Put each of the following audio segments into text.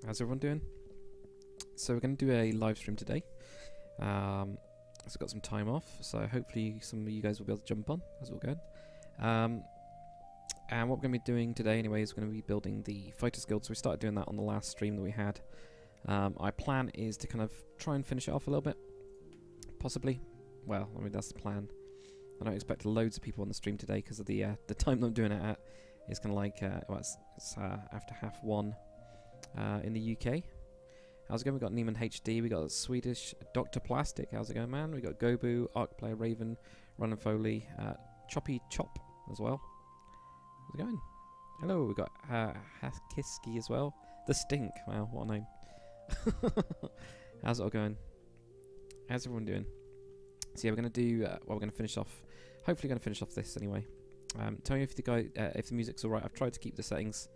How's everyone doing? So we're going to do a live stream today. So I've got some time off, so hopefully some of you guys will be able to jump on as we're going. And what we're going to be doing today anyway is we're going to be building the Fighters Guild. So we started doing that on the last stream that we had. Our plan is to kind of try and finish it off a little bit, possibly. Well, I mean that's the plan. I don't expect loads of people on the stream today because of the time that I'm doing it at. It's kind of like well, it's after 1:30 in the UK. How's it going? We got Neiman HD. We got Swedish Dr. Plastic. How's it going, man? We got Gobu, Arcplayer Raven, Run and Foley, Choppy Chop as well. How's it going? Hello. We got Haskiski as well. The Stink. Wow, what a name. How's it all going? How's everyone doing? So yeah, we're gonna do. Well, we're gonna finish off. Hopefully, gonna finish off this anyway. Tell me if the music's alright. I've tried to keep the settings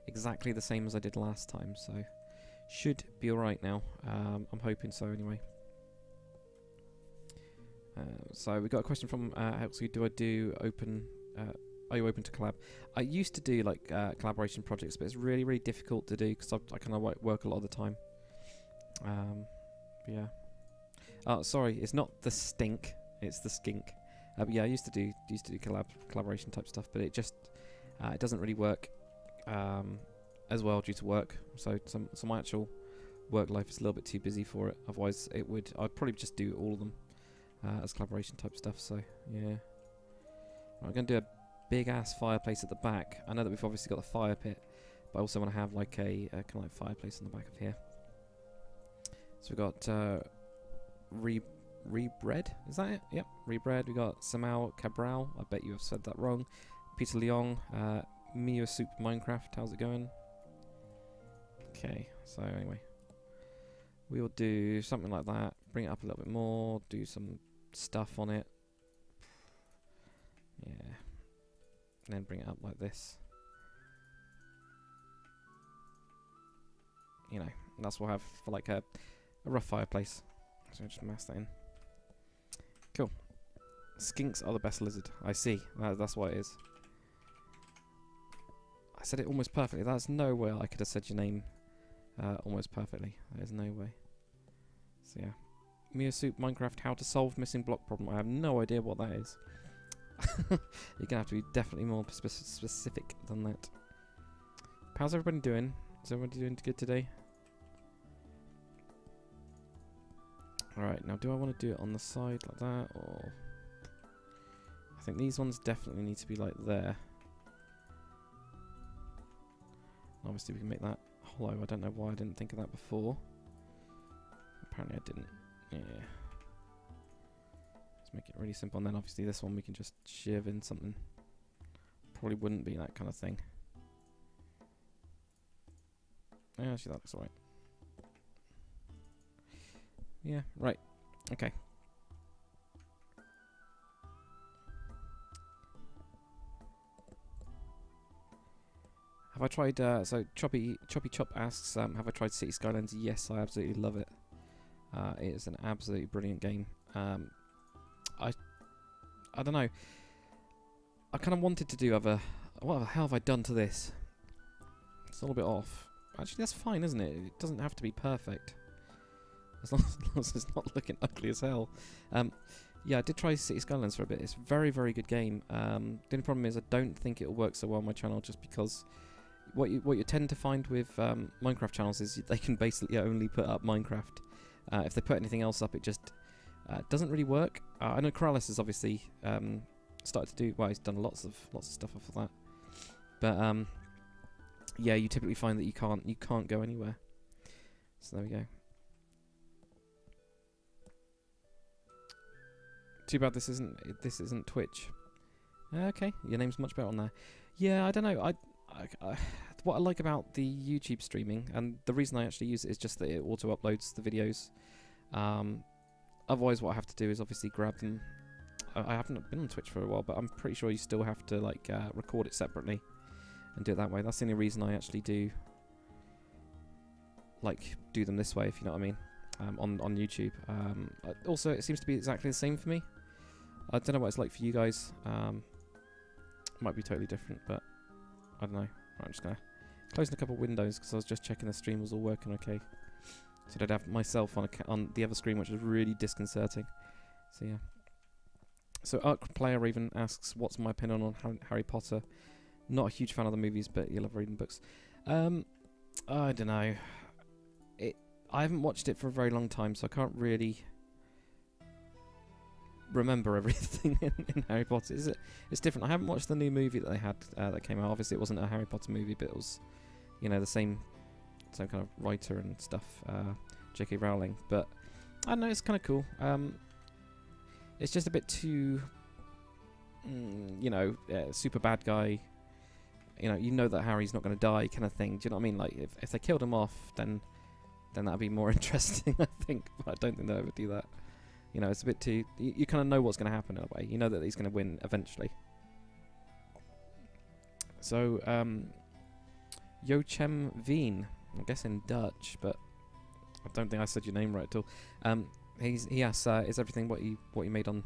exactly the same as I did last time, so should be alright now. I'm hoping so anyway. So we got a question from Huxley. Do I do open? Are you open to collab? I used to do like collaboration projects, but it's really difficult to do because I kind of work a lot of the time. But yeah. Oh, sorry, it's not the Stink. It's the Skink. But yeah, I used to do collaboration type stuff, but it just it doesn't really work as well due to work. So my actual work life is a little bit too busy for it. Otherwise, I'd probably just do all of them as collaboration type stuff. So yeah, I'm gonna do a big ass fireplace at the back. I know that we've obviously got the fire pit, but I also want to have like a kind of like fireplace on the back of here. So we've got Rebread, is that it? Yep, Rebread. We got Samal Cabral, I bet you have said that wrong. Peter Leong, Mio Soup Minecraft, how's it going? Okay, so anyway, we'll do something like that, bring it up a little bit more, do some stuff on it. Yeah, and then bring it up like this. You know, and that's what we'll have for like a rough fireplace. So just mask that in. Cool. Skinks are the best lizard. I see. That's what it is. I said it almost perfectly. There's no way I could have said your name almost perfectly. There's no way. So yeah. Mio Soup Minecraft, how to solve missing block problem. I have no idea what that is. You're going to have to be definitely more specific than that. How's everybody doing? Is everybody doing good today? Alright, now do I want to do it on the side like that, or... I think these ones definitely need to be like there. Obviously we can make that hollow. I don't know why I didn't think of that before. Apparently I didn't. Yeah. Let's make it really simple, and then obviously this one we can just shiv in something. Probably wouldn't be that kind of thing. Yeah, actually that looks alright. Yeah, right. Okay. Have I tried, so Choppy Chop asks, have I tried City Skylines? Yes, I absolutely love it. It is an absolutely brilliant game. I don't know. I kind of wanted to do other... What the hell have I done to this? It's a little bit off. Actually, that's fine, isn't it? It doesn't have to be perfect. As long as it's not looking ugly as hell. Yeah, I did try City Skylines for a bit. It's a very good game. The only problem is I don't think it'll work so well on my channel, just because what you tend to find with Minecraft channels is they can basically only put up Minecraft. If they put anything else up, it just doesn't really work. I know Corrales has obviously started to do... Well, he's done lots of stuff off of that. But yeah, you typically find that you can't go anywhere. So there we go. Too bad this isn't Twitch. Okay, your name's much better on there. Yeah, I don't know. What I like about the YouTube streaming, and the reason I actually use it is just that it auto uploads the videos. Otherwise, what I have to do is obviously grab them. I haven't been on Twitch for a while, but I'm pretty sure you still have to like record it separately and do it that way. That's the only reason I actually do them this way, if you know what I mean. On YouTube. Also, it seems to be exactly the same for me. I don't know what it's like for you guys. Might be totally different, but I don't know. Right, I'm just gonna Closing a couple of windows because I was just checking the stream was all working okay. So I'd have myself on the other screen, which was really disconcerting. So yeah. So Arc Player Raven asks, what's my opinion on Harry Potter? Not a huge fan of the movies, but you love reading books. I don't know. I haven't watched it for a very long time, so I can't really remember everything in Harry Potter. It's different. I haven't watched the new movie that they had that came out. Obviously, it wasn't a Harry Potter movie, but it was, you know, the same kind of writer and stuff, J.K. Rowling. But I don't know, it's kind of cool. It's just a bit too, you know, super bad guy. You know that Harry's not going to die, kind of thing. Do you know what I mean? Like, if they killed him off, then that'd be more interesting, I think. But I don't think they'll ever do that. You know, it's a bit too... You kind of know what's going to happen in a way. You know that he's going to win eventually. So, Jochem Veen. I'm guessing Dutch, but I don't think I said your name right at all. He asks, is everything what you made on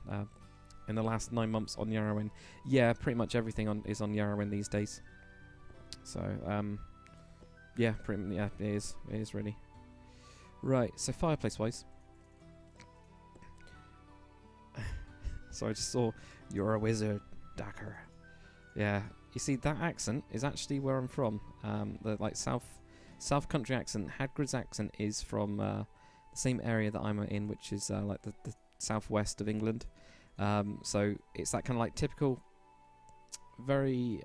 in the last 9 months on Yarowyn? Yeah, pretty much everything is on Yarowyn these days. So, yeah, it is really. Right, so fireplace-wise. So I just saw, you're a wizard, Dacker. Yeah, you see, that accent is actually where I'm from. The like South Country accent. Hagrid's accent is from the same area that I'm in, which is like the southwest of England. So it's that kind of like typical, very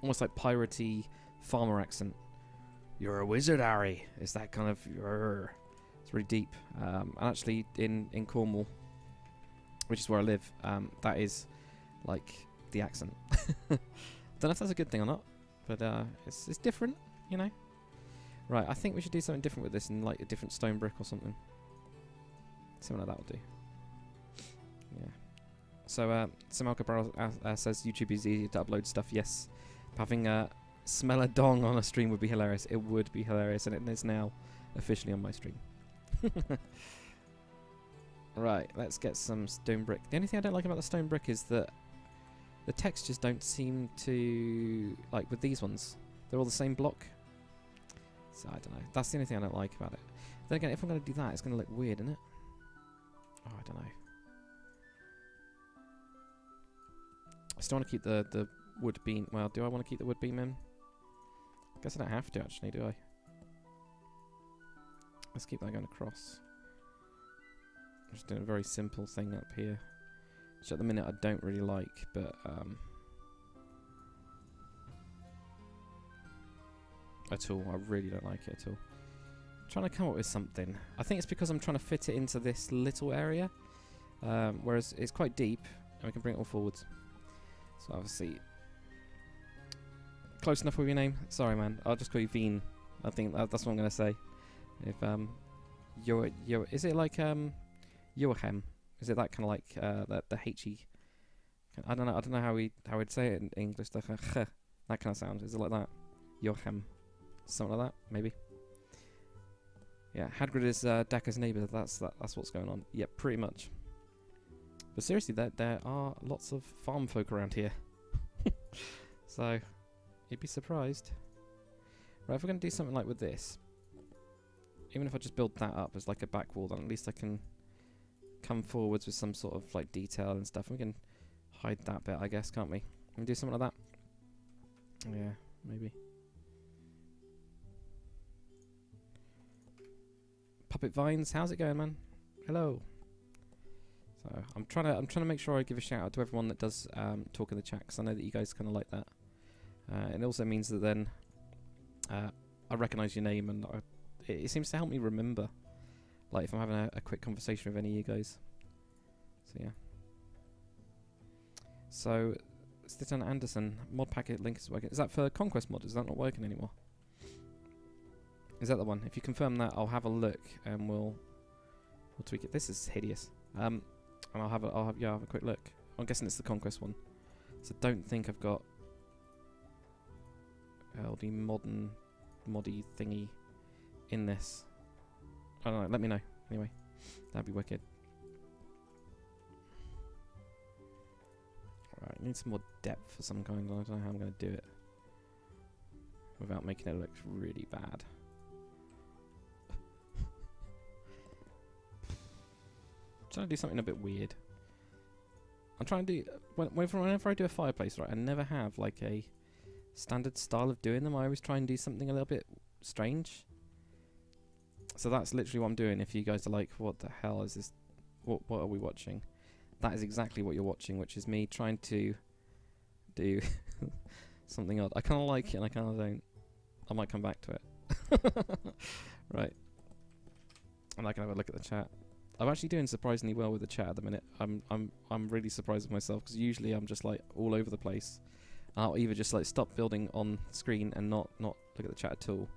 almost like piratey farmer accent. You're a wizard, Harry. It's that kind of. It's really deep. And actually, in Cornwall, which is where I live, that is like the accent. Don't know if that's a good thing or not, but it's different, you know. Right, I think we should do something different with this, in like a different stone brick or something. Something like that will do. Yeah. So Samalka Barrel says YouTube is easy to upload stuff. Yes, having smell a dong on a stream would be hilarious. It would be hilarious, and it is now officially on my stream. Right, let's get some stone brick. The only thing I don't like about the stone brick is that the textures don't seem to, like with these ones, they're all the same block. So I don't know. That's the only thing I don't like about it. Then again, if I'm going to do that, it's going to look weird, isn't it? Oh, I don't know. I still want to keep the wood beam. Well, do I want to keep the wood beam in? I guess I don't have to actually, do I? Let's keep that going across. I'm just doing a very simple thing up here, which at the minute I don't really like, but at all. I really don't like it at all. I'm trying to come up with something. I think it's because I'm trying to fit it into this little area, whereas it's quite deep, and we can bring it all forwards. So obviously, close enough with your name. Sorry, man. I'll just call you Veen. I think that's what I'm gonna say. If is it like Joachim? Is it that kind of like the H-E? I don't know how we'd say it in English. That kind of sound. Is it like that? Joachim, something like that, maybe. Yeah, Hagrid is Dacker's neighbour. That's what's going on. Yeah, pretty much. But seriously, there are lots of farm folk around here. So, you'd be surprised. Right, if we're going to do something like with this, even if I just build that up as like a back wall, then at least I can come forwards with some sort of like detail and stuff. We can hide that bit, I guess, can't we? We can do something like that. Yeah, maybe. Puppet Vines, how's it going, man? Hello. So I'm trying to make sure I give a shout out to everyone that does talk in the chat, because I know that you guys kind of like that. It also means that then I recognise your name, and it seems to help me remember, like if I'm having a quick conversation with any of you guys. So yeah. So Stitan Anderson, mod packet link is working. Is that for Conquest mod? Is that not working anymore? Is that the one? If you confirm that, I'll have a look and we'll tweak it. This is hideous. And I'll have a quick look. I'm guessing it's the Conquest one. So don't think I've got LD moddy thingy in this. I don't know, let me know. Anyway, that'd be wicked. Alright, I need some more depth of some kind. I don't know how I'm going to do it. without making it look really bad. I'm trying to do something a bit weird. I'm trying to do whenever I do a fireplace, right? I never have like a standard style of doing them. I always try and do something a little bit strange. So that's literally what I'm doing. If you guys are like, what the hell is this? What are we watching? That is exactly what you're watching, which is me trying to do something odd. I kind of like it and I kind of don't. I might come back to it. Right. I'm not gonna have a look at the chat. I'm actually doing surprisingly well with the chat at the minute. I'm really surprised with myself because usually I'm just like all over the place. I'll either just like stop building on screen and not look at the chat at all,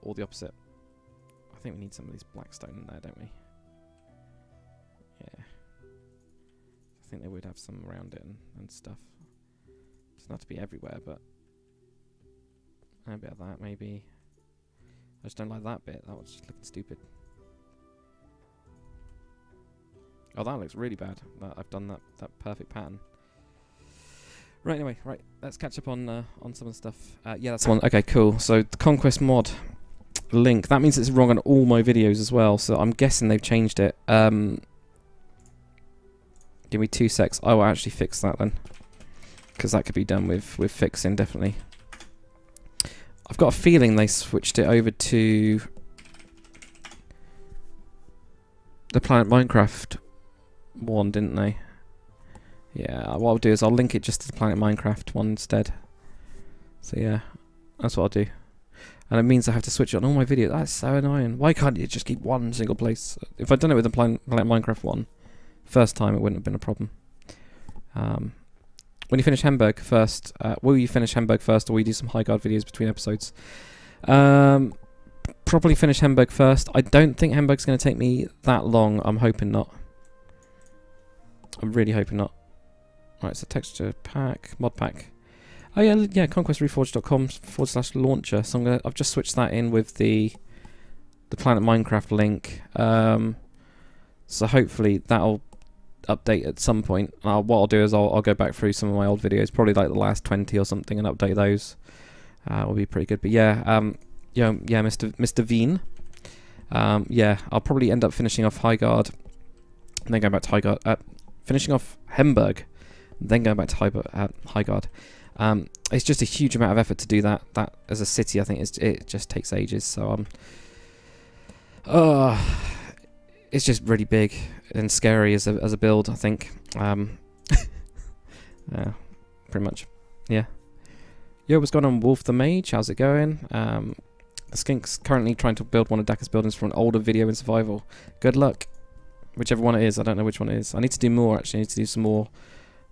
or the opposite. I think we need some of these blackstone in there, don't we? Yeah. I think they would have some around it and stuff. It doesn't have to be everywhere, but a bit of that maybe. I just don't like that bit. That was just looking stupid. Oh, that looks really bad. I've done that perfect pattern. Right, anyway, right. Let's catch up on some of the stuff. Yeah, that's the one. Okay, cool. So the Conquest mod link. That means it's wrong on all my videos as well. So I'm guessing they've changed it. Give me 2 secs. I will actually fix that then, because that could be done with fixing definitely. I've got a feeling they switched it over to the Planet Minecraft one, didn't they? Yeah, what I'll do is I'll link it just to the Planet Minecraft one instead. So yeah, that's what I'll do. And it means I have to switch it on all my videos. That's so annoying. Why can't you just keep one single place? If I'd done it with the Planet Minecraft one, first time, it wouldn't have been a problem. When you finish Hemburg first, will you finish Hemburg first, or will you do some high guard videos between episodes? Probably finish Hemburg first. I don't think Hemburg's going to take me that long. I'm hoping not. I'm really hoping not. Right, so texture pack, mod pack. Oh yeah, yeah, conquestreforged.com/launcher. So I've just switched that in with the Planet Minecraft link. So hopefully that'll update at some point. What I'll do is I'll go back through some of my old videos, probably like the last 20 or something, and update those. Will be pretty good. But yeah, yeah, Mr. Veen. Yeah, I'll probably end up finishing off High Guard, and then going back to High Guard. Finishing off Hemburg, then going back to High Guard. It's just a huge amount of effort to do that. That as a city, I think it just takes ages. So it's just really big and scary as a build, I think. Yeah, pretty much. Yeah. Yo, what's going on, Wolf the Mage? How's it going? Skink's currently trying to build one of Daka's buildings from an older video in survival. Good luck. Whichever one it is, I don't know which one it is. I need to do more, actually. I need to do some more,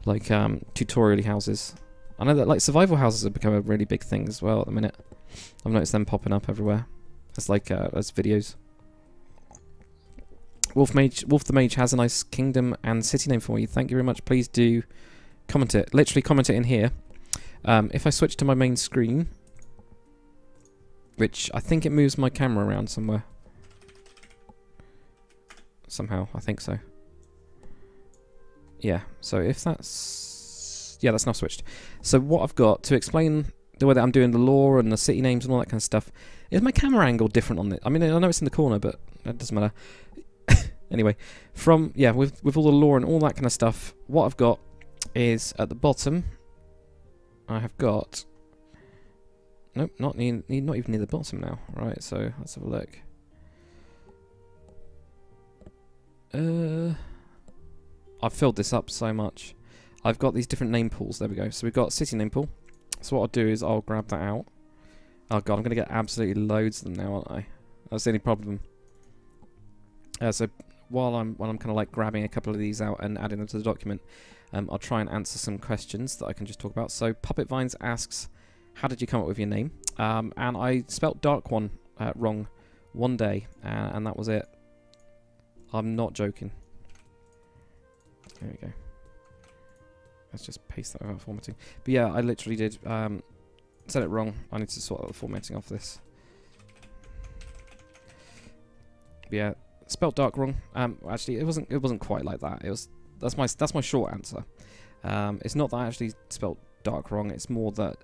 like, tutorial-y houses. I know that, like, survival houses have become a really big thing as well at the minute. I've noticed them popping up everywhere. As, like, as videos. Wolf the Mage has a nice kingdom and city name for you. Thank you very much. Please do comment it. Literally comment it in here. If I switch to my main screen, which I think it moves my camera around somewhere. Somehow, I think so. Yeah, so if that's... Yeah, that's now switched. So what I've got to explain the way that I'm doing the lore and the city names and all that kind of stuff is my camera angle different on it. I mean, I know it's in the corner, but that doesn't matter. Anyway, with all the lore and all that kind of stuff, what I've got is at the bottom, I have got... Nope, not even near the bottom now. Right, so let's have a look. I've filled this up so much. I've got these different name pools. There we go. So we've got city name pool. So what I'll do is I'll grab that out. Oh god, I'm going to get absolutely loads of them now, aren't I? That's the only problem. So while I'm kind of like grabbing a couple of these out and adding them to the document, I'll try and answer some questions that I can just talk about. So Puppet Vines asks, how did you come up with your name? And I spelt Dark One wrong one day, and that was it. I'm not joking. There we go. Let's just paste that without formatting. But yeah, I literally did said it wrong. I need to sort out the formatting of this. But yeah, spelt dark wrong. Actually, it wasn't quite like that. That's my short answer. It's not that I actually spelt dark wrong. It's more that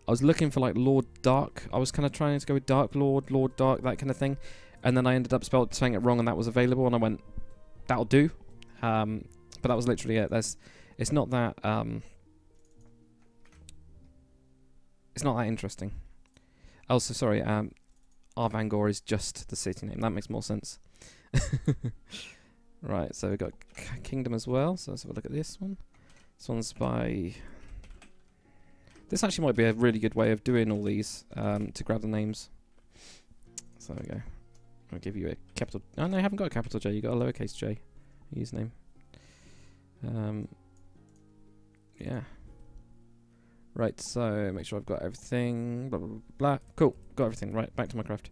I was looking for like Lord Dark. I was kind of trying to go with Dark Lord, Lord Dark, that kind of thing. And then I ended up saying it wrong, and that was available, and I went, that'll do. But that was literally it. It's not that interesting. Also, sorry, Arvangor is just the city name. That makes more sense. Right, so we've got Kingdom as well. So let's have a look at this one. This one's by... This actually might be a really good way of doing all these, to grab the names. So there we go. I'll give you a capital... Oh, no, I haven't got a capital J. You've got a lowercase j. Username. Yeah. Right, so make sure I've got everything. Blah, blah, blah, blah. Cool, got everything. Right, back to my craft.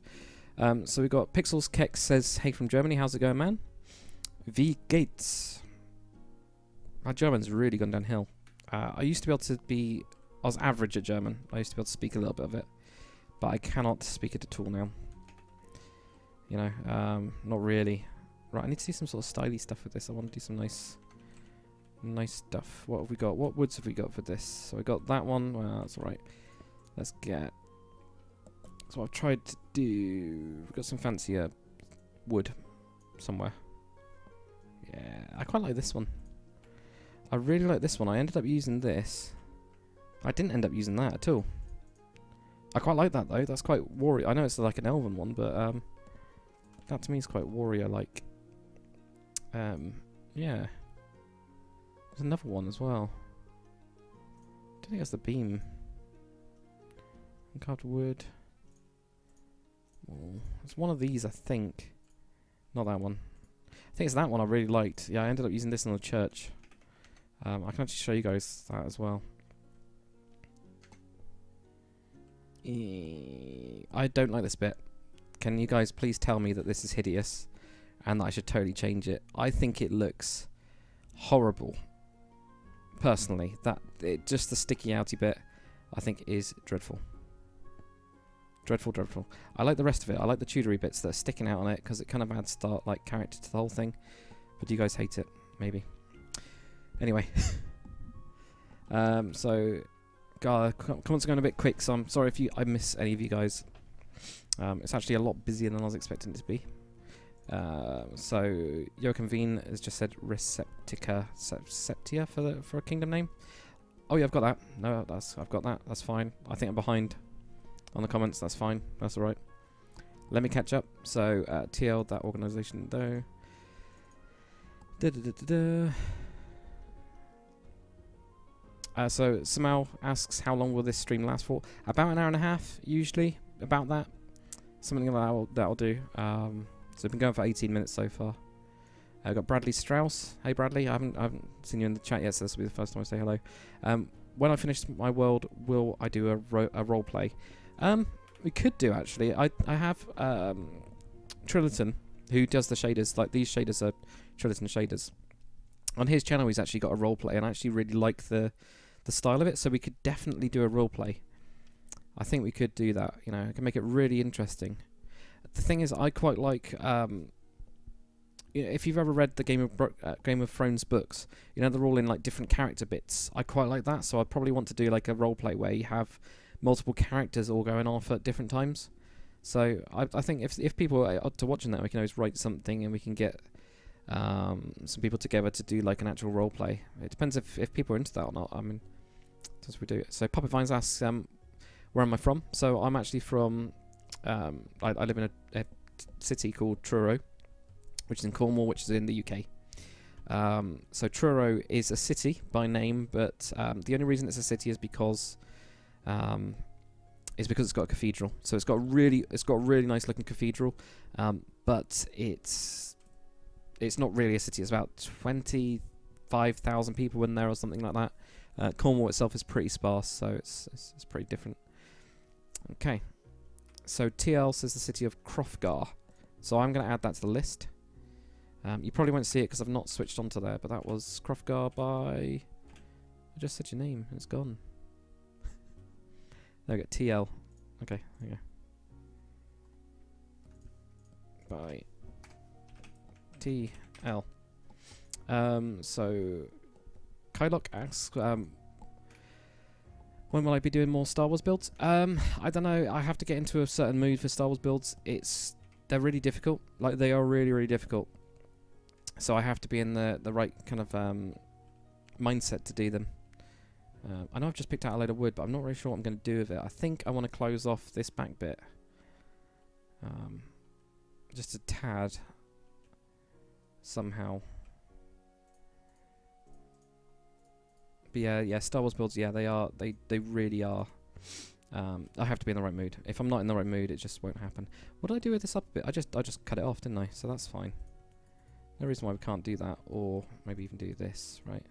So we've got Pixels Kex says, hey from Germany, how's it going, man? V Gates. My German's really gone downhill. I used to be able to be... I was average at German. I used to be able to speak a little bit of it. But I cannot speak it at all now. You know, not really. Right, I need to see some sort of styly stuff with this. I want to do some nice stuff. What have we got? What woods have we got for this? So we got that one. Well, that's alright. Let's get... So I've tried to do... We've got some fancier wood somewhere. Yeah, I quite like this one. I really like this one. I ended up using this. I didn't end up using that at all. I quite like that though. That's quite warrior. I know it's like an elven one, but that to me is quite warrior-like. Yeah. There's another one as well. I don't think that's the beam. Carved wood. Oh, it's one of these, I think. Not that one. I think it's that one I really liked. Yeah, I ended up using this in the church. I can actually show you guys that as well. I don't like this bit. Can you guys please tell me that this is hideous and that I should totally change it? I think it looks horrible. Personally, just the sticky outy bit I think is dreadful. Dreadful, dreadful. I like the rest of it. I like the Tudory bits that are sticking out on it because it kind of adds like character to the whole thing. But do you guys hate it? Maybe. Anyway. So, God, comments are going a bit quick, so I'm sorry if I miss any of you guys. It's actually a lot busier than I was expecting it to be. So, Joachim Veen has just said Receptica Septia for a kingdom name. Oh yeah, I've got that. No, I've got that. That's fine. I think I'm behind on the comments. That's fine. That's alright. Let me catch up. So, TL, that organisation though. So, Samal asks, how long will this stream last for? About an hour and a half, usually. About that. Something that'll do. So, we've been going for 18 minutes so far. I've got Bradley Strauss. Hey, Bradley. I haven't seen you in the chat yet, so this will be the first time I say hello. When I finish my world, will I do a role play? We could do, actually. I have Triliton, who does the shaders. Like, these shaders are Trilitons Shaders. On his channel, he's actually got a role play, and I actually really like the style of it, so we could definitely do a role play. I think we could do that. You know, I can make it really interesting. The thing is, I quite like... you know, if you've ever read the Game of Thrones books, you know, they're all in like different character bits. I quite like that, so I'd probably want to do like a role play where you have multiple characters all going off at different times. So I think if people are up to watching that, we can always write something and we can get some people together to do like an actual role play. It depends if people are into that or not. I mean, that's what we do. So Puppet Vines asks, where am I from? So I'm actually from, I live in a city called Truro, which is in Cornwall, which is in the UK. So Truro is a city by name, but the only reason it's a city is because it's got a cathedral. So it's got a really nice looking cathedral, but it's not really a city. It's about 25,000 people in there or something like that. Cornwall itself is pretty sparse, so it's pretty different. Okay, so TL says the city of Crofgar. So I'm going to add that to the list. You probably won't see it because I've not switched onto there, but that was Crofgar by... I just said your name, it's gone. There we go, TL. Okay, there you go. By TL. So, Kylock asks, When will I be doing more Star Wars builds? I don't know. I have to get into a certain mood for Star Wars builds. They're really difficult. Like, they are really, really difficult. So I have to be in the right kind of mindset to do them. I know I've just picked out a load of wood, but I'm not really sure what I'm going to do with it. I think I want to close off this back bit. Just a tad. Somehow. But yeah, Star Wars builds, yeah, they really are. I have to be in the right mood. If I'm not in the right mood, it just won't happen. What did I do with this up bit? I just cut it off, didn't I? So that's fine. No reason why we can't do that, or maybe even do this, right?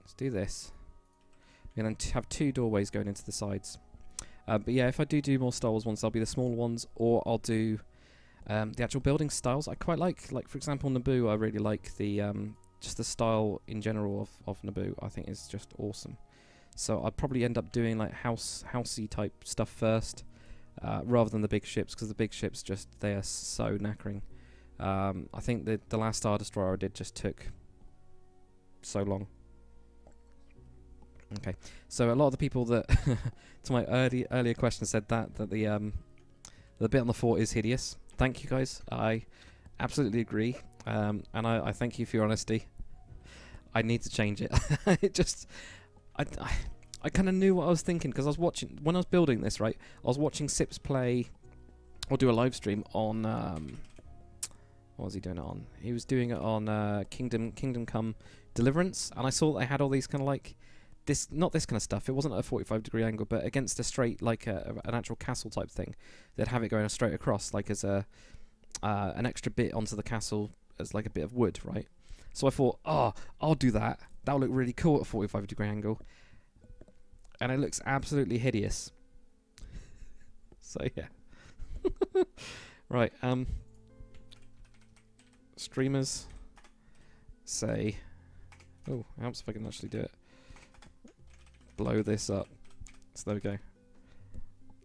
Let's do this. And then have 2 doorways going into the sides. But yeah, if I do more Star Wars ones, they'll be the smaller ones, or I'll do the actual building styles. I quite like for example, Naboo. I really like the just the style in general of Naboo. I think is just awesome. So I'd probably end up doing like housey type stuff first, rather than the big ships, because the big ships they are so knackering. I think the last Star Destroyer I did just took so long. Okay, so a lot of the people that to my earlier question said that the bit on the fort is hideous. Thank you guys, I absolutely agree, and I thank you for your honesty. I need to change it. I kind of knew what I was thinking, because I was watching when I was building this. Right, I was watching Sips play or do a live stream on what was he doing it on? He was doing it on Kingdom Come Deliverance, and I saw that they had all these kind of like. Not this kind of stuff. It wasn't at a 45-degree angle, but against a straight, like an actual castle type thing. They'd have it going straight across, like as a an extra bit onto the castle as like a bit of wood, right? So I thought, oh, I'll do that. That'll look really cool at a 45-degree angle, and it looks absolutely hideous. So yeah, right. Streamers say, oh, helps if I can actually do it. Blow this up. So there we go.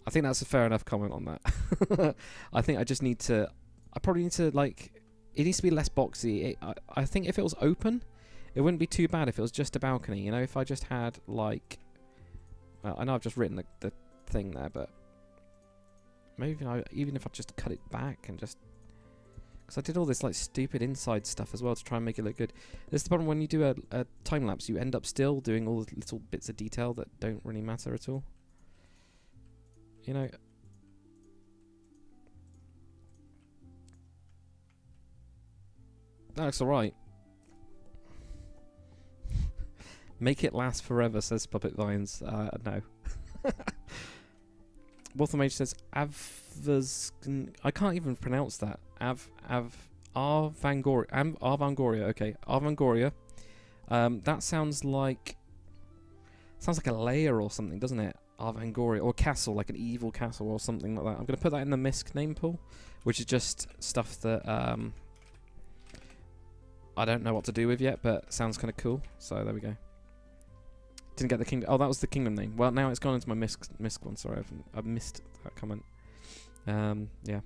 I think that's a fair enough comment on that. I think I just need to. I probably need to like. It needs to be less boxy. I think if it was open, it wouldn't be too bad. If it was just a balcony, you know, if I just had like. I know I've just written the thing there, but maybe even if I just cut it back and just. Because I did all this like stupid inside stuff as well to try and make it look good. This is the problem when you do a time lapse. You end up still doing all the little bits of detail that don't really matter at all. You know. That looks alright. Make it last forever, says Puppet Vines. No. Wolframage says I can't even pronounce that. Arvangoria. Okay, Arvangoria. That sounds like a layer or something, doesn't it? Arvangoria, or castle, like an evil castle or something like that. I'm gonna put that in the MISC name pool, which is just stuff that I don't know what to do with yet, but sounds kind of cool. So there we go. Didn't get the kingdom. Oh, that was the kingdom name. Well, now it's gone into my MISC one. Sorry, I've missed that comment. Yeah.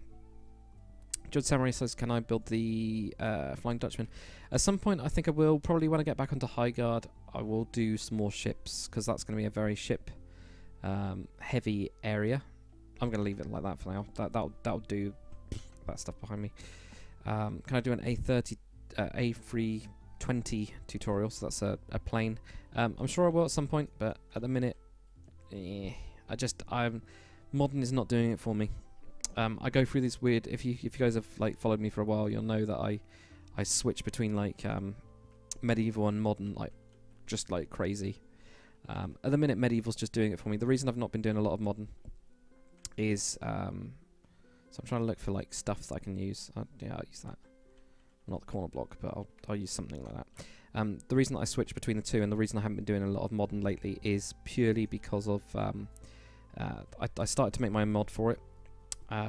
Judd Samurai says, can I build the Flying Dutchman? At some point, I think I will. Probably when I get back onto High Guard, I will do some more ships, because that's going to be a very ship heavy area. I'm going to leave it like that for now. That'll do that stuff behind me. Can I do an A320 tutorial? So that's a plane. I'm sure I will at some point, but at the minute, modern is not doing it for me. I go through this weird. If you guys have like followed me for a while, you'll know that I switch between like medieval and modern like just like crazy. At the minute, medieval's just doing it for me. The reason I've not been doing a lot of modern is so I'm trying to look for like stuff that I can use. Yeah, I'll use that. Not the corner block, but I'll use something like that. The reason that I switch between the two, and the reason I haven't been doing a lot of modern lately, is purely because of I started to make my own mod for it.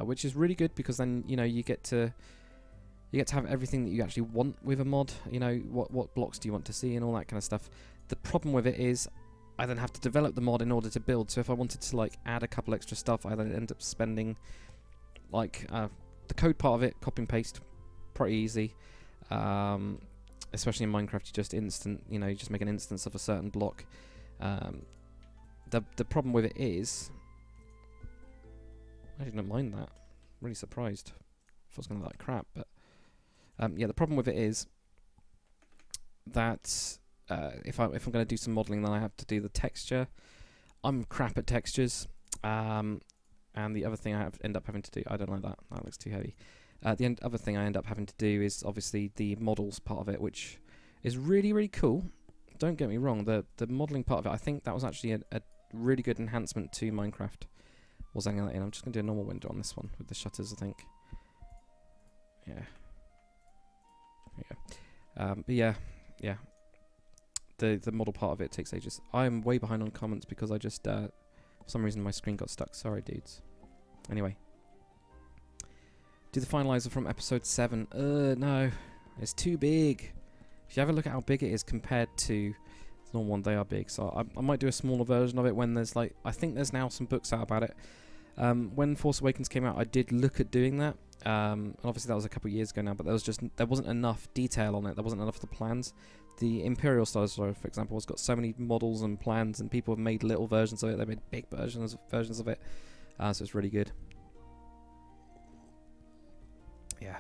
Which is really good, because then you get to have everything that you actually want with a mod. You know, what blocks do you want to see and all that kind of stuff. The problem with it is I then have to develop the mod in order to build. So if I wanted to like add a couple extra stuff, I then end up spending like the code part of it, copy and paste, pretty easy. especially in Minecraft, you just make an instance of a certain block. The problem with it is, I didn't mind that. I'm really surprised. I thought it was going to look like crap, but yeah, the problem with it is that if I'm going to do some modelling, then I have to do the texture. I'm crap at textures, and the other thing I end up having to do, I don't like that. That looks too heavy. The other thing I end up having to do is obviously the models part of it, which is really, really cool. Don't get me wrong, the modelling part of it, I think that was actually a really good enhancement to Minecraft. Was adding that in. I'm just going to do a normal window on this one with the shutters, I think. Yeah. There you go. But yeah. The model part of it takes ages. I'm way behind on comments because I just, for some reason my screen got stuck. Sorry, dudes. Anyway. Do the finalizer from episode 7. No. It's too big. If you have a look at how big it is compared to the normal one, they are big. So I might do a smaller version of it when there's like, I think there's now some books out about it. When Force Awakens came out, I did look at doing that. And obviously that was a couple of years ago now, but there wasn't enough detail on it. There wasn't enough of the plans. The Imperial Star Destroyer, for example, has got so many models and plans, and people have made little versions of it. They made big versions of it. So it's really good. Yeah.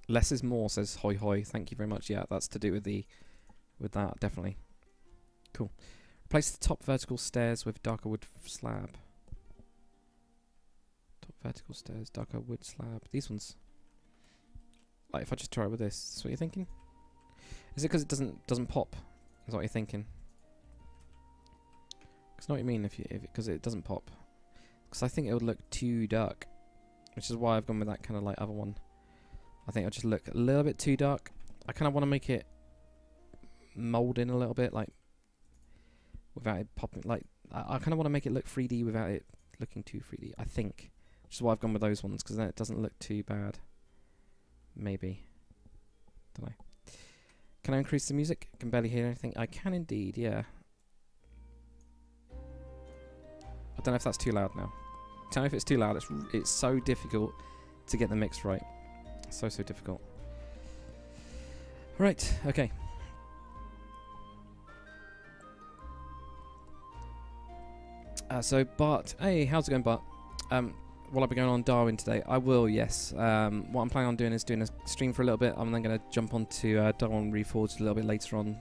Less is more, says Hoi Hoi. Thank you very much. Yeah, that's to do with that, definitely. Cool. Replace the top vertical stairs with darker wood slab. Top vertical stairs, darker wood slab. These ones. Like if I just try it with this, is what you're thinking? Is it because it doesn't pop? Is what you're thinking? Because I know what you mean because it doesn't pop. Because I think it would look too dark, which is why I've gone with that kind of like other one. I think it'll just look a little bit too dark. I kind of want to make it mold in a little bit, like without it popping. Like I kind of want to make it look 3D without it looking too 3D. I think, which is why I've gone with those ones because then it doesn't look too bad. Maybe. Don't know. Can I increase the music? I can barely hear anything. I can indeed. Yeah. I don't know if that's too loud now. Tell me if it's too loud. It's so difficult to get the mix right. So difficult. Right, okay. So Bart, hey, how's it going, Bart? Will I be going on Darwin today? I will, yes. What I'm planning on doing is doing a stream for a little bit. I'm then going to jump onto Darwin Reforged a little bit later on,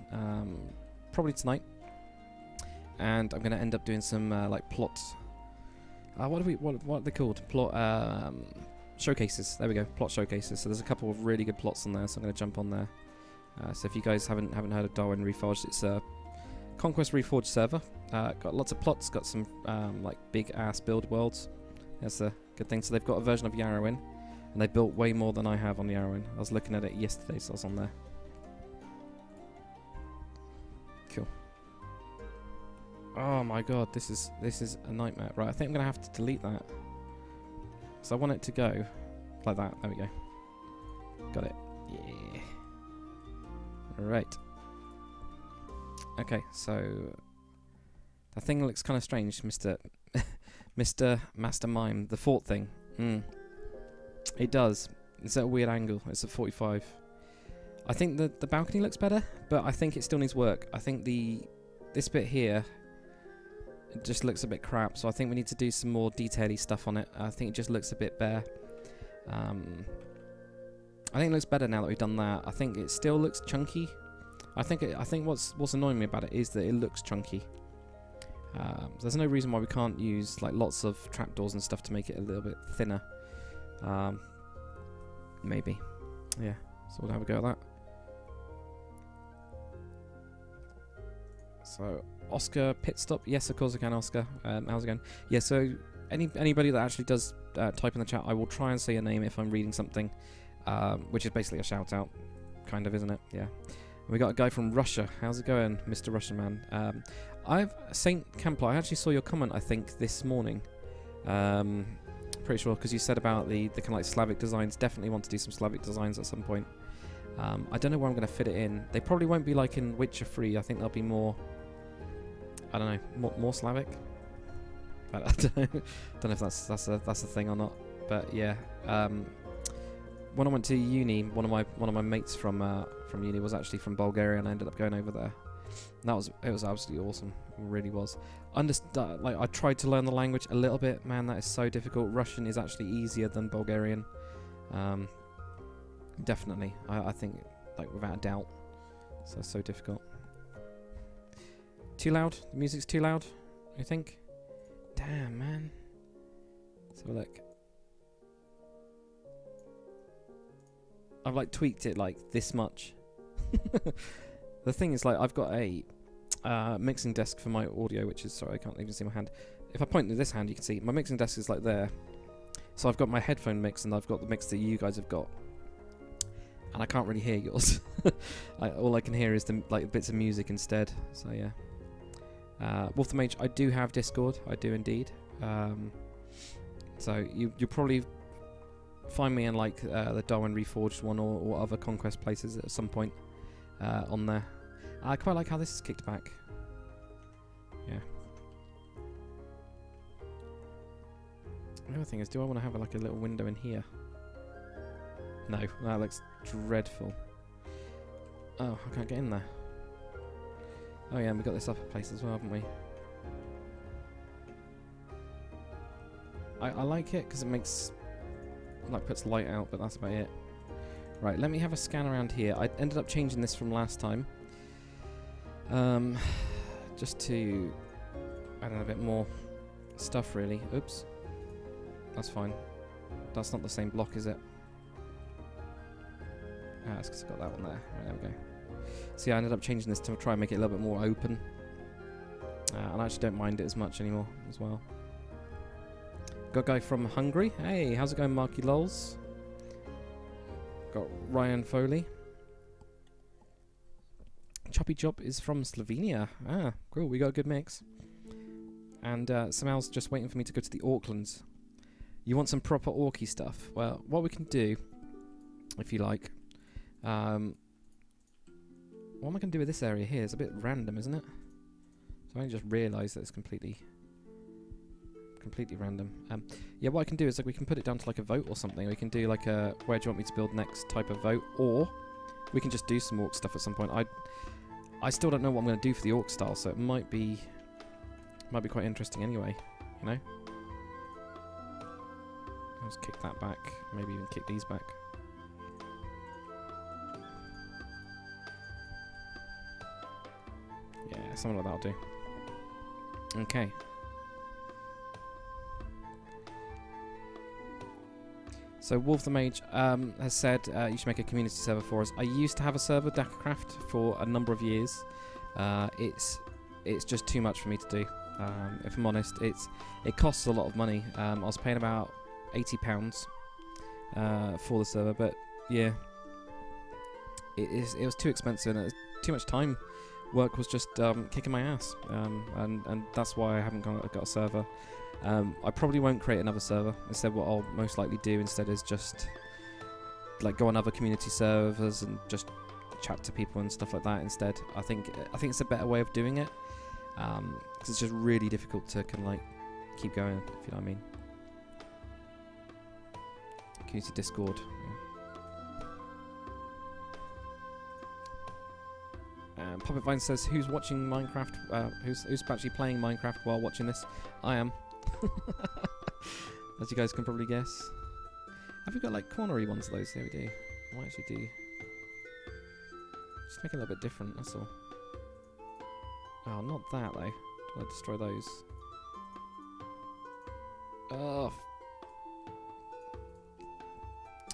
probably tonight. And I'm going to end up doing some like plot. What are they called? Plot showcases. There we go. Plot showcases. So there's a couple of really good plots on there. So I'm going to jump on there. So if you guys haven't heard of Darwin Reforged, it's a Conquest Reforged server. Got lots of plots. Got some like big ass build worlds. That's a good thing. So they've got a version of Yarowyn, and they built way more than I have on Yarowyn. I was looking at it yesterday, so I was on there. Cool. Oh my god, this is a nightmare. Right, I think I'm gonna have to delete that. So I want it to go like that. There we go. Got it. Yeah. Right. Okay, so that thing looks kind of strange, Mr. Master Mime. The fort thing. It does. It's at a weird angle. It's at 45. I think the balcony looks better, but I think it still needs work. I think this bit here, it just looks a bit crap, so I think we need to do some more detail-y stuff on it. I think it just looks a bit bare. I think it looks better now that we've done that. I think it still looks chunky. I think what's annoying me about it is that it looks chunky. There's no reason why we can't use like lots of trapdoors and stuff to make it a little bit thinner. Maybe. Yeah. So we'll have a go at that. So Oscar pit stop. Yes, of course I can, Oscar. How's it going? Yeah. So anybody that actually does type in the chat, I will try and say your name if I'm reading something, which is basically a shout out, kind of, isn't it? Yeah. We got a guy from Russia. How's it going, Mr. Russian man? Saint Camplar, I actually saw your comment, I think, this morning. Pretty sure, because you said about the kind of like Slavic designs. Definitely want to do some Slavic designs at some point. I don't know where I'm going to fit it in. They probably won't be like in Witcher 3. I think they'll be more, I don't know, more Slavic. I don't know if that's a thing or not. But yeah. when I went to uni, one of my mates from uni was actually from Bulgaria, and I ended up going over there. And it was absolutely awesome. It really was. Like I tried to learn the language a little bit. Man, that is so difficult. Russian is actually easier than Bulgarian. Definitely, I think, like without a doubt. So difficult. Too loud? The music's too loud, you think? Damn, man. Let's have a look. I've like tweaked it like this much. The thing is, like, I've got a mixing desk for my audio, which is, sorry, I can't even see my hand. If I point to this hand, you can see my mixing desk is like there. So I've got my headphone mix, and I've got the mix that you guys have got. And I can't really hear yours. All I can hear is the like bits of music instead. So yeah. Wolf the Mage, I do have Discord. I do indeed. So you'll probably find me in like the Darwin Reforged one or other Conquest places at some point on there. I quite like how this is kicked back. Yeah. The other thing is, do I want to have like a little window in here? No, that looks dreadful. Oh, I can't get in there. Oh yeah, and we've got this upper place as well, haven't we? I like it because it makes, like, puts light out, but that's about it. Right, let me have a scan around here. I ended up changing this from last time. Just to add in a bit more stuff, really. Oops. That's fine. That's not the same block, is it? Ah, that's because I got that one there. Right, there we go. See, I ended up changing this to try and make it a little bit more open. And I actually don't mind it as much anymore as well. Got a guy from Hungary. Hey, how's it going, Marky Lols? Got Ryan Foley. Choppy Chop is from Slovenia. Ah, cool. We got a good mix. And Samel's just waiting for me to go to the Aucklands. You want some proper Orky stuff? Well, what we can do, if you like, what am I going to do with this area here? It's a bit random, isn't it? So I just realised that it's completely random. Yeah, what I can do is like we can put it down to like a vote or something. We can do like a where do you want me to build next type of vote, or we can just do some orc stuff at some point. I still don't know what I'm going to do for the orc style, so it might be quite interesting anyway. You know. Let's kick that back. Maybe even kick these back. Yeah, something like that'll do. Okay. So Wolf the Mage has said you should make a community server for us. I used to have a server, Dakacraft, for a number of years. It's just too much for me to do. If I'm honest, it costs a lot of money. I was paying about £80 for the server, but yeah, it was too expensive and it was too much time. Work was just kicking my ass, and that's why I haven't got a server. I probably won't create another server. Instead, what I'll most likely do instead is just like go on other community servers and just chat to people and stuff like that instead. I think it's a better way of doing it, because it's just really difficult to kind of like keep going, if you know what I mean. Community Discord. Puppet Vine says, "Who's watching Minecraft? Who's actually playing Minecraft while watching this?" I am. As you guys can probably guess. Have we got like cornery ones of those? There we do. I might actually do. Just make it a little bit different, that's all. Oh, not that though. Do I destroy those? Oh.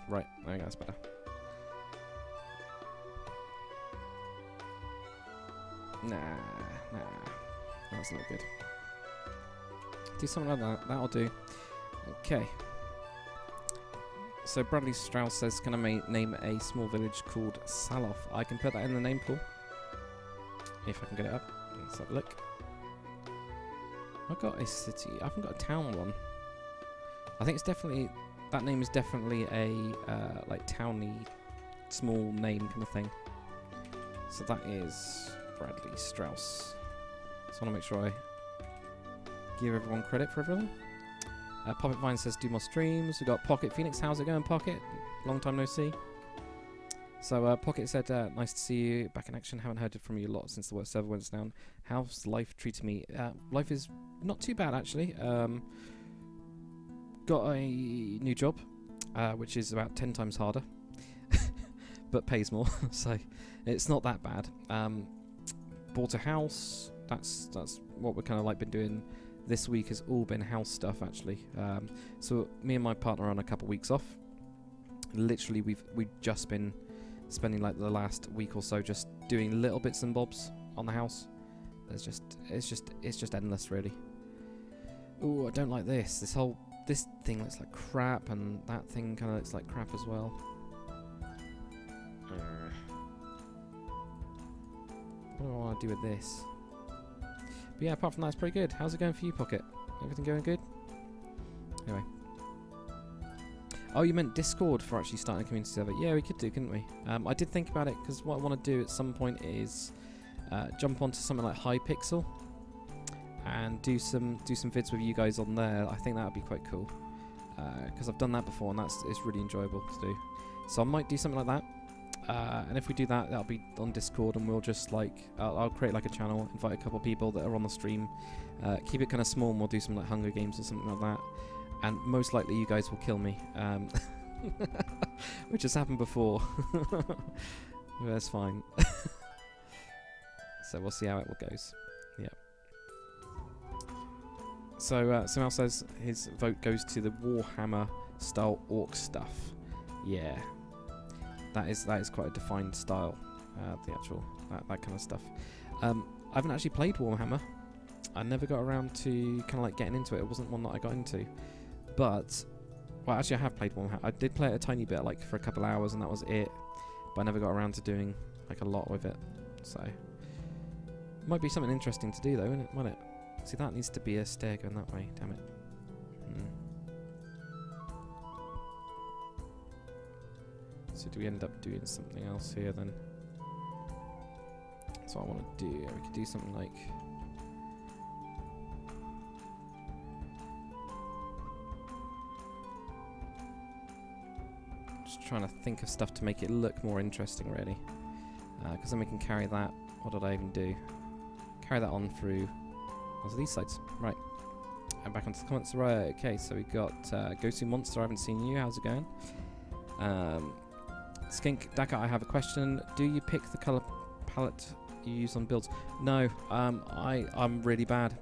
Right, there we go, that's better. Nah, that's not good. Do something like that, that'll do. Okay. So Bradley Strauss says, can I name a small village called Saloff? I can put that in the name pool. If I can get it up. Let's have a look. I've got a city, I haven't got a town one. I think it's definitely, that name is definitely a like towny, small name kind of thing. So that is Bradley Strauss. Just want to make sure I give everyone credit for everything. Pocket Vine says do more streams. We've got Pocket Phoenix. How's it going, Pocket? long time no see. So Pocket said, nice to see you back in action. Haven't heard from you a lot since the work server went down. How's life treating me? Life is not too bad actually. Got a new job, which is about 10 times harder, but pays more. So it's not that bad. Bought a house. That's what we're kind of like been doing this week. Has all been house stuff actually. So me and my partner are on a couple weeks off. Literally, we've just been spending like the last week or so just doing little bits and bobs on the house. It's just endless really. Ooh, I don't like this. This thing looks like crap, and that thing kind of looks like crap as well. What do I want to do with this? But yeah, apart from that, it's pretty good. How's it going for you, Pocket? Everything going good? Anyway. Oh, you meant Discord for actually starting a community server? Yeah, we could do, couldn't we? I did think about it, because what I want to do at some point is jump onto something like Hypixel and do some vids with you guys on there. I think that would be quite cool, because I've done that before, and it's really enjoyable to do. So I might do something like that. And if we do that, that'll be on Discord, and we'll just like I'll create like a channel, invite a couple of people that are on the stream, keep it kind of small, and we'll do some like Hunger Games or something like that. And most likely you guys will kill me, which has happened before. That's fine. So we'll see how it goes. Yeah. So Samal says his vote goes to the Warhammer style orc stuff. Yeah. That is quite a defined style, the actual that kind of stuff. I haven't actually played Warhammer. I never got around to kind of like getting into it. It wasn't one that I got into. But, well, actually I have played Warhammer. I did play it a tiny bit, like for a couple hours, and that was it. But I never got around to doing like a lot with it. So, might be something interesting to do though, isn't it? Might it? See, that needs to be a stair going that way. Damn it. So do we end up doing something else here then? That's what I want to do. We could do something like... Just trying to think of stuff to make it look more interesting really. Because then we can carry that... What did I even do? Carry that on through... What's these sides? Right. And back onto the comments. Right, okay, so we got Go-To Monster, I haven't seen you. How's it going? Skink Daka, I have a question. Do you pick the colour palette you use on builds? No, I'm really bad.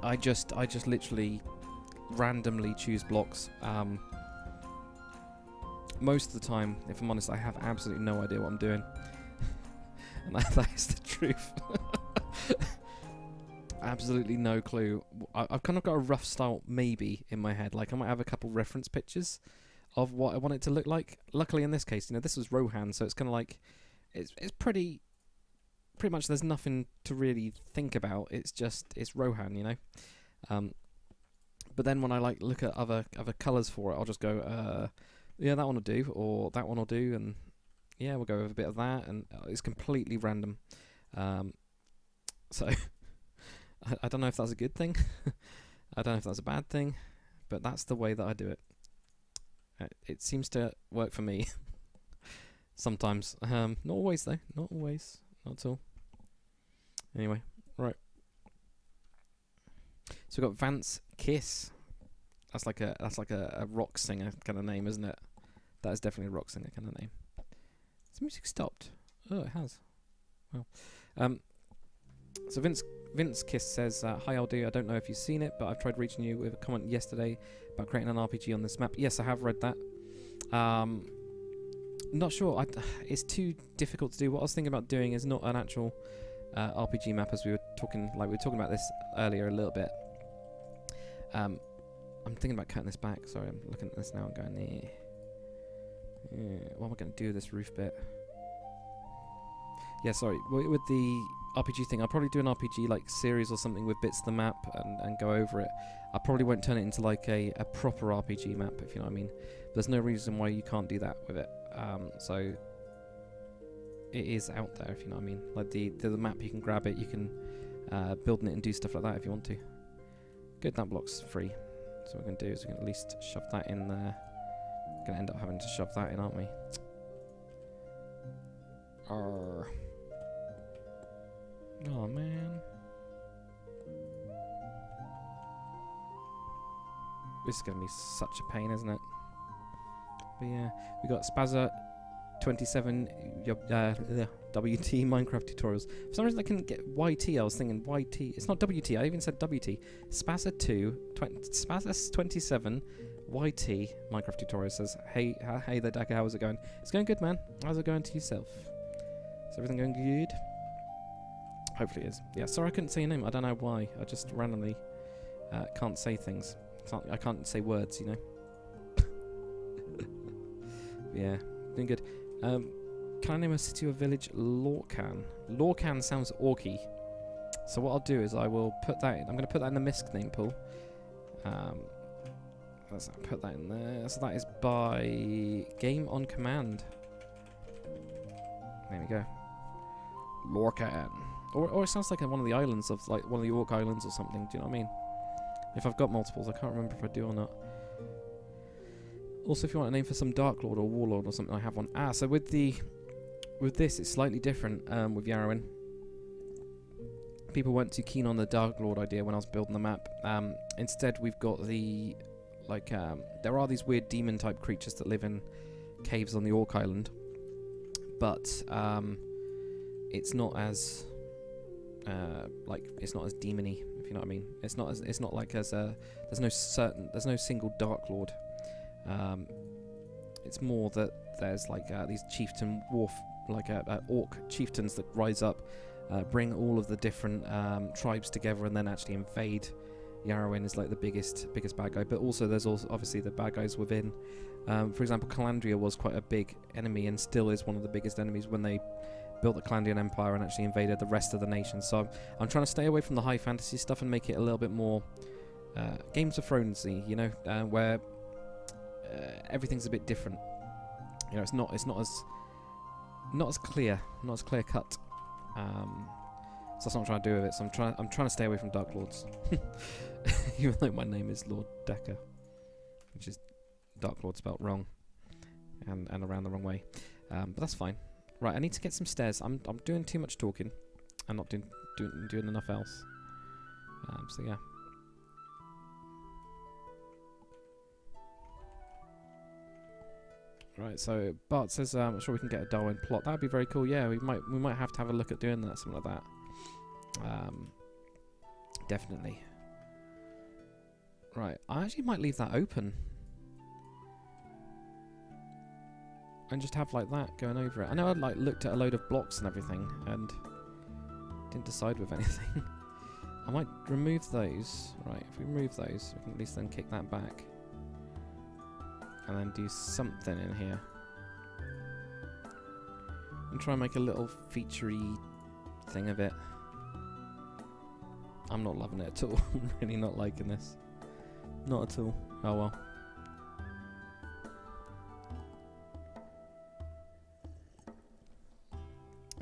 I just literally randomly choose blocks. Most of the time, if I'm honest, I have absolutely no idea what I'm doing. And that is the truth. Absolutely no clue. I've kind of got a rough style maybe in my head. Like I might have a couple reference pictures of what I want it to look like. Luckily in this case, you know, this was Rohan, so it's kind of like it's pretty much there's nothing to really think about. It's Rohan, you know. But then when I like look at other colours for it, I'll just go, yeah, that one will do, or that one will do, and yeah, we'll go with a bit of that, and it's completely random. So I don't know if that's a good thing. I don't know if that's a bad thing, but that's the way that I do it. It seems to work for me. Sometimes. Not always though. Not always. Not at all. Anyway, right. So we've got Vance Kiss. That's like a rock singer kind of name, isn't it? That is definitely a rock singer kind of name. Has the music stopped? Oh, it has. Well, so Vince Kiss says, hi Aldi, I don't know if you've seen it, but I've tried reaching you with a comment yesterday about creating an RPG on this map. Yes, I have read that. Not sure. It's too difficult to do. What I was thinking about doing is not an actual RPG map, as we were talking about this earlier a little bit. I'm thinking about cutting this back. Sorry, I'm looking at this now and going, what am I going to do with this roof bit? Yeah, sorry. With the RPG thing, I'll probably do an RPG like series or something with bits of the map and go over it. I probably won't turn it into like a proper RPG map, if you know what I mean. But there's no reason why you can't do that with it. So it is out there, if you know what I mean. Like the map, you can grab it, you can build in it and do stuff like that if you want to. Good, that block's free. So what we're going to do is we're going to at least shove that in there. Gonna end up having to shove that in, aren't we? Arr. Oh man. This is gonna be such a pain, isn't it? But yeah, we got Spazza 27 WT Minecraft tutorials. For some reason I couldn't get YT. I was thinking YT. It's not WT. I even said WT. Spazza Spazza 27 YT Minecraft tutorial says, hey there, Daka. How's it going? It's going good, man. How's it going to yourself? Is everything going good? Hopefully it is. Yeah. Sorry I couldn't say your name. I don't know why. I just randomly can't say things. I can't say words, you know. Yeah, doing good. Can I name a city or village? Lorcan. Lorcan sounds orky. So what I'll do is I will put that in. I'm going to put that in the misc name pool. Let's put that in there. So that is by Game on Command. There we go. Lorcan. Or it sounds like one of the islands of, like, one of the Orc Islands or something. Do you know what I mean? If I've got multiples, I can't remember if I do or not. Also, if you want a name for some Dark Lord or Warlord or something, I have one. Ah, so with this, it's slightly different with Yarowyn. People weren't too keen on the Dark Lord idea when I was building the map. Instead, we've got the, like, there are these weird demon-type creatures that live in caves on the Orc Island. But, it's not as, like, it's not as demony, if you know what I mean. It's not like there's no single Dark Lord. It's more that there's like these chieftain orc chieftains that rise up, bring all of the different tribes together, and then actually invade. Yarowyn is like the biggest bad guy, but also there's also obviously the bad guys within. For example, Calandria was quite a big enemy and still is one of the biggest enemies when they built the Calandrian Empire and actually invaded the rest of the nation. So I'm trying to stay away from the high fantasy stuff and make it a little bit more Games of Thrones-y, you know, where everything's a bit different. You know, it's not as clear cut. So that's what I'm trying to do with it. So I'm trying to stay away from Dark Lords, even though my name is Lord Decker, which is Dark Lord spelt wrong, and around the wrong way. But that's fine. Right, I need to get some stairs. I'm doing too much talking. I'm not doing enough else. So yeah. Right, so Bart says, I'm sure we can get a Darwin plot. That would be very cool. Yeah, we might have to have a look at doing that, something like that. Definitely. Right, I actually might leave that open. And just have like that going over it. I know I'd like looked at a load of blocks and everything and didn't decide with anything. I might remove those. Right, if we remove those, we can at least then kick that back. And then do something in here. And try and make a little featurey thing of it. I'm not loving it at all. I'm really not liking this. Not at all. Oh well.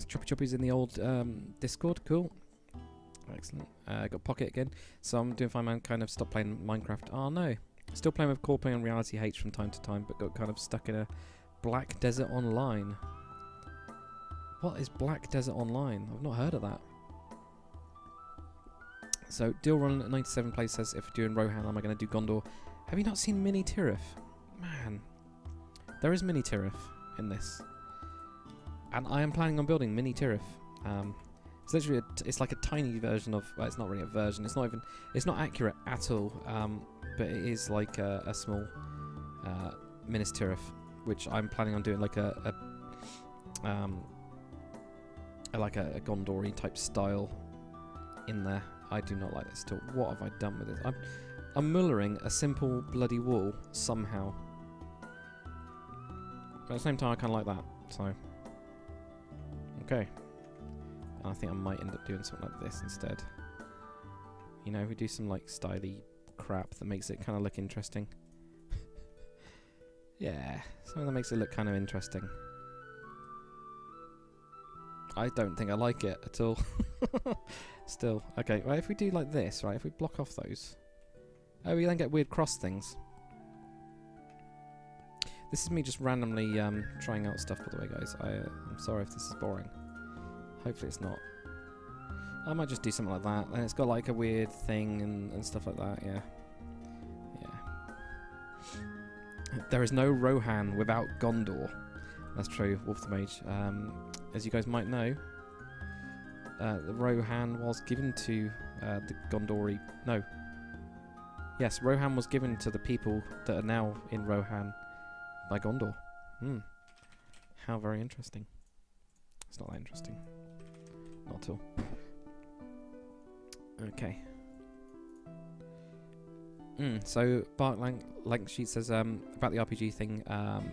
Choppy Choppy's in the old Discord. Cool. Excellent. Got Pocket again. So I'm doing fine, man. Kind of stopped playing Minecraft. Oh no. Still playing with Core, playing on Reality H from time to time, but got kind of stuck in a Black Desert Online. What is Black Desert Online? I've not heard of that. So Dilrun 97 plays says, if you're doing Rohan, am I going to do Gondor? Have you not seen Mini Tirith? Man, there is Mini Tirith in this, and I am planning on building Mini Tirith. It's literally it's like a tiny version of. Well, it's not really a version. It's not even. It's not accurate at all. But it is like a small Minas Tirith, which I'm planning on doing like a Gondori type style in there. I do not like this at all. What have I done with it? I'm mullering a simple bloody wall somehow. But at the same time, I kind of like that. So, okay. And I think I might end up doing something like this instead. You know, we do some like styly crap that makes it kind of look interesting. Yeah, something that makes it look kind of interesting. I don't think I like it at all. Still, okay, right, if we do like this, right, if we block off those. Oh, we then get weird cross things. This is me just randomly trying out stuff, by the way, guys. I'm sorry if this is boring. Hopefully it's not. I might just do something like that. And it's got like a weird thing and stuff like that, yeah. Yeah. There is no Rohan without Gondor. That's true, Wolf the Mage. As you guys might know, the Rohan was given to the Gondori... No. Yes, Rohan was given to the people that are now in Rohan by Gondor. Hmm. How very interesting. It's not that interesting. Not at all. Okay. So Bart Lanksheet says about the RPG thing,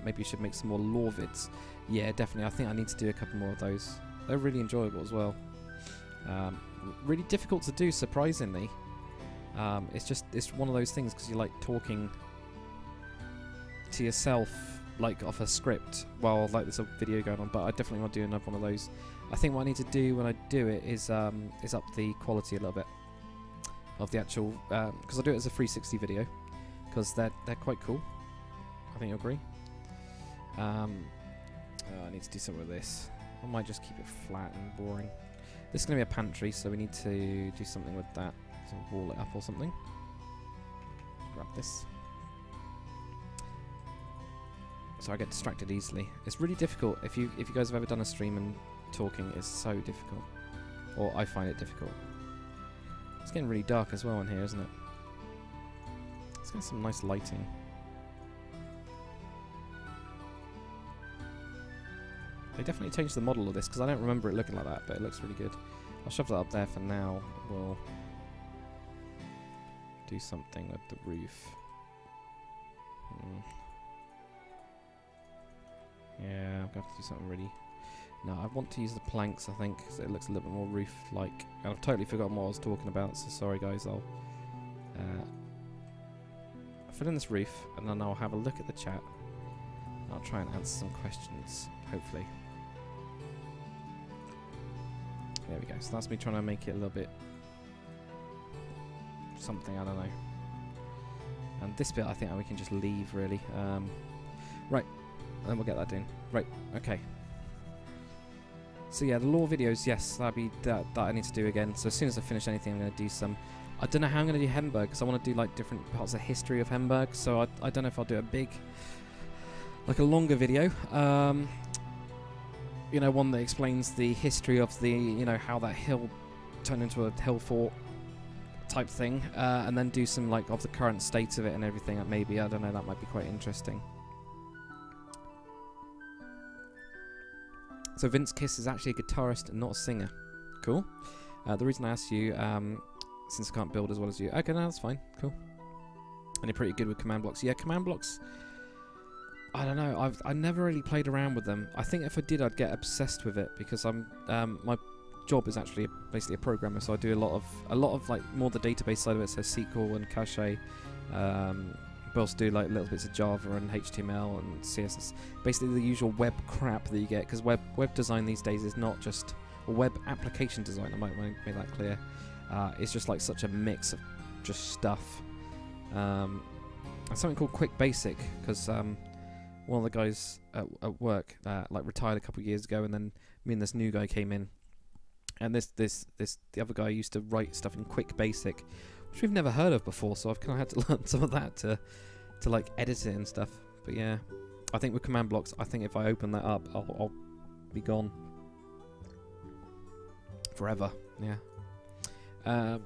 maybe you should make some more lore vids. Yeah, definitely. I think I need to do a couple more of those. They're really enjoyable as well. Really difficult to do, surprisingly. It's one of those things because you're like talking to yourself like off a script while like there's a video going on. But I definitely want to do another one of those. I think what I need to do when I do it is up the quality a little bit of the actual because I do it as a 360 video because they're quite cool. I think you'll agree. I need to do something with this. I might just keep it flat and boring. This is going to be a pantry, so we need to do something with that. So wall it up or something. Grab this. So I get distracted easily. It's really difficult. If you guys have ever done a stream and talking, it's so difficult. Or I find it difficult. It's getting really dark as well in here, isn't it? Let's get some nice lighting. They definitely changed the model of this because I don't remember it looking like that, but it looks really good. I'll shove that up there for now. We'll do something with the roof. Yeah, I'm going to have to do something really... No, I want to use the planks, I think, because it looks a little bit more roof-like. And I've totally forgotten what I was talking about, so sorry guys, I'll fill in this roof, and then I'll have a look at the chat. I'll try and answer some questions, hopefully. There we go, so that's me trying to make it a little bit... something, I don't know. And this bit I think we can just leave, really. Right, then we'll get that done. Right, okay. So yeah, the lore videos, yes, that'd be that I need to do again. So as soon as I finish anything, I'm going to do some. I don't know how I'm going to do Hemburg because I want to do like different parts of the history of Hemburg. So I don't know if I'll do a big, like a longer video. You know, one that explains the history of the, you know, how that hill turned into a hill fort type thing, and then do some like of the current state of it and everything. Maybe, I don't know, that might be quite interesting. So Vince Kiss is actually a guitarist and not a singer. Cool. The reason I asked you, since I can't build as well as you... Okay, no, that's fine. Cool. And you're pretty good with command blocks. Yeah, command blocks... I don't know. I never really played around with them. I think if I did, I'd get obsessed with it because I'm... my job is actually basically a programmer, so I do a lot of like more the database side of it, so SQL and cache. But also do like little bits of Java and HTML and CSS. Basically the usual web crap that you get, because web design these days is not just web application design. I might want to make that clear. It's just like such a mix of just stuff. And something called Quick Basic, because one of the guys at work like retired a couple of years ago, and then me and this new guy came in, and the other guy used to write stuff in Quick Basic, which we've never heard of before, so I've kind of had to learn some of that to like edit it and stuff. But yeah, I think with command blocks, I think if I open that up, I'll be gone forever. Yeah.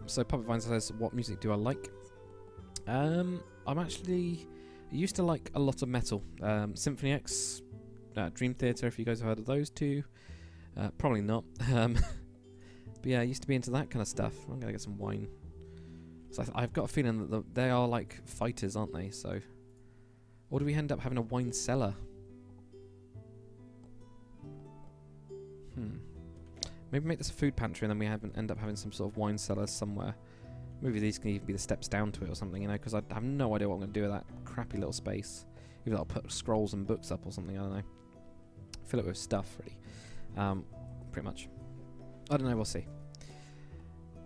So Puppet Vine says, what music do I like? I used to like a lot of metal. Symphony X, Dream Theater, if you guys have heard of those two. Probably not. But yeah, I used to be into that kind of stuff. I'm gonna get some wine. So I've got a feeling that they are like fighters, aren't they? So, or do we end up having a wine cellar? Maybe make this a food pantry, and then we end up having some sort of wine cellar somewhere. Maybe these can even be the steps down to it or something, you know? Because I have no idea what I'm going to do with that crappy little space. Either I'll put scrolls and books up or something. I don't know. Fill it with stuff, really. Pretty much. I don't know. We'll see.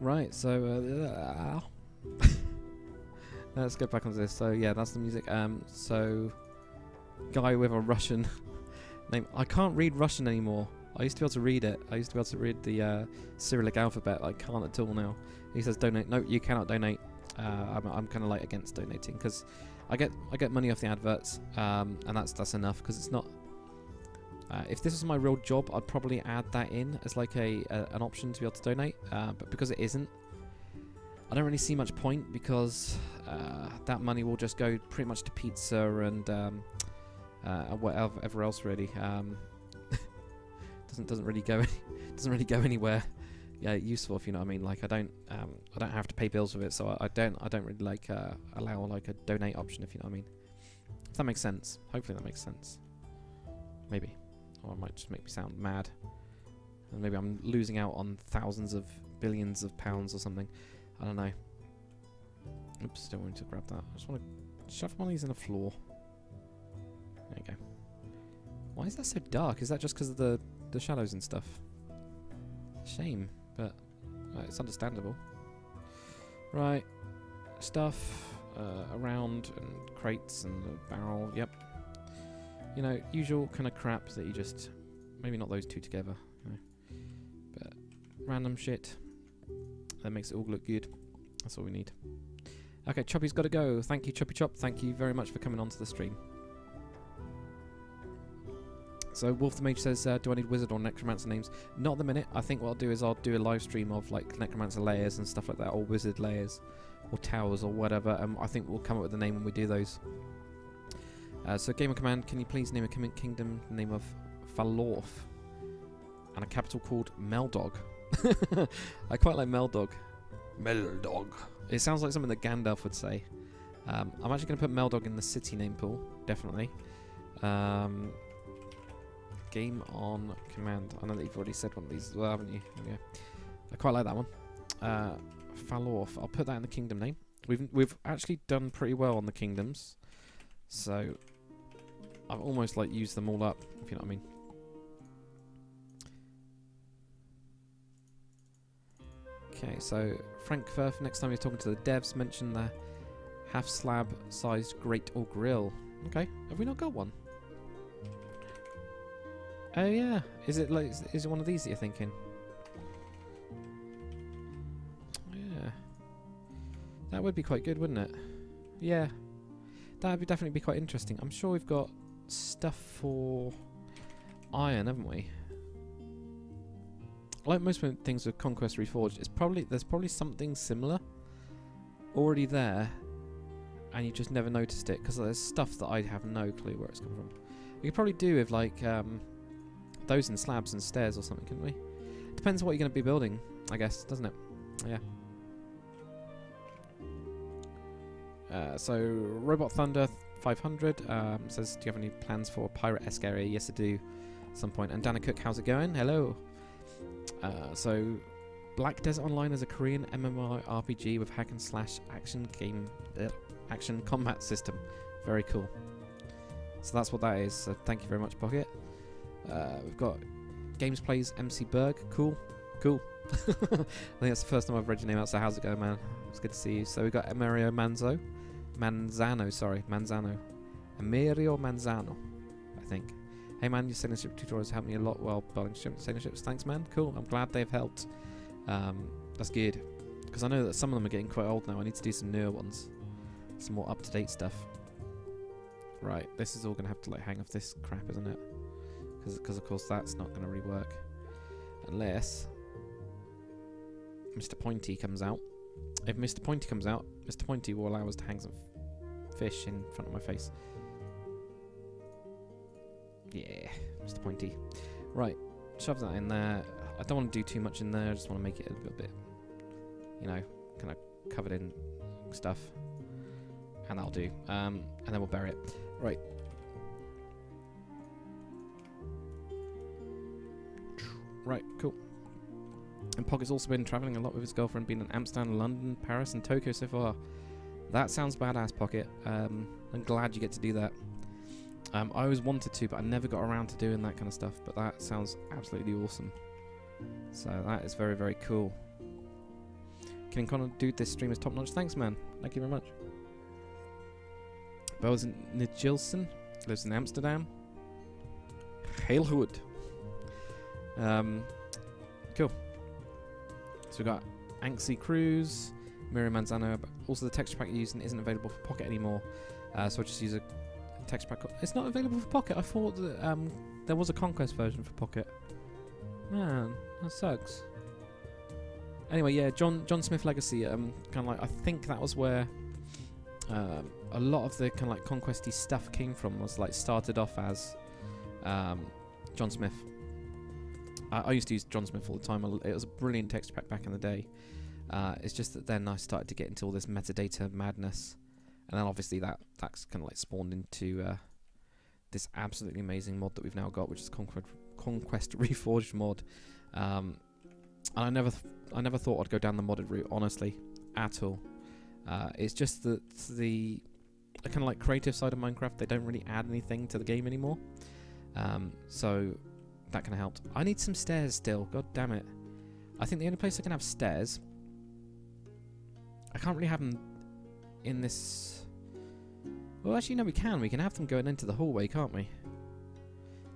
Right. So. Let's go back onto this. So yeah, that's the music. So guy with a Russian name. I can't read Russian anymore. I used to be able to read it. I used to be able to read the Cyrillic alphabet. I can't at all now. He says donate. No, you cannot donate. I'm kind of like against donating because I get money off the adverts, and that's enough because it's not. If this was my real job, I'd probably add that in as like an option to be able to donate. But because it isn't, I don't really see much point because that money will just go pretty much to pizza and whatever else really. Doesn't really go anywhere useful, if you know what I mean. Like I don't have to pay bills with it, so I don't really like allow like a donate option, if you know what I mean. If that makes sense. Hopefully that makes sense. Maybe. Or it might just make me sound mad. And maybe I'm losing out on thousands of billions of pounds or something. I don't know. Oops, don't want to grab that. I just want to shove one of these in the floor. There you go. Why is that so dark? Is that just because of the shadows and stuff? Shame, but it's understandable. Right. Stuff around and crates and the barrel. Yep. You know, usual kind of crap that you just... Maybe not those two together. You know, but random shit. That makes it all look good. That's all we need. Okay, Choppy's got to go. Thank you, Choppy Chop. Thank you very much for coming onto the stream. So Wolf the Mage says, do I need wizard or necromancer names? Not at the minute. I think what I'll do is I'll do a live stream of like necromancer layers and stuff like that, or wizard layers, or towers, or whatever. I think we'll come up with a name when we do those. So Gamer Command, can you please name a kingdom the name of Falorf and a capital called Meldog? I quite like Meldog. Meldog. It sounds like something that Gandalf would say. I'm actually going to put Meldog in the city name pool, definitely. Game on Command. I know that you've already said one of these as well, haven't you? There we go. I quite like that one. Falorf. I'll put that in the kingdom name. We've actually done pretty well on the kingdoms, so I've almost like used them all up, if you know what I mean. Okay, so Frank Firth, next time you're talking to the devs, mention the half slab sized grate or grill. Okay, have we not got one? Oh yeah, is it one of these that you're thinking? Yeah, that would be quite good, wouldn't it? Yeah, that would definitely be quite interesting. I'm sure we've got stuff for iron, haven't we? Like most things with Conquest Reforged, there's probably something similar already there, and you just never noticed it because there's stuff that I have no clue where it's come from. We could probably do with like those in slabs and stairs or something, couldn't we? Depends on what you're going to be building, I guess, doesn't it? Yeah. So Robot Thunder 500 says, do you have any plans for a pirate-esque area? Yes, I do. At some point. And Dana Cook, how's it going? Hello. So Black Desert Online is a Korean MMORPG with hack and slash action combat system. Very cool. So that's what that is. So thank you very much, Pocket. We've got Games Plays MC Berg. Cool. I think that's the first time I've read your name out, so how's it going, man? It's good to see you. So we've got Amerio Manzano. Amerio Manzano, I think. Hey man, your sailing ship tutorials helped me a lot while building sailing ships. Thanks man, cool. I'm glad they've helped. That's good. Because I know that some of them are getting quite old now. I need to do some newer ones. Some more up-to-date stuff. Right, this is all going to have to like hang off this crap, isn't it? Because of course that's not going to really work. Unless Mr. Pointy comes out. If Mr. Pointy comes out, Mr. Pointy will allow us to hang some fish in front of my face. Yeah, Mr. Pointy. Right, shove that in there. I don't want to do too much in there. I just want to make it a little bit, you know, kind of covered in stuff. And that'll do. And then we'll bury it. Right. Right, cool. And Pocket's also been travelling a lot with his girlfriend, been in Amsterdam, London, Paris, and Tokyo so far. That sounds badass, Pocket. I'm glad you get to do that. I always wanted to, but I never got around to doing that kind of stuff. But that sounds absolutely awesome. So that is very, very cool. King Connor, dude, this stream is top notch. Thanks, man. Thank you very much. Bells Nijilson. Lives in Amsterdam. Hailhood. Cool. So we've got Anxie Cruise, Miriam Manzano. But also, the texture pack you're using isn't available for Pocket anymore. So I'll just use a texture pack. It's not available for Pocket. I thought that there was a Conquest version for Pocket. Man, that sucks. Anyway, yeah, John Smith Legacy. Kind of like, I think that was where a lot of the kind of like Conquesty stuff came from. Was like started off as John Smith. I used to use John Smith all the time. It was a brilliant texture pack back in the day. It's just that then I started to get into all this metadata madness, and then obviously that's kind of like spawned into this absolutely amazing mod that we've now got, which is Conquest Reforged mod. And I never thought I'd go down the modded route, honestly, at all. It's just that the kind of like creative side of Minecraft, they don't really add anything to the game anymore. So that kind of helped. I need some stairs still. God damn it! I think the only place I can have stairs, I can't really have them in this. Well, actually, no, we can. We can have them going into the hallway, can't we?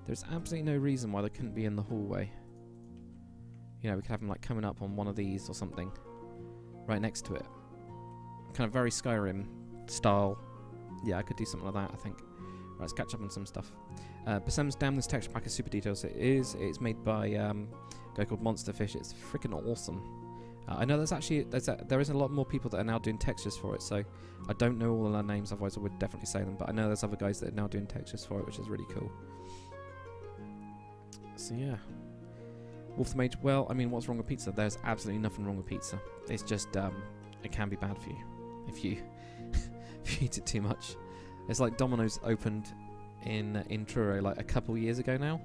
There's absolutely no reason why they couldn't be in the hallway. You know, we could have them like coming up on one of these or something, right next to it. Kind of very Skyrim style. Yeah, I could do something like that, I think. Right, let's catch up on some stuff. Basem's Dam, this texture pack is super detailed. So it's made by a guy called Monsterfish. It's freaking awesome. I know there is a lot more people that are now doing textures for it, so I don't know all of their names, otherwise I would definitely say them, but I know there's other guys that are now doing textures for it, which is really cool. So yeah. Wolf the Mage, well, I mean, what's wrong with pizza? There's absolutely nothing wrong with pizza. It's just, it can be bad for you if you if you eat it too much. It's like Domino's opened in Truro like a couple years ago now,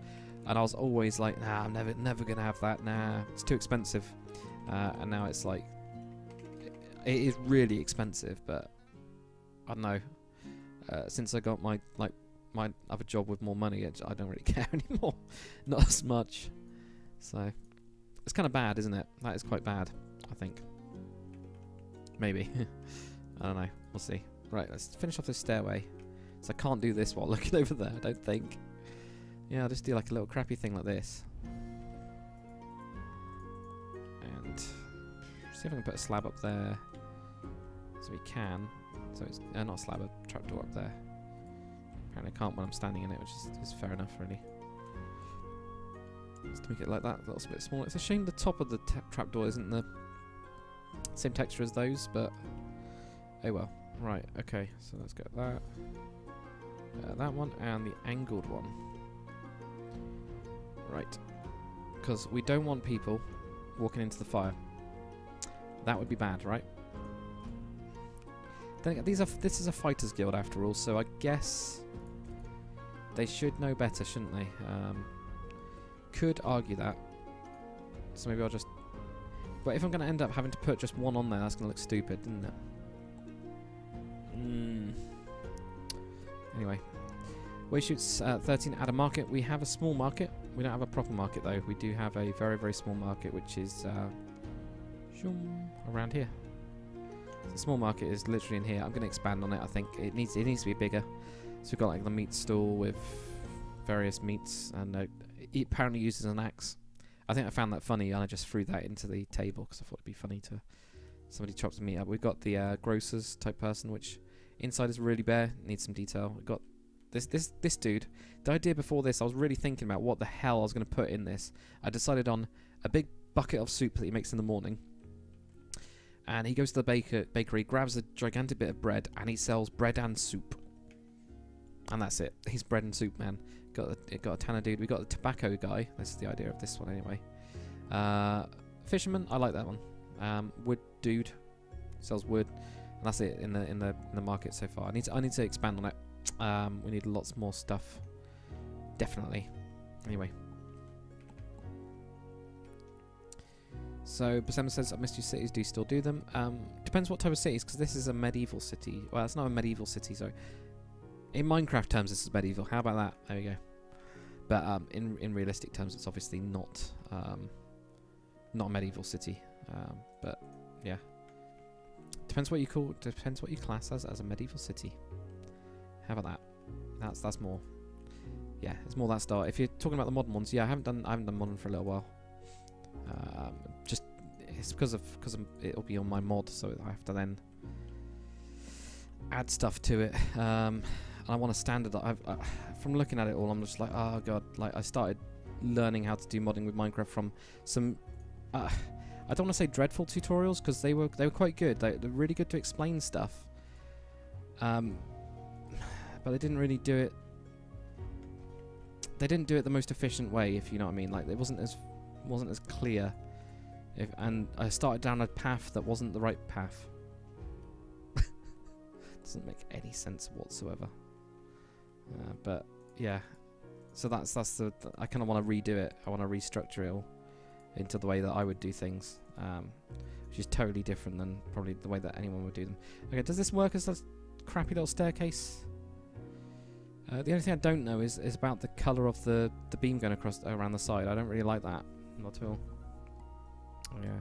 and I was always like, nah, I'm never gonna have that. Nah, it's too expensive. And now it's like, it is really expensive, but I don't know. Since I got my other job with more money, I don't really care anymore. Not as much. So it's kind of bad, isn't it? That is quite bad, I think. Maybe. I don't know. We'll see. Right, let's finish off this stairway. So I can't do this while looking over there, I don't think. Yeah, I'll just do like a little crappy thing like this. And see if I can put a slab up there. So we can. So it's not a slab, a trapdoor up there. Apparently I can't when I'm standing in it, which is fair enough, really. Just to make it like that, a little bit smaller. It's a shame the top of the trapdoor isn't the same texture as those, but oh well. Right, okay, so let's get that. That one and the angled one. Right. Because we don't want people walking into the fire. That would be bad, right? Then this is a fighters guild after all, so I guess they should know better, shouldn't they? Could argue that. So maybe I'll just... But if I'm going to end up having to put just one on there, that's going to look stupid, isn't it? Anyway. Wave shoots 13 at a market. We have a small market. We don't have a proper market, though. We do have a very, very small market, which is around here. The small market is literally in here. I'm going to expand on it, I think. It needs to be bigger. So we've got like the meat stall with various meats, and it apparently uses an axe. I think I found that funny, and I just threw that into the table because I thought it'd be funny to somebody chop some meat up. We've got the grocers type person, which inside is really bare, needs some detail. We've got this dude. The idea before this, I was really thinking about what the hell I was going to put in this. I decided on a big bucket of soup that he makes in the morning. And he goes to the bakery, grabs a gigantic bit of bread, and he sells bread and soup. And that's it. He's bread and soup man. Got a tanner dude. We got the tobacco guy. This is the idea of this one anyway. Fisherman, I like that one. Wood dude, sells wood, and that's it in the market so far. I need to expand on it. We need lots more stuff. Definitely. Anyway. So, Basema says, I missed you cities, do you still do them? Depends what type of cities, because this is a medieval city. Well, it's not a medieval city, so... In Minecraft terms, this is medieval. How about that? There we go. But in realistic terms, it's obviously not a medieval city. But, yeah. Depends what you class as a medieval city. How about that? That's more. Yeah, it's more that style. If you're talking about the modern ones, yeah, I haven't done modern for a little while. Just it's because it'll be on my mod, so I have to then add stuff to it. And I want a standard. From looking at it all, I'm just like, oh god! Like I started learning how to do modding with Minecraft from some. I don't want to say dreadful tutorials because they were quite good. They're really good to explain stuff. But they didn't really do it. They didn't do it the most efficient way, if you know what I mean. Like it wasn't as clear. And I started down a path that wasn't the right path. Doesn't make any sense whatsoever. But yeah, so that's the I kind of want to redo it. I want to restructure it all into the way that I would do things, which is totally different than probably the way that anyone would do them. Okay, does this work as a crappy little staircase? The only thing I don't know is about the colour of the beam going across around the side. I don't really like that, not at all. Oh, yeah.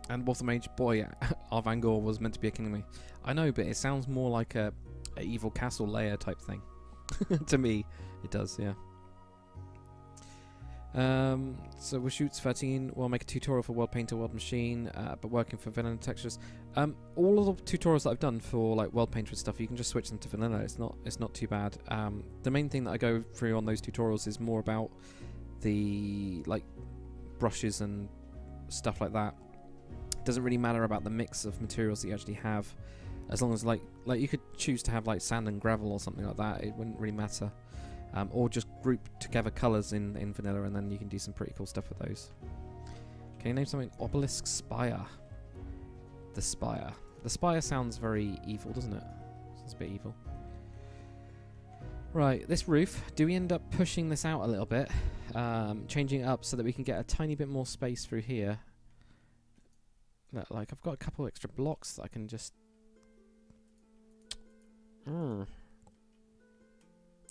And Walter Mage, boy, Arvangor was meant to be a king of me. I know, but it sounds more like a evil castle layer type thing. To me, it does, yeah. So we'll shoot 13. We'll make a tutorial for World Painter, World Machine, but working for vanilla textures. All of the tutorials that I've done for like World Painter and stuff, you can just switch them to vanilla. It's not too bad. The main thing that I go through on those tutorials is more about the like brushes and stuff like that. It doesn't really matter about the mix of materials that you actually have, as long as like you could choose to have like sand and gravel or something like that. It wouldn't really matter. Or just group together colours in vanilla, and then you can do some pretty cool stuff with those. Can you name something? Obelisk Spire. The Spire. The Spire sounds very evil, doesn't it? Sounds a bit evil. Right, this roof. Do we end up pushing this out a little bit? Changing it up so that we can get a tiny bit more space through here. Like, I've got a couple extra blocks that I can just...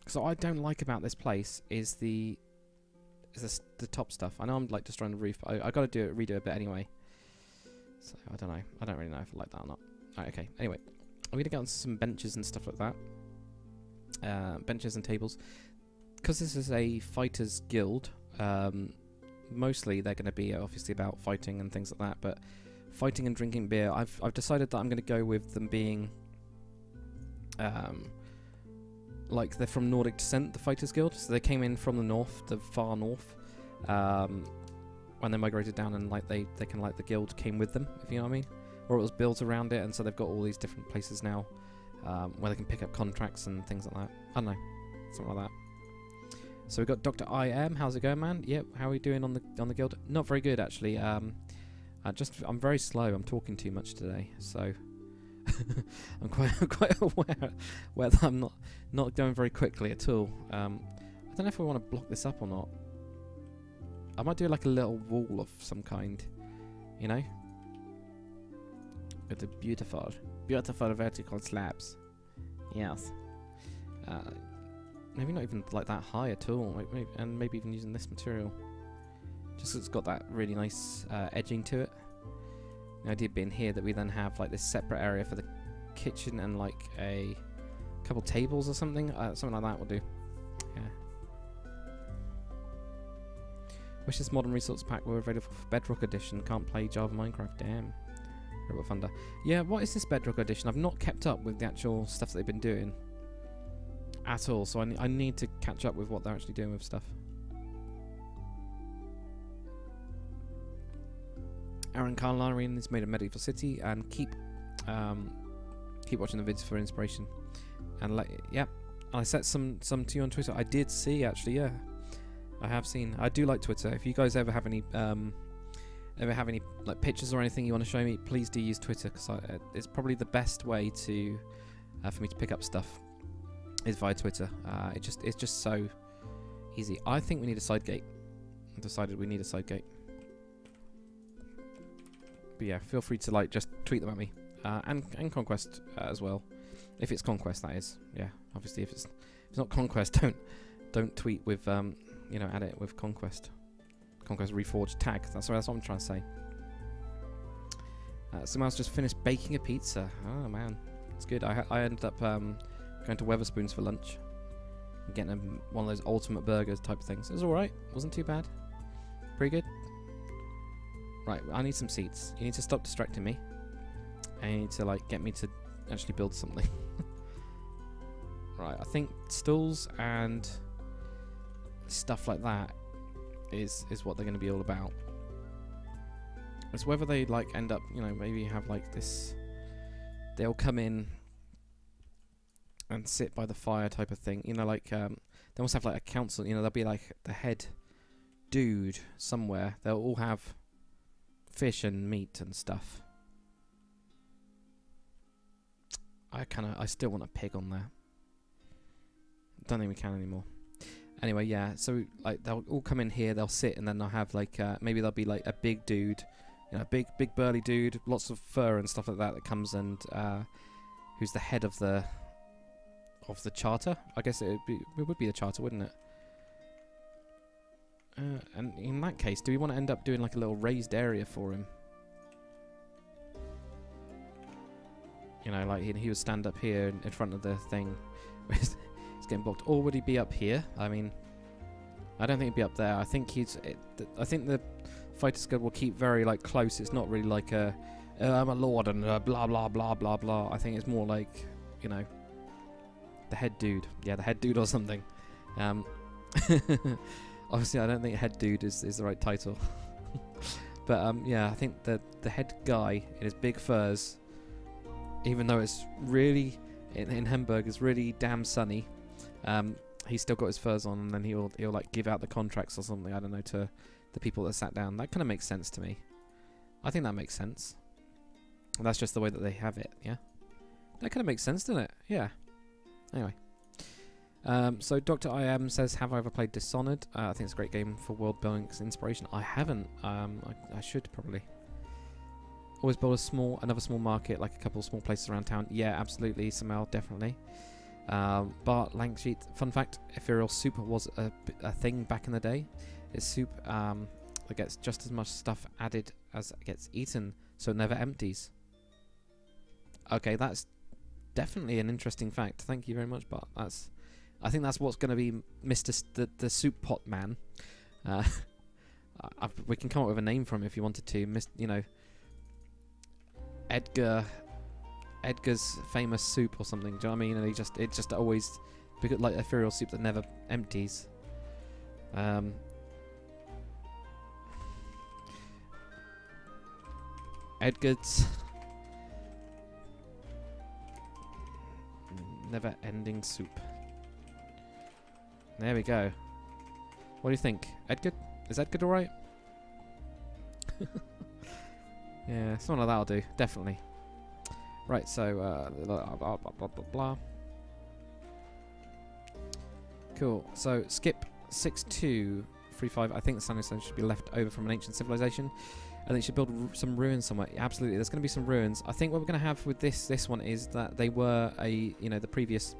So what I don't like about this place is the top stuff. I know I'm like destroying the roof, but I got to redo it a bit anyway. So I don't know. I don't really know if I like that or not. Alright, okay. Anyway, I'm gonna get on some benches and stuff like that. Benches and tables. Because this is a fighters guild, mostly they're going to be obviously about fighting and things like that. But fighting and drinking beer, I've decided that I'm going to go with them being. Like they're from Nordic descent, the Fighters Guild, so they came in from the north, the far north, when they migrated down, and like they can like the guild came with them, if you know what I mean, or it was built around it, and so they've got all these different places now where they can pick up contracts and things like that. I don't know, something like that. So we've got Dr. IM. How's it going, man? Yep. How are we doing on the guild? Not very good actually. I'm very slow. I'm talking too much today, so. I'm quite aware that I'm not going very quickly at all. I don't know if we want to block this up or not. I might do like a little wall of some kind, you know, with the beautiful vertical slabs. Yes. Maybe not even like that high at all, maybe even using this material. Just 'cause it's got that really nice edging to it. The idea being here that we then have like this separate area for the kitchen and like a couple tables or something. Something like that will do. Yeah. Wish this modern resource pack were available for Bedrock Edition. Can't play Java Minecraft. Damn. Robot Thunder. Yeah, what is this Bedrock Edition? I've not kept up with the actual stuff that they've been doing at all, so I need to catch up with what they're actually doing with stuff. Aaron Carlarian has made a medieval city, and keep watching the vids for inspiration. And like, yeah, I set some to you on Twitter. I did see actually, yeah, I have seen. I do like Twitter. If you guys ever have any like pictures or anything you want to show me, please do use Twitter, because it's probably the best way to for me to pick up stuff is via Twitter. It's just so easy. I think we need a side gate. I decided we need a side gate. But yeah, feel free to like just tweet them at me, and Conquest as well, if it's Conquest, that is. Yeah, obviously if it's not Conquest, don't tweet with you know, add it with Conquest Reforged tag. That's what I'm trying to say. Someone's just finished baking a pizza. Oh man, it's good. I ended up going to Weatherspoons for lunch, and getting one of those ultimate burgers type of things. It was all right. Wasn't too bad. Pretty good. Right, I need some seats. You need to stop distracting me. I need to like get me to actually build something. Right, I think stools and stuff like that is what they're going to be all about. It's whether they like end up, you know, maybe have like this. They'll come in and sit by the fire type of thing. You know, like they almost have like a council. You know, there'll be like the head dude somewhere. They'll all have fish and meat and stuff. I still want a pig on there. Don't think we can anymore. Anyway, yeah. So like they'll all come in here. They'll sit and then they'll have like maybe there'll be like a big dude. You know, big burly dude, lots of fur and stuff like that that comes and who's the head of the charter. I guess it would be the charter, wouldn't it? And in that case, do we want to end up doing like a little raised area for him? You know, like he would stand up here in front of the thing. It's getting blocked. Or would he be up here? I mean, I don't think he'd be up there. I think I think the Fighter's Guild will keep very like close. It's not really like a I'm a lord and blah blah blah blah blah. I think it's more like, you know, the head dude. Yeah, the head dude or something. Obviously, I don't think head dude is the right title. But yeah, I think the head guy in his big furs, even though it's really in Hemburg, it's really damn sunny. He's still got his furs on, and then he'll like give out the contracts or something. I don't know, to the people that sat down. That kind of makes sense to me. I think that makes sense. And that's just the way that they have it, yeah? That kind of makes sense, doesn't it? Yeah. Anyway. So Dr. IM says, have I ever played Dishonored? I think it's a great game for world building inspiration. I haven't. I should probably. Always build another small market, like a couple of small places around town. Yeah, absolutely, Samel, definitely. Bart Lanksheet, fun fact, Ethereal Soup was a thing back in the day. It's soup that gets just as much stuff added as it gets eaten, so it never empties. Okay, that's definitely an interesting fact. Thank you very much, Bart. I think that's what's going to be Mr. The Soup Pot Man. We can come up with a name for him if you wanted to. You know, Edgar's famous soup or something. Do you know what I mean? And it's just always like ethereal soup that never empties. Edgar's never-ending soup. There we go. What do you think, Edgar? Is Edgar all right? Yeah, something like that'll do, definitely. Right, so blah, blah, blah, blah, blah. Cool. So skip 6235. I think the Sunny Stone should be left over from an ancient civilization, and they should build some ruins somewhere. Absolutely, there's going to be some ruins. I think what we're going to have with this one is that they were the previous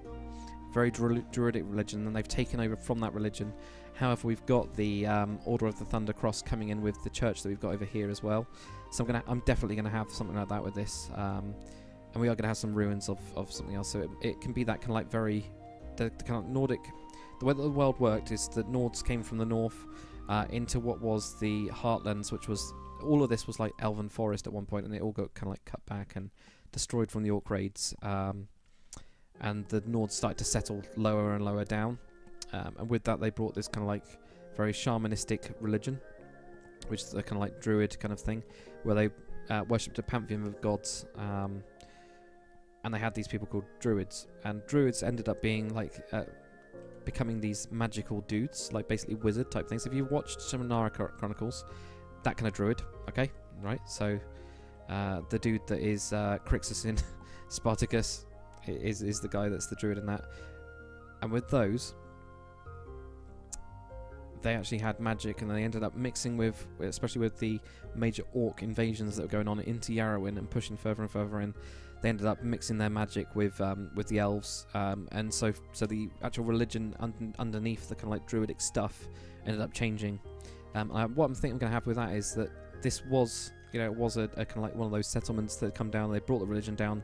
very druidic religion, and they've taken over from that religion. However, we've got the Order of the Thunder Cross coming in with the church that we've got over here as well. So I'm definitely going to have something like that with this. And we are going to have some ruins of something else. So it can be that kind of like the kind of Nordic. The way that the world worked is that Nords came from the north into what was the Heartlands, which was all of this was like Elven Forest at one point, and it all got kind of like cut back and destroyed from the Orc raids. And the Nords started to settle lower and lower down. And with that, they brought this kind of like very shamanistic religion, which is a kind of like druid kind of thing, where they worshipped a pantheon of gods. And they had these people called druids, and druids ended up being like becoming these magical dudes, like basically wizard type things. If you've watched Shannara Chronicles, that kind of druid, okay, right? So the dude that is Crixus in Spartacus is the guy that's the druid in that. And with those, they actually had magic, and they ended up mixing with, especially with the major orc invasions that were going on into Yarowyn and pushing further and further in. They ended up mixing their magic with the elves, and so the actual religion underneath the kind of like druidic stuff ended up changing. What I'm thinking I'm going to have with that is that this was you know, it was a kind of like one of those settlements that had come down. They brought the religion down.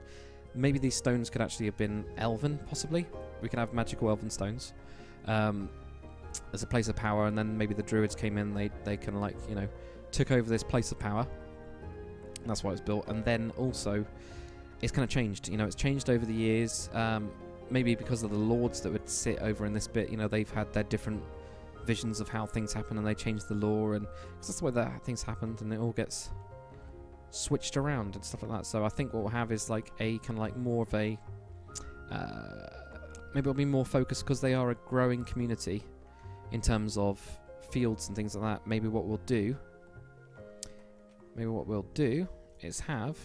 Maybe these stones could actually have been elven, possibly. We could have magical elven stones as a place of power, and then maybe the druids came in. They kind of like, you know, took over this place of power. And that's why it was built. And then also, it's kind of changed. You know, it's changed over the years. Maybe because of the lords that would sit over in this bit. You know, they've had their different visions of how things happen, and they changed the law, and cause that's the way that things happened, and it all gets switched around and stuff like that. So I think what we'll have is like a kind of like more of a maybe it'll be more focused because they are a growing community in terms of fields and things like that. Maybe what we'll do is have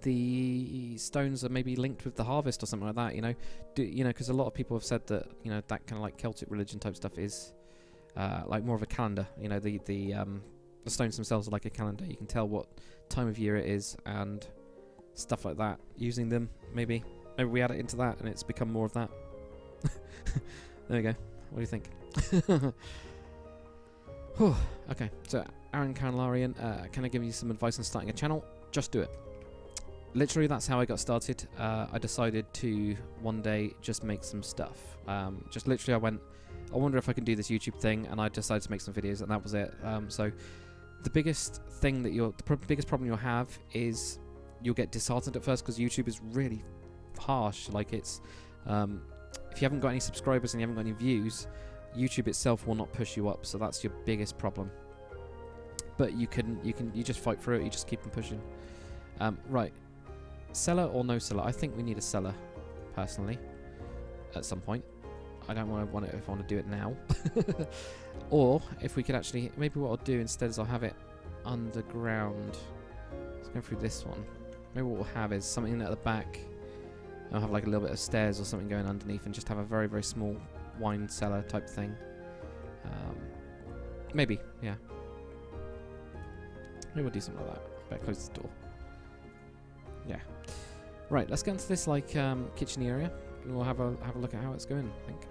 the stones are maybe linked with the harvest or something like that, you know. You know, because a lot of people have said that, you know, that kind of like Celtic religion type stuff is like more of a calendar. You know, the stones themselves are like a calendar. You can tell what time of year it is and stuff like that. Using them, maybe we add it into that and it's become more of that. There we go. What do you think? Okay, so Aaron Canlarian, can I give you some advice on starting a channel? Just do it. Literally, that's how I got started. I decided to one day just make some stuff. Just literally, I went, I wonder if I can do this YouTube thing, and I decided to make some videos, and that was it. So the biggest thing that the biggest problem you'll have is you'll get disheartened at first because YouTube is really harsh. Like it's, if you haven't got any subscribers and you haven't got any views, YouTube itself will not push you up. So that's your biggest problem. But you just fight through it. You just keep on pushing. Right. Cellar or no cellar? I think we need a cellar, personally, at some point. I don't want it if I want to do it now. Or if we could actually, maybe what I'll do instead is I'll have it underground. Let's go through this one. Maybe what we'll have is something at the back. I'll have like a little bit of stairs or something going underneath, and just have a very, very small wine cellar type thing. Maybe, yeah. Maybe we'll do something like that. Better close the door. Yeah. Right, let's get into this like kitchen area, and we'll have a look at how it's going. I think.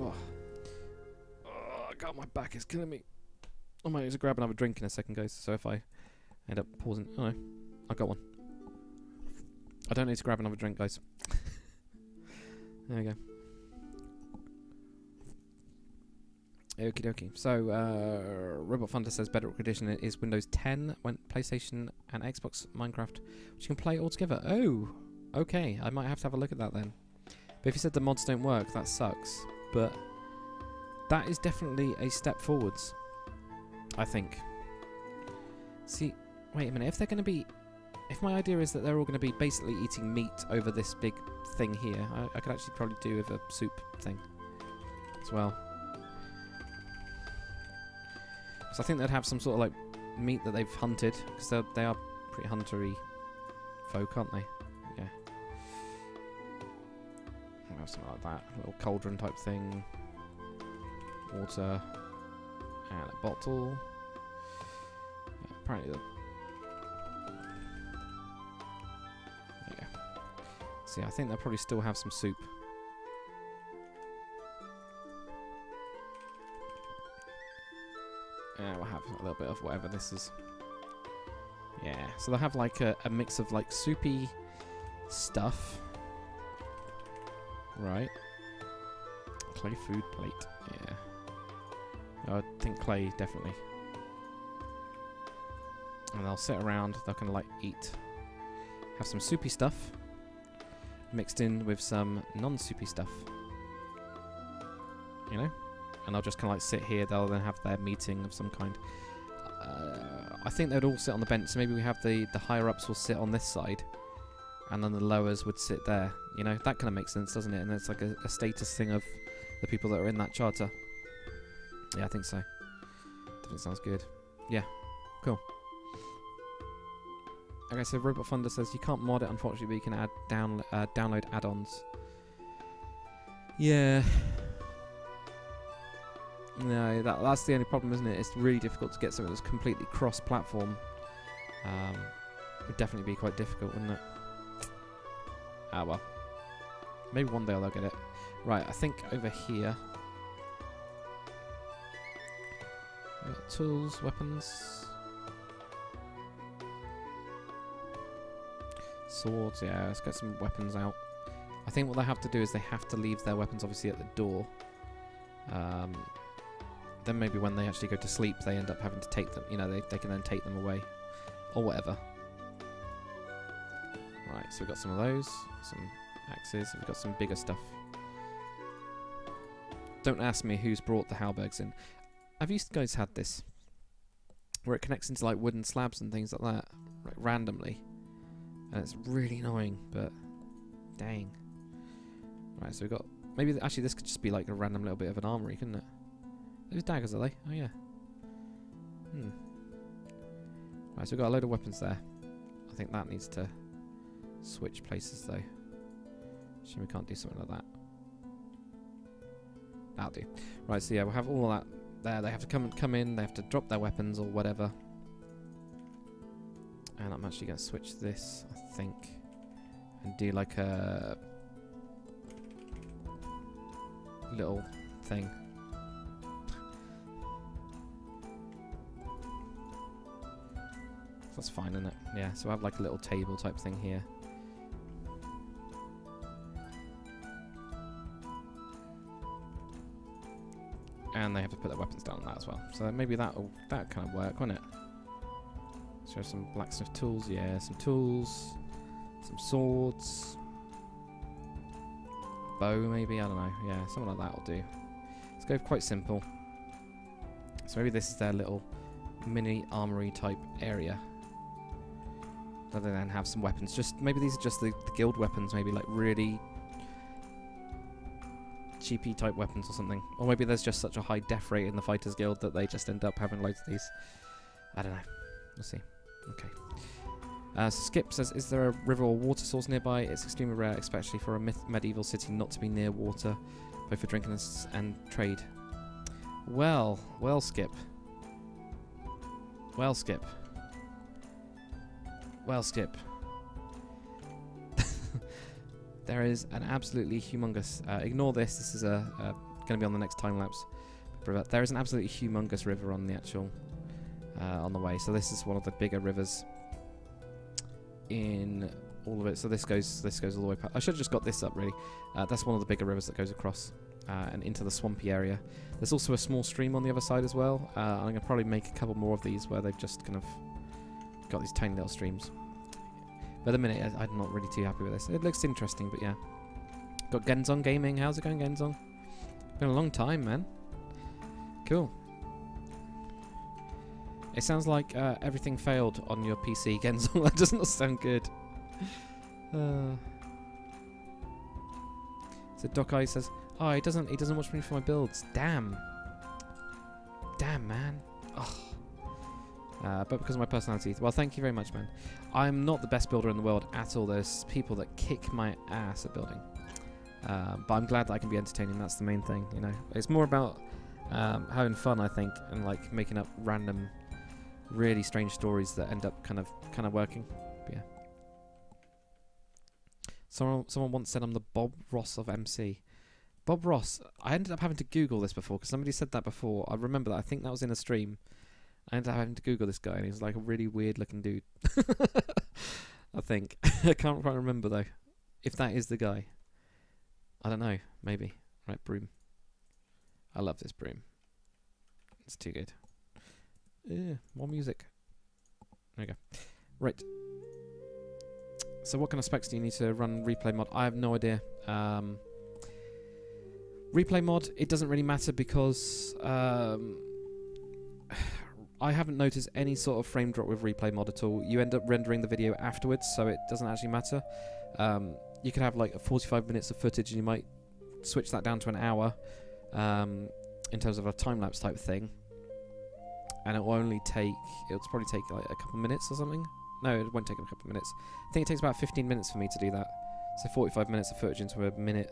Oh, God, my back is killing me. I might need to grab another drink in a second, guys. So if I end up pausing, oh no, I got one. I don't need to grab another drink, guys. There we go. Okie dokie. So, Robot Thunder says Bedrock Edition is Windows 10, when PlayStation and Xbox Minecraft, which you can play all together. Oh, okay. I might have to have a look at that then. But if you said the mods don't work, that sucks. But that is definitely a step forwards, I think. See, wait a minute. If they're going to be, if my idea is that they're all going to be basically eating meat over this big thing here, I could actually probably do with a soup thing as well. So I think they'd have some sort of like meat that they've hunted, because they are pretty huntery folk, aren't they? Yeah. I'll have something like that. A little cauldron type thing. Water. And a bottle. Yeah, apparently there you go. See, I think they'll probably still have some soup. Yeah, we'll have a little bit of whatever this is. Yeah, so they'll have like a mix of like soupy stuff. Right. Clay food plate. Yeah. I think clay, definitely. And they'll sit around, they'll kind of like eat. Have some soupy stuff mixed in with some non-soupy stuff. You know? And they'll just kind of like sit here. They'll then have their meeting of some kind. I think they'd all sit on the bench. So maybe we have the higher ups will sit on this side, and then the lowers would sit there. You know, that kind of makes sense, doesn't it? And it's like a status thing of the people that are in that charter. Yeah, I think so. Definitely sounds good. Yeah, cool. Okay, so Robot Thunder says you can't mod it, unfortunately, but you can add download add-ons. Yeah. No, that's the only problem, isn't it? It's really difficult to get something that's completely cross-platform. Would definitely be quite difficult, wouldn't it? Ah, well. Maybe one day they'll get it. Right, I think over here. We've got tools, weapons. swords. Yeah, let's get some weapons out. I think what they have to do is they have to leave their weapons obviously at the door. Then maybe when they actually go to sleep, they end up having to take them. You know, they can then take them away, or whatever. Right, so we've got some of those, some axes. We've got some bigger stuff. Don't ask me who's brought the halbergs in. Have you guys had this? Where it connects into like wooden slabs and things like that, like randomly. And it's really annoying, but dang. Right, so we've got... Maybe actually this could just be like a random little bit of an armory, couldn't it? Those daggers, are they? Oh yeah. Right, so we've got a load of weapons there. I think that needs to switch places though. Assume we can't do something like that. That'll do. Right, so yeah, we'll have all of that there. They have to come in, they have to drop their weapons or whatever. And I'm actually going to switch this, I think, and do like a little thing. That's fine, isn't it? Yeah, so I have like a little table type thing here. And they have to put their weapons down on that as well. So maybe that kind of work, won't it? So some blacksmith tools, yeah, some tools, some swords, bow maybe, I don't know, yeah, something like that will do. Let's go quite simple. So maybe this is their little mini armory type area. So they then have some weapons. Just maybe these are just the guild weapons, maybe like really cheapy type weapons or something. Or maybe there's just such a high def rate in the Fighters Guild that they just end up having loads of these. I don't know. We'll see. Okay. So Skip says, is there a river or water source nearby? It's extremely rare, especially for a medieval city, not to be near water, both for drinking and trade. Well, Skip. Well, Skip. Well, Skip. There is an absolutely humongous... ignore this. This is going to be on the next time lapse. But there is an absolutely humongous river on the actual... on the way. So this is one of the bigger rivers in all of it. So this goes all the way past. I should have just got this up, really. That's one of the bigger rivers that goes across and into the swampy area. There's also a small stream on the other side as well. I'm going to probably make a couple more of these where they've just kind of got these tiny little streams. But at the minute, I'm not really too happy with this. It looks interesting, but yeah. Got Genzong Gaming. How's it going, Genzong? Been a long time, man. Cool. It sounds like everything failed on your PC, Genzong. That does not sound good. So Doc Eye says, "Oh, he doesn't watch me for my builds. Damn, man. Ugh. But because of my personality. Well, thank you very much, man. I'm not the best builder in the world at all. There's people that kick my ass at building. But I'm glad that I can be entertaining. That's the main thing, you know. It's more about having fun, I think, and like making up random, really strange stories that end up kind of working. But yeah. Someone once said I'm the Bob Ross of MC. Bob Ross. I ended up having to Google this before because somebody said that before. I remember that. I think that was in a stream. I ended up having to Google this guy, and he's like a really weird-looking dude. I think. I can't quite remember, though. If that is the guy. I don't know. Maybe. Right, broom. I love this broom. It's too good. More music. There we go. Right. So what kind of specs do you need to run replay mod? I have no idea. Replay mod, it doesn't really matter because... I haven't noticed any sort of frame drop with replay mod at all. You end up rendering the video afterwards, so it doesn't actually matter. You could have like 45 minutes of footage and you might switch that down to an hour in terms of a time-lapse type thing. And it'll probably take like a couple minutes or something. No, it won't take a couple minutes. I think it takes about 15 minutes for me to do that. So 45 minutes of footage into a minute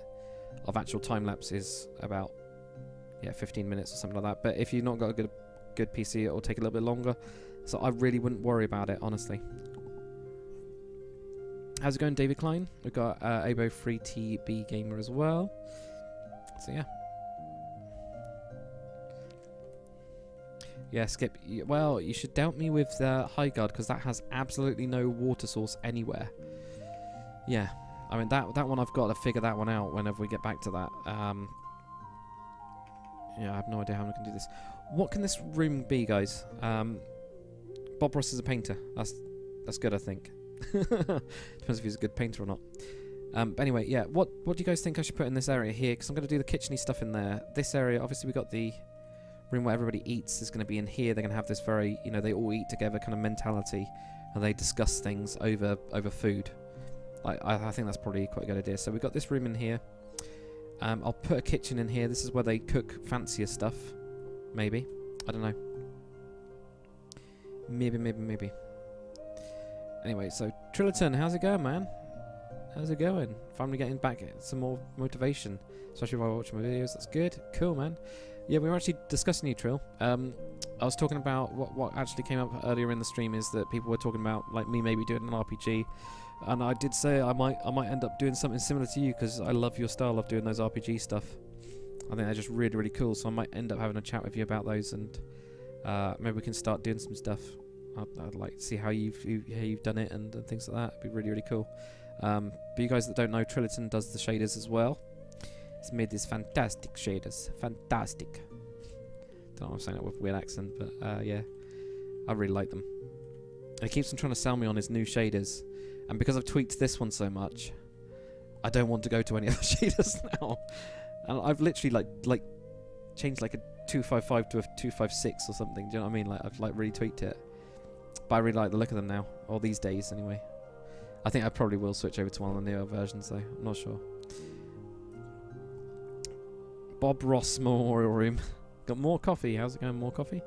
of actual time-lapse is about 15 minutes or something like that. But if you've not got a good PC, it'll take a little bit longer, so I really wouldn't worry about it, honestly. How's it going, David Klein? We've got Abo 3TB Gamer as well, so yeah, Skip, well, you should doubt me with High Guard because that has absolutely no water source anywhere. Yeah, I mean that one I've got to figure that one out whenever we get back to that. Yeah, I have no idea how I'm going to do this. What can this room be, guys? Bob Ross is a painter. That's good, I think. Depends if he's a good painter or not. But anyway, yeah. What do you guys think I should put in this area here? Because I'm going to do the kitcheny stuff in there. This area, obviously, we got the room where everybody eats is going to be in here. They're going to have this very, you know, they all eat together kind of mentality, and they discuss things over food. I think that's probably quite a good idea. So we've got this room in here. I'll put a kitchen in here. This is where they cook fancier stuff. Maybe. I don't know. Maybe. Anyway, so Triliton, how's it going, man? How's it going? Finally getting back some more motivation, especially while watching my videos. That's good. Cool, man. Yeah, we were actually discussing you, Trill. I was talking about what actually came up earlier in the stream is that people were talking about like me maybe doing an RPG, and I did say I might end up doing something similar to you because I love your style of doing those RPG stuff. I think they're just really, really cool. So I might end up having a chat with you about those, and maybe we can start doing some stuff. I'd like to see how you've done it and things like that. It'd be really, really cool. But you guys that don't know, Triliton does the shaders as well. He's made these fantastic shaders. Fantastic. Don't know why I'm saying that with a weird accent, but yeah, I really like them. And he keeps on trying to sell me on his new shaders, and because I've tweaked this one so much, I don't want to go to any other shaders now. And I've literally like changed like a 255 to a 256 or something. Do you know what I mean? Like I've like really tweaked it. But I really like the look of them now, or these days anyway. I think I probably will switch over to one of the newer versions though. I'm not sure. Bob Ross Memorial Room. Got more coffee. How's it going? More coffee?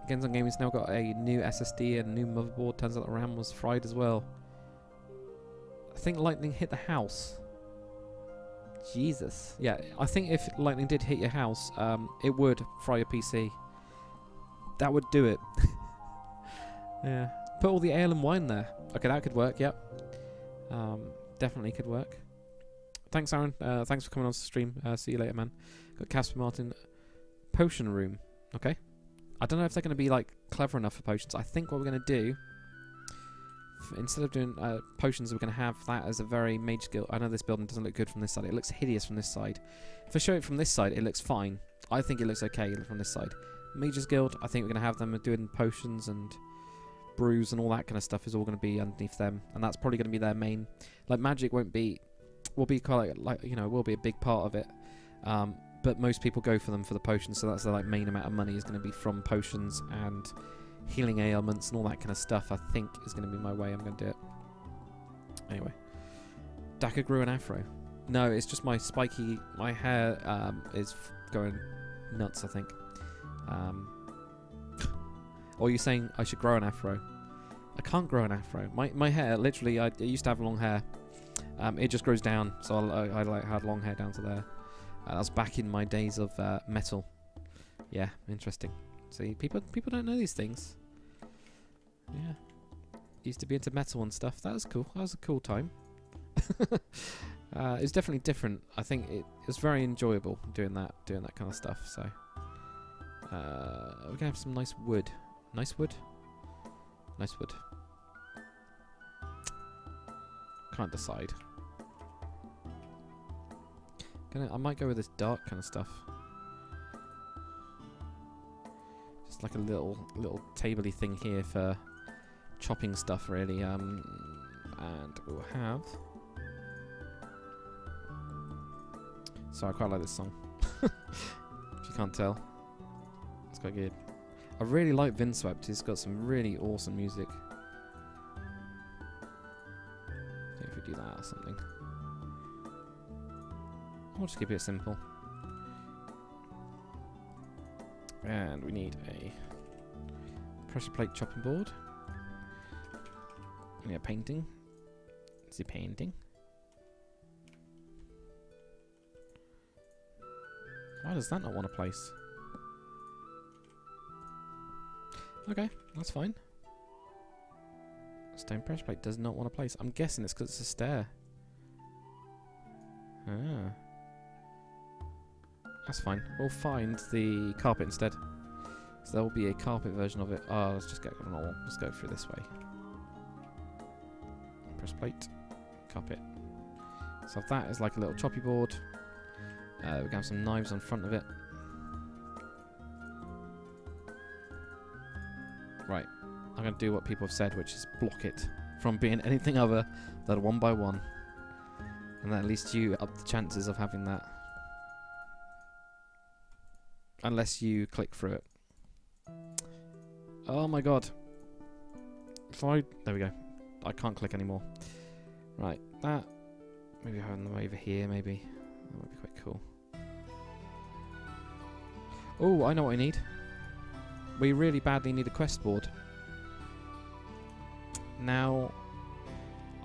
Games on Gaming's now got a new SSD and a new motherboard. Turns out the RAM was fried as well. I think lightning hit the house. Jesus. Yeah, I think if lightning did hit your house, it would fry your PC. That would do it. Yeah. Put all the ale and wine there. Okay, that could work, yep. Definitely could work. Thanks, Aaron. Thanks for coming on to stream. See you later, man. Got Casper Martin. Potion room. Okay. I don't know if they're going to be, like, clever enough for potions. I think what we're going to do, instead of doing potions, we're going to have that as a very mage guild. I know this building doesn't look good from this side. It looks hideous from this side. If I show it from this side, it looks fine. I think it looks okay from this side. Mages Guild, I think we're going to have them doing potions and brews and all that kind of stuff is all going to be underneath them. And that's probably going to be their main... Like, magic will be quite, like, you know, will be a big part of it. But most people go for them for the potions, so that's their, like, main amount of money is going to be from potions and healing ailments and all that kind of stuff. I think is going to be my way I'm going to do it. Anyway. Daka grew an afro. No, it's just my spiky... My hair is going nuts, I think. Or are you saying I should grow an afro? I can't grow an afro. My hair, literally, I used to have long hair. It just grows down, so I like had long hair down to there. That was back in my days of metal. Yeah, interesting. See, people don't know these things. Yeah, used to be into metal and stuff. That was cool. That was a cool time. It's definitely different. I think it was very enjoyable doing that kind of stuff. So we're gonna have some nice wood. Nice wood. Nice wood. Can't decide. I might go with this dark kind of stuff. Just like a little tabley thing here for chopping stuff, really. And we'll have. So I quite like this song. If you can't tell, it's quite good. I really like Vindswept. He's got some really awesome music. See if we do that or something. I'll just keep it simple. And we need a pressure plate chopping board. We need a painting. Is he painting? Why does that not want to place? Okay, that's fine. Stone pressure plate does not want to place. I'm guessing it's because it's a stair. Ah. That's fine. We'll find the carpet instead. So there will be a carpet version of it. Oh, let's just go normal. Let's go through this way. Press plate. Carpet. So that is like a little choppy board. We can have some knives on front of it. Right. I'm going to do what people have said, which is block it from being anything other than 1x1. And that at least you up the chances of having that. Unless you click through it. Oh my god. There we go. I can't click anymore. Right, that. Maybe having them over here, maybe. That would be quite cool. Oh, I know what we need. We really badly need a quest board. Now,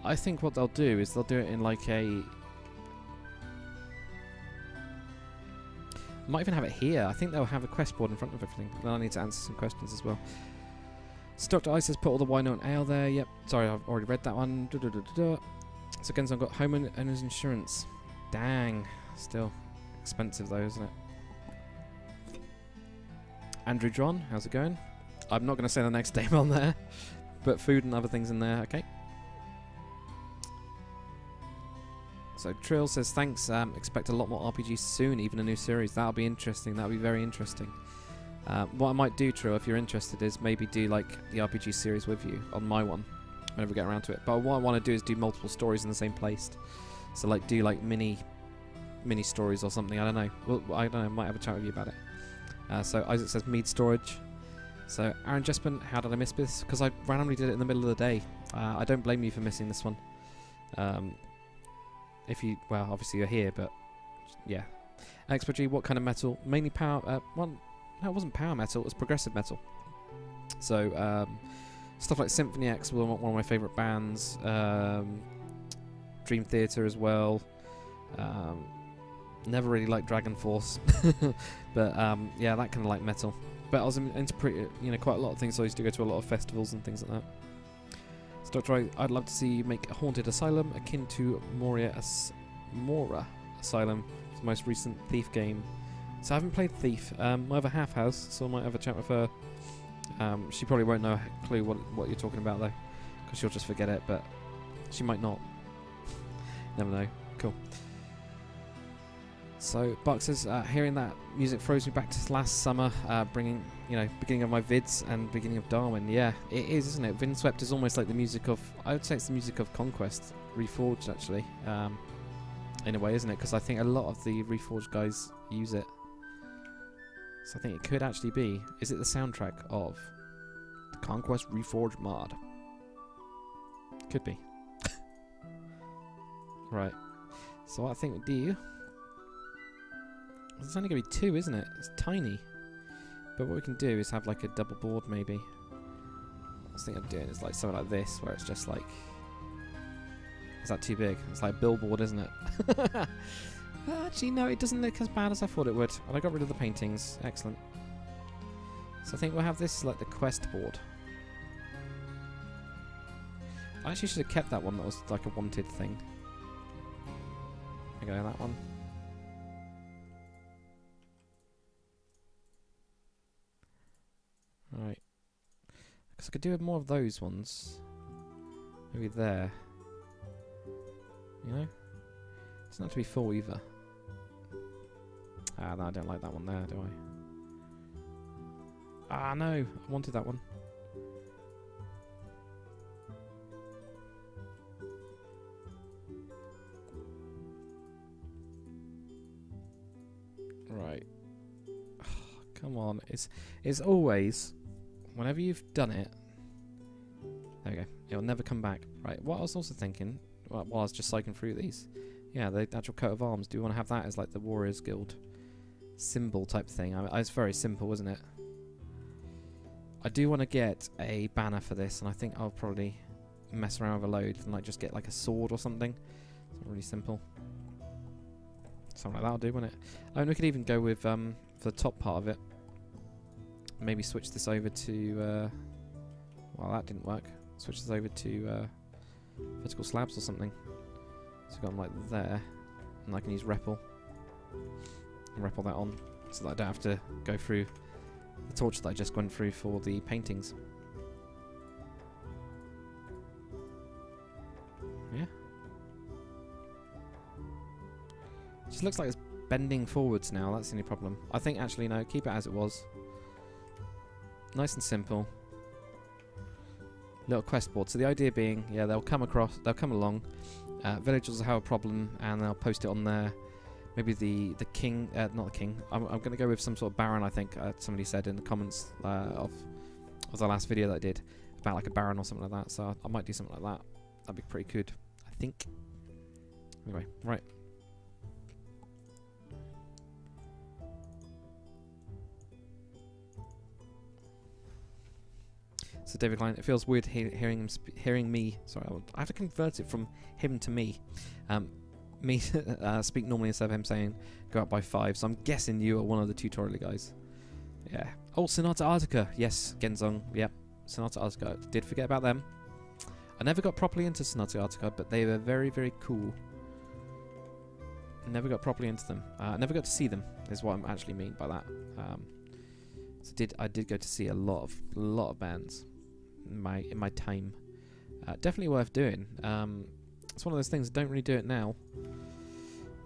I think what they'll do is they'll do it in like a... Might even have it here. I think they'll have a quest board in front of everything. Then I need to answer some questions as well. So Dr. Ice has put all the wine and ale there. Yep. Sorry, I've already read that one. So again, I've got homeowner's insurance. Dang. Still expensive though, isn't it? Andrew John, how's it going? I'm not going to say the next name on there. But food and other things in there. Okay. So Trill says, thanks, expect a lot more RPGs soon, even a new series. That'll be interesting, that'll be very interesting. What I might do, Trill, if you're interested, is maybe do like the RPG series with you on my one, whenever we get around to it. But what I want to do is do multiple stories in the same place. So like do like mini stories or something, I don't know. Well, I don't know, I might have a chat with you about it. So Isaac says, Mead Storage. So Aaron Jespen, how did I miss this? Because I randomly did it in the middle of the day. I don't blame you for missing this one. If you, well, obviously you're here, but yeah. XPG, what kind of metal? Mainly power. Well, no, it wasn't power metal. It was progressive metal. So stuff like Symphony X was one of my favourite bands. Dream Theater as well. Never really liked Dragon Force, but yeah, that kind of like metal. But I was into quite a lot of things. So I used to go to a lot of festivals and things like that. So Dr. I'd love to see you make a haunted asylum akin to Mora Asylum, the most recent Thief game. So I haven't played Thief. My other half has, so I might have a chat with her. She probably won't know a clue what you're talking about though, because she'll just forget it. But she might not. Never know. Cool. So Buck says, hearing that music throws me back to last summer, bringing, beginning of my vids and beginning of Darwin. Yeah, it is, isn't it? Windswept is almost like the music of, I would say it's the music of Conquest, Reforged actually, in a way, isn't it? Because I think a lot of the Reforged guys use it. So I think it could actually be, is it the soundtrack of the Conquest Reforged mod? Could be. Right. So what I think we do... It's only going to be 2, isn't it? It's tiny. But what we can do is have like a double board maybe. I was thinking of doing is like something like this, where it's just like... Is that too big? It's like a billboard, isn't it? Actually, no, it doesn't look as bad as I thought it would. And I got rid of the paintings. Excellent. So I think we'll have this like the quest board. I actually should have kept that one that was like a wanted thing. There we go, that one. Right. Because I could do more of those ones. Maybe there. You know? It doesn't have to be full either. Ah, no, I don't like that one there, do I? Ah, no! I wanted that one. Right. Oh, come on. It's always... Whenever you've done it... There we go. It'll never come back. Right, what I was also thinking... While I was just cycling through these... Yeah, the actual coat of arms. Do we want to have that as like the Warriors Guild symbol type thing? It's very simple, isn't it? I do want to get a banner for this, and I think I'll probably mess around with a load and like just get like a sword or something. It's really simple. Something like that'll do, won't it? I mean, we could even go with for the top part of it. Maybe switch this over to. Well, that didn't work. Switch this over to vertical slabs or something. So I've got them like there, and I can use Repel and Repel that on, so that I don't have to go through the torch that I just went through for the paintings. Just looks like it's bending forwards now. That's the only problem. I think actually no, keep it as it was. Nice and simple. Little quest board. So the idea being, yeah, they'll come along. Villagers will have a problem and they'll post it on there. Maybe the king, not the king. I'm going to go with some sort of baron. I think somebody said in the comments of the last video that I did about like a baron or something like that. So I might do something like that. That'd be pretty good, I think. Anyway, right. So David Klein, it feels weird hearing me. Sorry, I have to convert it from him to me. Me speak normally instead of him saying go up by 5. So I'm guessing you are one of the tutorial guys. Yeah. Oh, Sonata Arctica. Yes, Genzong. Yep. Sonata Arctica. Did forget about them. I never got properly into Sonata Arctica, but they were very, very cool. Never got properly into them. Never got to see them. Is what I actually mean by that. So I did go to see a lot of bands in my time. Definitely worth doing. It's one of those things. Don't really do it now,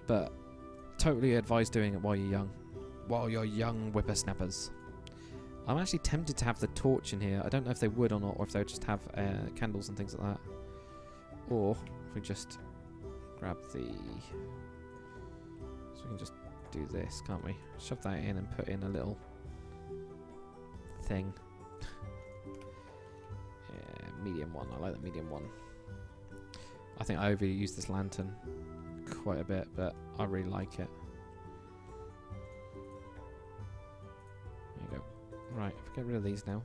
but totally advise doing it while you're young. While you're young whippersnappers. I'm actually tempted to have the torch in here. I don't know if they would or not, or if they would just have candles and things like that. Or if we just grab the... So we can just do this, can't we? Shove that in and put in a little thing. Yeah, medium one. I like the medium one. I think I overused this lantern quite a bit, but I really like it. There you go. Right, if we get rid of these now.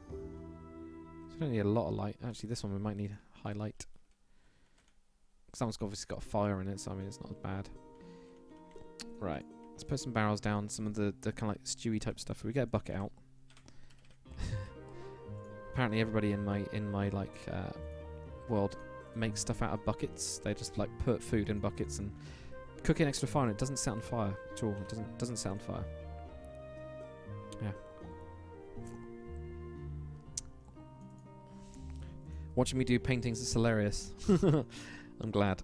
So we don't need a lot of light. Actually, this one we might need highlight. Because that one's obviously got a fire in it, so I mean it's not as bad. Right, let's put some barrels down. Some of the kind of like stewy type stuff. We get a bucket out. Apparently, everybody in my like world makes stuff out of buckets. They just like put food in buckets and cook it next to a fire, and it doesn't set on fire at all. It doesn't set on fire. Yeah. Watching me do paintings is hilarious. I'm glad.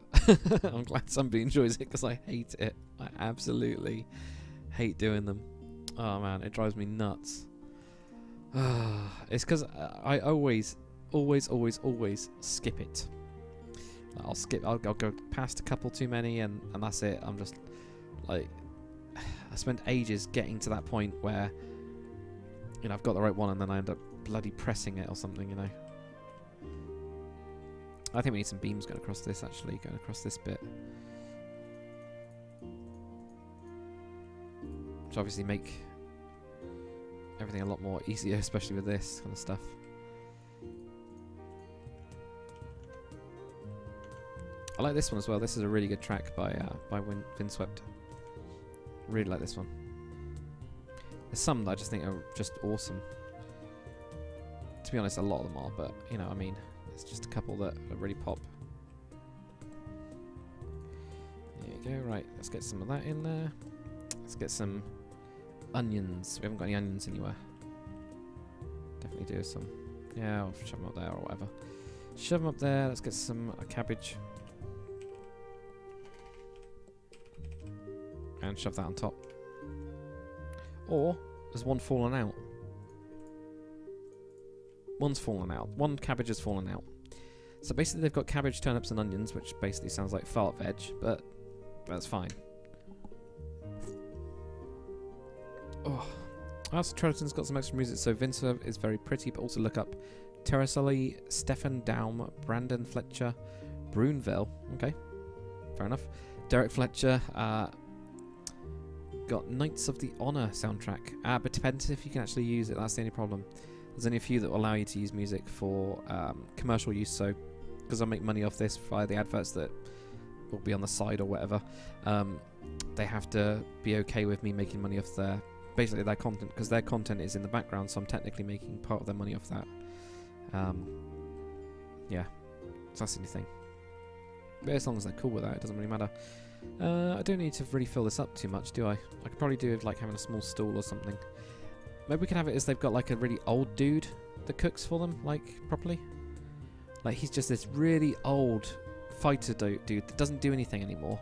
I'm glad somebody enjoys it because I hate it. I absolutely hate doing them. Oh man, it drives me nuts. It's because I always skip it. I'll go past a couple too many and that's it. I'm just like, I spend ages getting to that point where, you know, I've got the right one and then I end up bloody pressing it or something, you know. I think we need some beams going across this, actually, going across this bit. Which obviously make everything a lot more easier, especially with this kind of stuff. I like this one as well. This is a really good track by Windswept. Really like this one. There's some that I just think are just awesome. To be honest, a lot of them are, but, you know, I mean... It's just a couple that really pop. There you go. Right, let's get some of that in there. Let's get some onions. We haven't got any onions anywhere. Definitely do some. Yeah, I'll shove them up there or whatever. Shove them up there. Let's get some cabbage. And shove that on top. Or, there's one fallen out. One's fallen out. One cabbage has fallen out. So basically they've got cabbage, turnips and onions, which basically sounds like fart veg, but that's fine. Oh. Also, Trilitons got some extra music, so Vince is very pretty, but also look up Terracelli, Stefan Daum, Brandon Fletcher, Brunville. Okay, fair enough. Derek Fletcher, got Knights of the Honor soundtrack. But depends if you can actually use it, that's the only problem. There's only a few that will allow you to use music for commercial use, so because I make money off this via the adverts that will be on the side or whatever, they have to be okay with me making money off their content, because their content is in the background, so I'm technically making part of their money off that. Yeah, so that's the only thing. But as long as they're cool with that, it doesn't really matter. I don't need to really fill this up too much, do I? I could probably do with like having a small stool or something. Maybe we can have it as they've got like a really old dude that cooks for them, like, properly. Like, he's just this really old fighter dude that doesn't do anything anymore,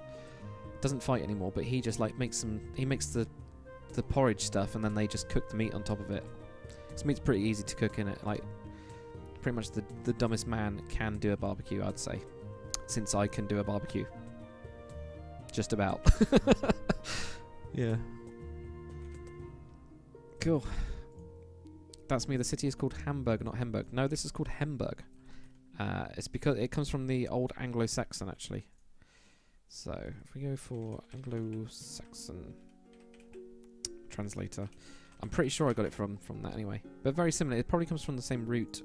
doesn't fight anymore, but he just like makes the porridge stuff, and then they just cook the meat on top of it. This meat's pretty easy to cook in it. Like, pretty much the dumbest man can do a barbecue, I'd say, since I can do a barbecue. Just about. Yeah. Cool. That's me. The city is called Hamburg, not Hemburg. No, this is called Hemburg. It's because it comes from the old Anglo-Saxon, actually. So, if we go for Anglo-Saxon translator, I'm pretty sure I got it from that anyway. But very similar. It probably comes from the same root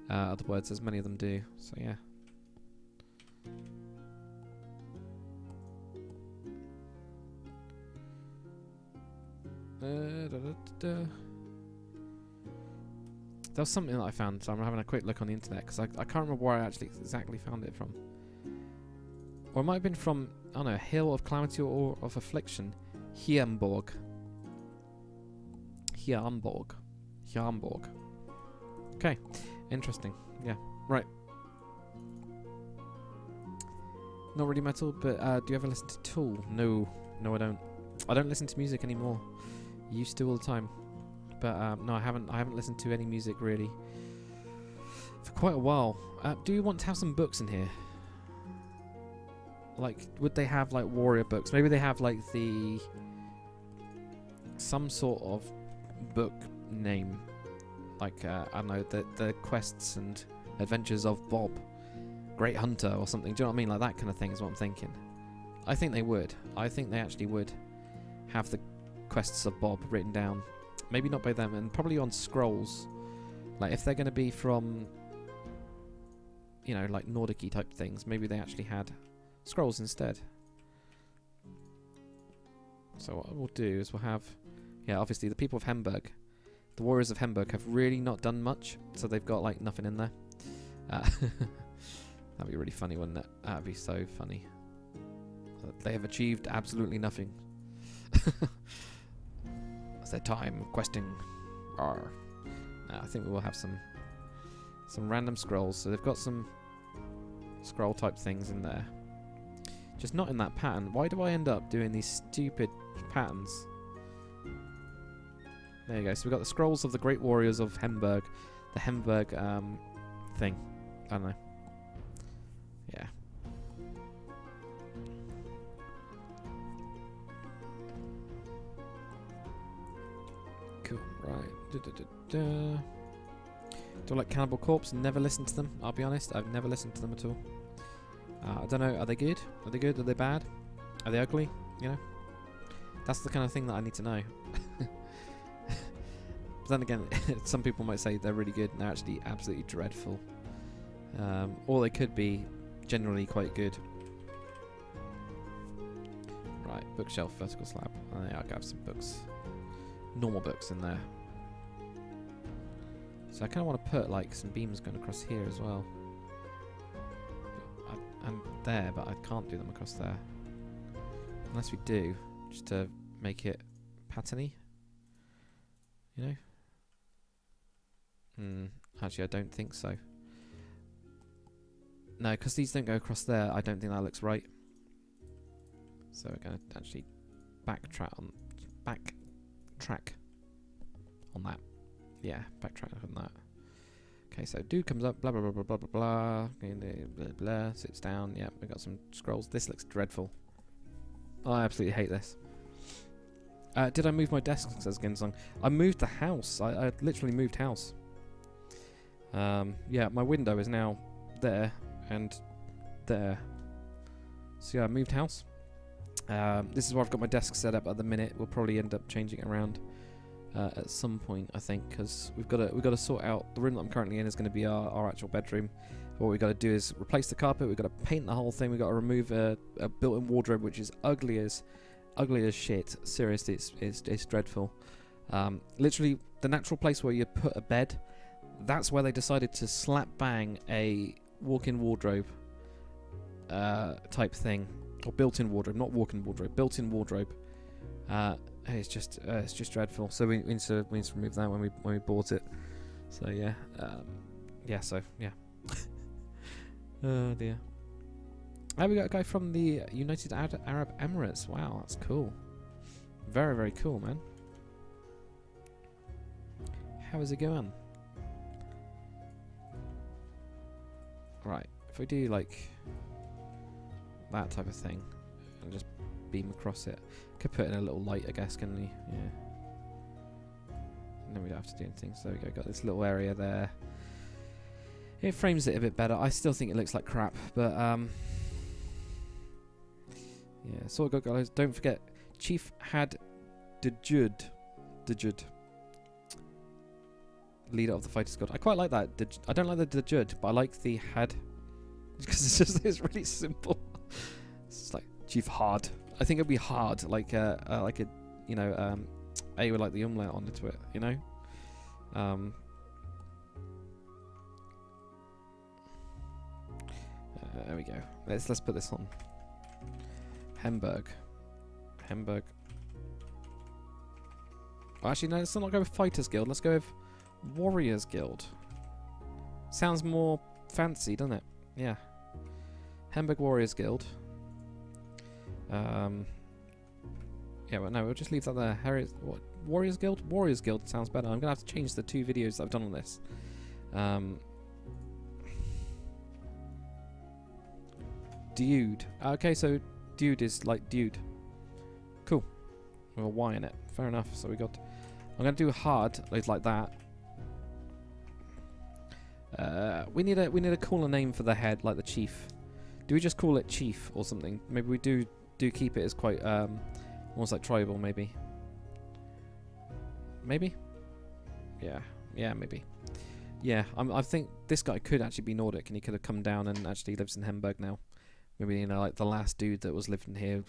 of the words, as many of them do. So, yeah. There was something that I found, so I'm having a quick look on the internet, because I can't remember where I actually exactly found it from. Or it might have been from, I don't know, Hill of Calamity or of Affliction. Hemburg. Okay, interesting. Yeah, right. Not really metal, but do you ever listen to Tool? No, I don't. I don't listen to music anymore. Used to all the time, but no, I haven't listened to any music really for quite a while. Do you want to have some books in here? Like, would they have like warrior books? Maybe they have like some sort of book name, like I don't know, the quests and adventures of Bob, Great Hunter, or something. Do you know what I mean? Like that kind of thing is what I'm thinking. I think they would. I think they actually would have the quests of Bob written down. Maybe not by them, and probably on scrolls. Like if they're going to be from, you know, like Nordic-y type things, maybe they actually had scrolls instead. So what we'll do is we'll have, yeah, obviously the people of Hemburg, the warriors of Hemburg have really not done much, so they've got like nothing in there. That'd be really funny, wouldn't it? That'd be so funny. They have achieved absolutely nothing. It's their time of questing. I think we will have some random scrolls. So they've got some scroll type things in there. Just not in that pattern. Why do I end up doing these stupid patterns? There you go. So we've got the scrolls of the great warriors of Hemburg. The Hemburg thing. I don't know. Yeah. Cool. Right. Do I like Cannibal Corpse? Never listened to them. I'll be honest. I've never listened to them at all. I don't know. Are they good? Are they good? Are they bad? Are they ugly? You know? That's the kind of thing that I need to know. But then again, some people might say they're really good and they're actually absolutely dreadful. Or they could be generally quite good. Right, bookshelf, vertical slab. Yeah, I'll have some books. Normal books in there. So I kind of want to put like some beams going across here as well. And there, but I can't do them across there. Unless we do, just to make it patterny. You know? Actually, I don't think so. No, because these don't go across there, I don't think that looks right. So we're going to actually backtrack on that. Yeah, backtrack on that. Okay, so dude comes up, blah blah blah blah blah blah blah, blah, blah, sits down. Yeah, we got some scrolls. This looks dreadful. I absolutely hate this. Did I move my desk? Says Ginsong. I moved the house. I literally moved house. Yeah, my window is now there and there. So yeah, I moved house. This is where I've got my desk set up at the minute. We'll probably end up changing it around at some point, I think, because we've got to sort out the room that I'm currently in is going to be our actual bedroom. What we've got to do is replace the carpet. We've got to paint the whole thing. We've got to remove a built-in wardrobe, which is ugly as shit. Seriously, it's dreadful. Literally, the natural place where you put a bed, that's where they decided to slap bang a walk-in wardrobe type thing, or built-in wardrobe, not walk-in wardrobe, built-in wardrobe. It's just dreadful. So we need to remove that when we bought it. So yeah, yeah. So yeah. Oh dear. Oh, we got a guy from the United Arab Emirates. Wow, that's cool. Very, very cool, man. How is it going? Right, if we do like that type of thing and just beam across it, could put in a little light, I guess, can we? Yeah. And then we don't have to do anything. So there we go. Got this little area there. It frames it a bit better. I still think it looks like crap, but yeah. So good, guys. Don't forget, Chief had Dejud, leader of the fighter squad. I quite like that. I don't like the Dejud, but I like the had because it's really simple. It's like Chief Hard. I think it'd be hard, like a you know A with like the umlaut onto it, you know. There we go. Let's put this on. Hemburg. Oh, actually, no. Let's not go with Fighters Guild. Let's go with Warriors Guild. Sounds more fancy, doesn't it? Yeah. Hemburg Warriors Guild. Yeah, but no, we'll just leave that there. What? Warriors Guild? Warriors Guild sounds better. I'm gonna have to change the 2 videos that I've done on this. Dude. Okay, so dude is like dude. Cool. With a Y in it. Fair enough. So we got. I'm gonna do hard like that. We need a cooler name for the head, like the chief. Do we just call it chief or something? Maybe we do keep it as quite almost like tribal, maybe. Maybe. Yeah, maybe. Yeah, I think this guy could actually be Nordic, and he could have come down and actually lives in Hemburg now. Maybe, you know, like the last dude that was living here,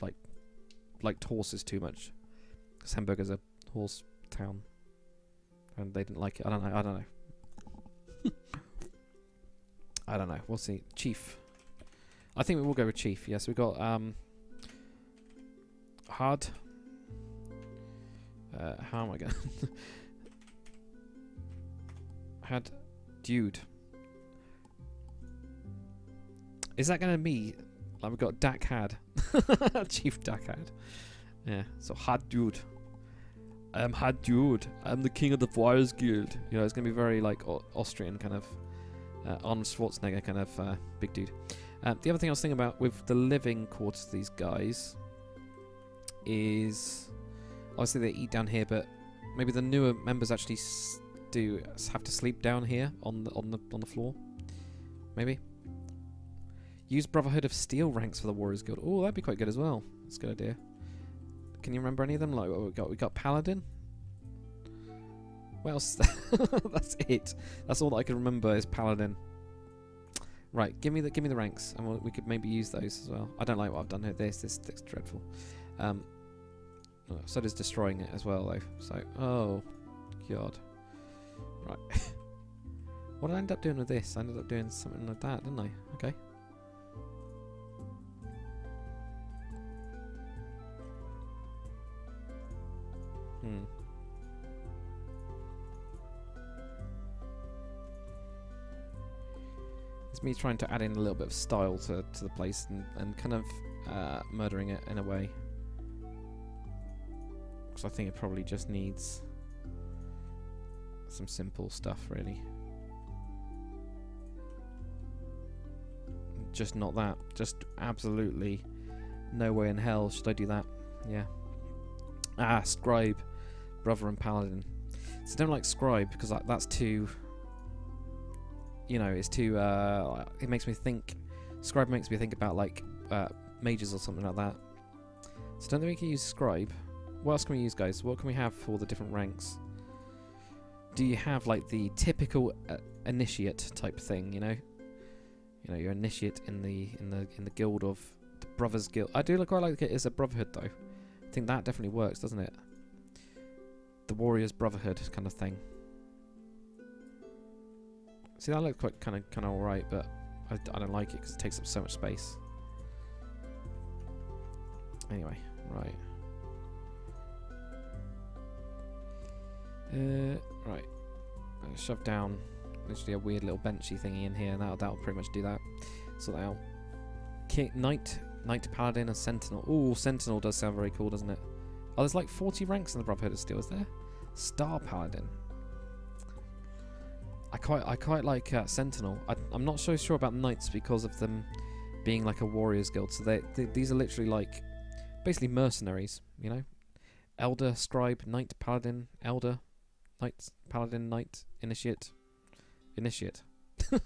like horses too much. Because Hemburg is a horse town, and they didn't like it. I don't know. I don't know. We'll see. Chief. I think we will go with chief. Yes, we got hard. How am I going? Had dude. Is that gonna be like we've got Dak had Chief Dak had? Yeah. So hard dude. Hard dude. I'm the king of the Warriors Guild. You know, it's gonna be very like Austrian kind of Arnold Schwarzenegger kind of big dude. The other thing I was thinking about with the living quarters of these guys is obviously they eat down here, but maybe the newer members actually do have to sleep down here on the floor. Maybe. Use Brotherhood of Steel ranks for the Warriors Guild. Oh, that'd be quite good as well. That's a good idea. Can you remember any of them? Like what we got? We got Paladin. What else? That's it. That's all that I can remember is Paladin. Right, give me the ranks, and we could maybe use those as well. I don't like what I've done here. This is dreadful. So does destroying it as well, though. So, oh god. Right. What did I end up doing with this? I ended up doing something like that, didn't I? Okay. It's me trying to add in a little bit of style to the place and kind of murdering it in a way. Because I think it probably just needs some simple stuff, really. Just not that. Just absolutely no way in hell should I do that. Yeah. Ah, Scribe. Brother and Paladin. So I don't like Scribe because that's too... You know, it's too... it makes me think... Scribe makes me think about, like, mages or something like that. So don't think we can use Scribe. What else can we use, guys? What can we have for the different ranks? Do you have, like, the typical initiate type thing, you know? You know, your initiate in the guild of the Brothers Guild. I do quite like it as a brotherhood, though. I think that definitely works, doesn't it? The Warriors Brotherhood kind of thing. See, that looks quite kind of alright, but I don't like it because it takes up so much space. Anyway, right. Right. Shove down literally a weird little benchy thingy in here, and that'll pretty much do that. Sort that out. Knight, Paladin, and Sentinel. Ooh, Sentinel does sound very cool, doesn't it? Oh, there's like 40 ranks in the Brotherhood of Steel, is there? Star Paladin. I quite like Sentinel. I'm not so sure about Knights because of them being like a warriors guild. So these are literally like basically mercenaries, you know? Elder, Scribe, Knight, Paladin, Elder, Knight, Paladin, Knight, Initiate. Initiate. I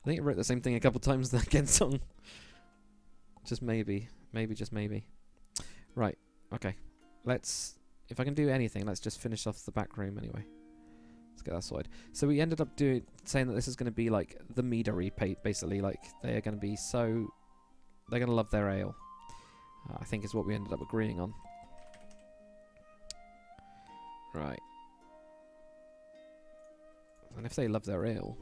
think I wrote the same thing a couple times again song. Just maybe. Maybe, just maybe. Right, okay. Let's, if I can do anything, let's just finish off the back room anyway. Let's get that sorted. So we ended up saying that this is going to be like the meadery, basically. Like, they are going to be so, they're going to love their ale. I think is what we ended up agreeing on. Right. And if they love their ale...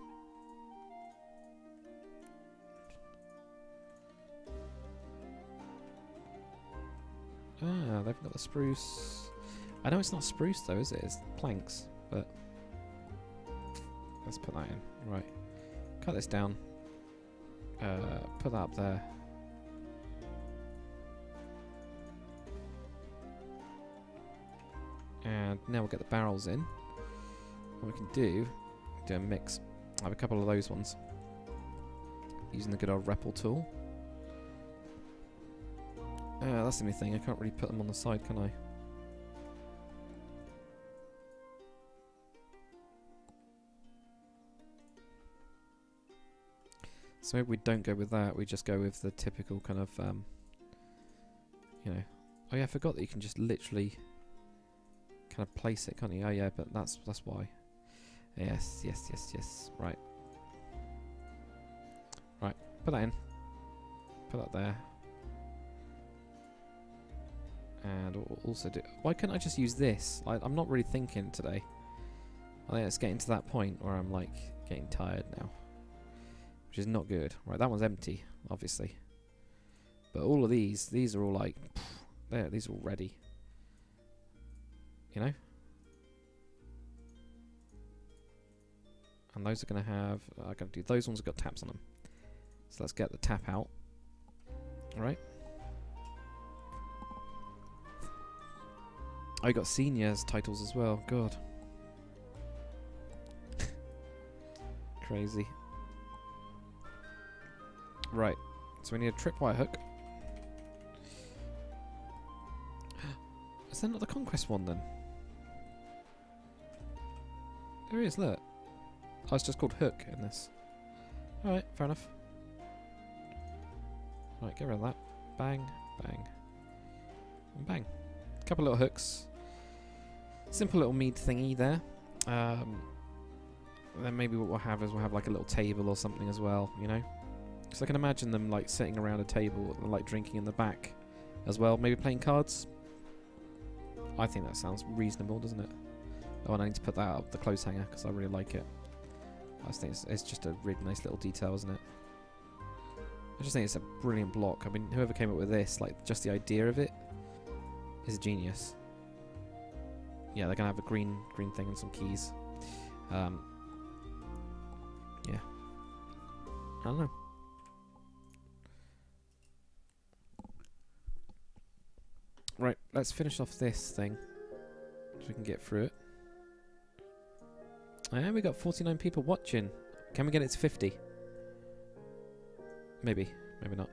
Ah, they've got the spruce. I know it's not spruce though, is it? It's planks, but... Let's put that in. Right. Cut this down. Put that up there. And now we'll get the barrels in. What we can do a mix. I have a couple of those ones. Using the good old Repel tool. That's the only thing, I can't really put them on the side, can I? So maybe we don't go with that, we just go with the typical kind of, you know... Oh yeah, I forgot that you can just literally kind of place it, can't you? Oh yeah, but that's why. Yes, yes, yes, yes. Right. Right, put that in. Put that there. And also do... Why can't I just use this? I'm not really thinking today. I think it's getting to that point where I'm like getting tired now. Which is not good. Right, that one's empty, obviously. But all of these are all like... There, these are all ready. You know? And those are going to have... I'm going to do... Those ones have got taps on them. So let's get the tap out. Alright. I got seniors titles as well. God. Crazy. Right. So we need a tripwire hook. Is that not the conquest one then? There is, look. Oh, it's just called hook in this. Alright, fair enough. Right, get rid of that. Bang, bang, and bang. Couple little hooks. Simple little mead thingy there. Then maybe what we'll have is we'll have like a little table or something as well, you know? Because I can imagine them like sitting around a table and like drinking in the back as well. Maybe playing cards. I think that sounds reasonable, doesn't it? Oh, and I need to put that up the clothes hanger because I really like it. I just think it's just a really nice little detail, isn't it? I just think it's a brilliant block. I mean, whoever came up with this, like just the idea of it, is a genius. Yeah, they're gonna have a green thing and some keys. Yeah. I don't know. Right, let's finish off this thing so we can get through it. And we got 49 people watching. Can we get it to 50? Maybe, maybe not.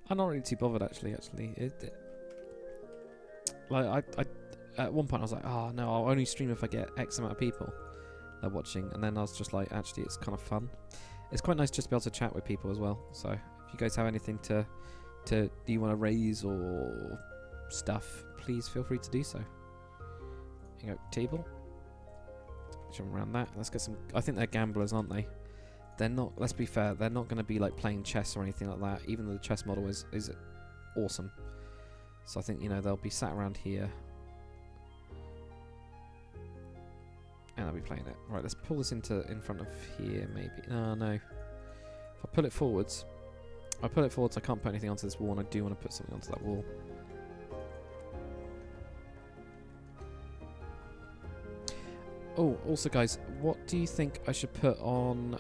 I'm not really too bothered actually. Like I at one point I was like, oh no, I'll only stream if I get X amount of people that are watching, and then I was just like, actually, it's kind of fun. It's quite nice just to be able to chat with people as well. So if you guys have anything do you want to raise or stuff, please feel free to do so. You go table. Jump around that. Let's get some. I think they're gamblers, aren't they? They're not. Let's be fair. They're not going to be like playing chess or anything like that. Even though the chess model is awesome. So I think, you know, they'll be sat around here. And they'll be playing it. Right, let's pull this in front of here, maybe. No. If I pull it forwards, I can't put anything onto this wall, and I do want to put something onto that wall. Oh, also guys, what do you think I should put on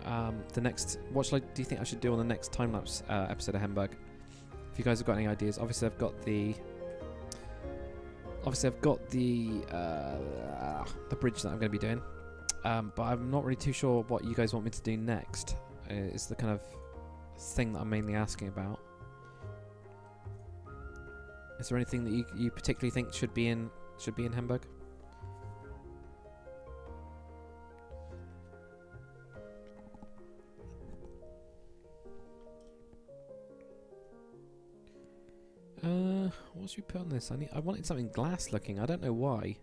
the next... What do you think I should do on the next time-lapse episode of Hemburg? If you guys have got any ideas. Obviously I've got the bridge that I'm going to be doing. But I'm not really too sure what you guys want me to do next. It's the kind of thing that I'm mainly asking about. Is there anything that you particularly think should be in Hemburg? What should we put on this? I wanted something glass looking. I don't know why.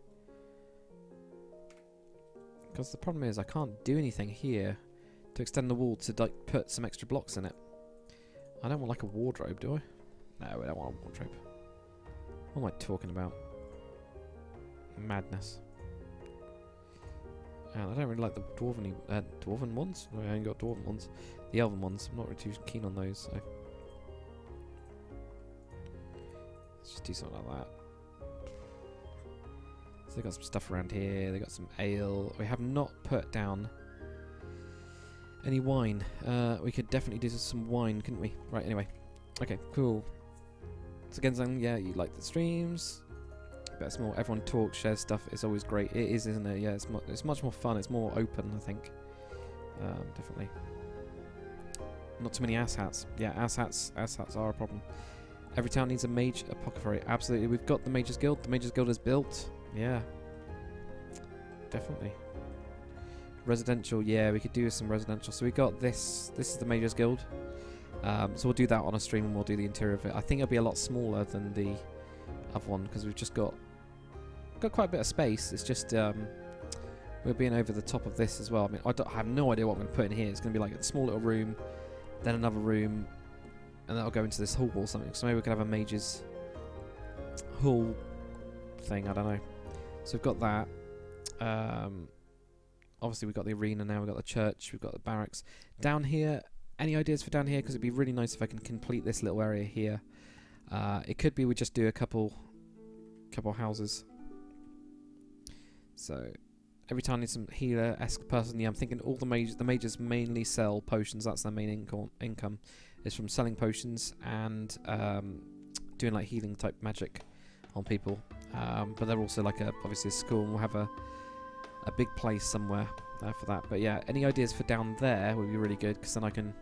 Because the problem is I can't do anything here to extend the wall to like put some extra blocks in it. I don't want like a wardrobe, do I? No, I don't want a wardrobe. What am I talking about? Madness. And I don't really like the dwarven ones. No, I ain't got dwarven ones. The elven ones, I'm not really too keen on those. So let's just do something like that. So they got some stuff around here. They got some ale. We have not put down any wine. We could definitely do some wine, couldn't we? Right. Anyway. Okay. Cool. So again, yeah, you like the streams. But it's more. Everyone talks, shares stuff. It's always great. It is, isn't it? Yeah. It's much more fun. It's more open, I think. Definitely. Not too many ass hats. Yeah, ass hats are a problem. Every town needs a mage apothecary. Absolutely. We've got the Mages Guild. The Mages Guild is built. Yeah. Definitely. Residential. Yeah, we could do some residential. So we got this. This is the Mages Guild. So we'll do that on a stream and we'll do the interior of it. I think it'll be a lot smaller than the other one because we've just got quite a bit of space. It's just we're being over the top of this as well. I mean, I have no idea what I'm going to put in here. It's going to be like a small little room, then another room, and that'll go into this hall or something. So maybe we could have a mage's hall thing. I don't know. So we've got that. Obviously we've got the arena now. We've got the church. We've got the barracks. Down here, any ideas for down here? Because it'd be really nice if I can complete this little area here. It could be we just do a couple houses. So every time I need some healer-esque person. Yeah, I'm thinking all the mages mainly sell potions. That's their main income is from selling potions and doing like healing type magic on people. But they're also like obviously a school, and we'll have a big place somewhere for that. But yeah, any ideas for down there would be really good because then I can,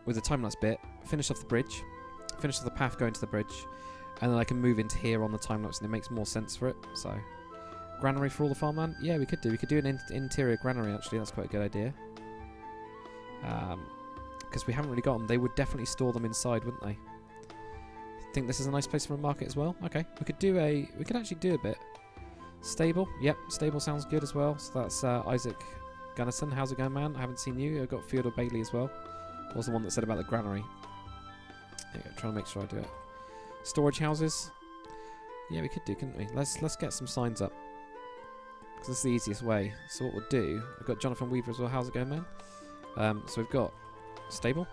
with the time-lapse bit, finish off the bridge, finish off the path going to the bridge, and then I can move into here on the time-lapse, and it makes more sense for it. So, granary for all the farmland? Yeah, we could do. We could do an interior granary actually. That's quite a good idea. Because we haven't really got them. They would definitely store them inside, wouldn't they? Think this is a nice place for a market as well. Okay, we could actually do a bit. Stable, yep, stable sounds good as well. So that's Isaac Gunnison. How's it going, man? I haven't seen you. I've got Theodore Bailey as well. Was the one that said about the granary. There you go, trying to make sure I do it. Storage houses. Yeah, we could do, couldn't we? Let's get some signs up. Because this is the easiest way. So what we'll do, I've got Jonathan Weaver as well. How's it going, man? So we've got stable.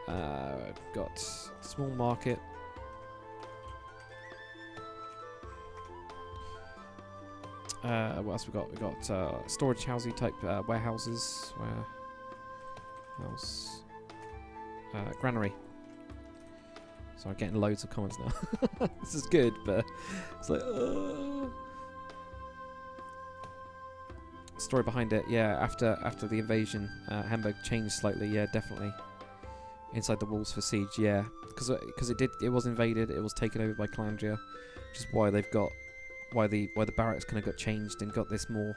Got small market. What else we got? We got storage housey type warehouses. Where else? Granary. So I'm getting loads of comments now. This is good, but it's like story behind it. Yeah, after the invasion, Hemburg changed slightly. Yeah, definitely. Inside the walls for siege. Yeah, because it was invaded. It was taken over by Calandria, which is why they've got. Why the barracks kind of got changed and got this more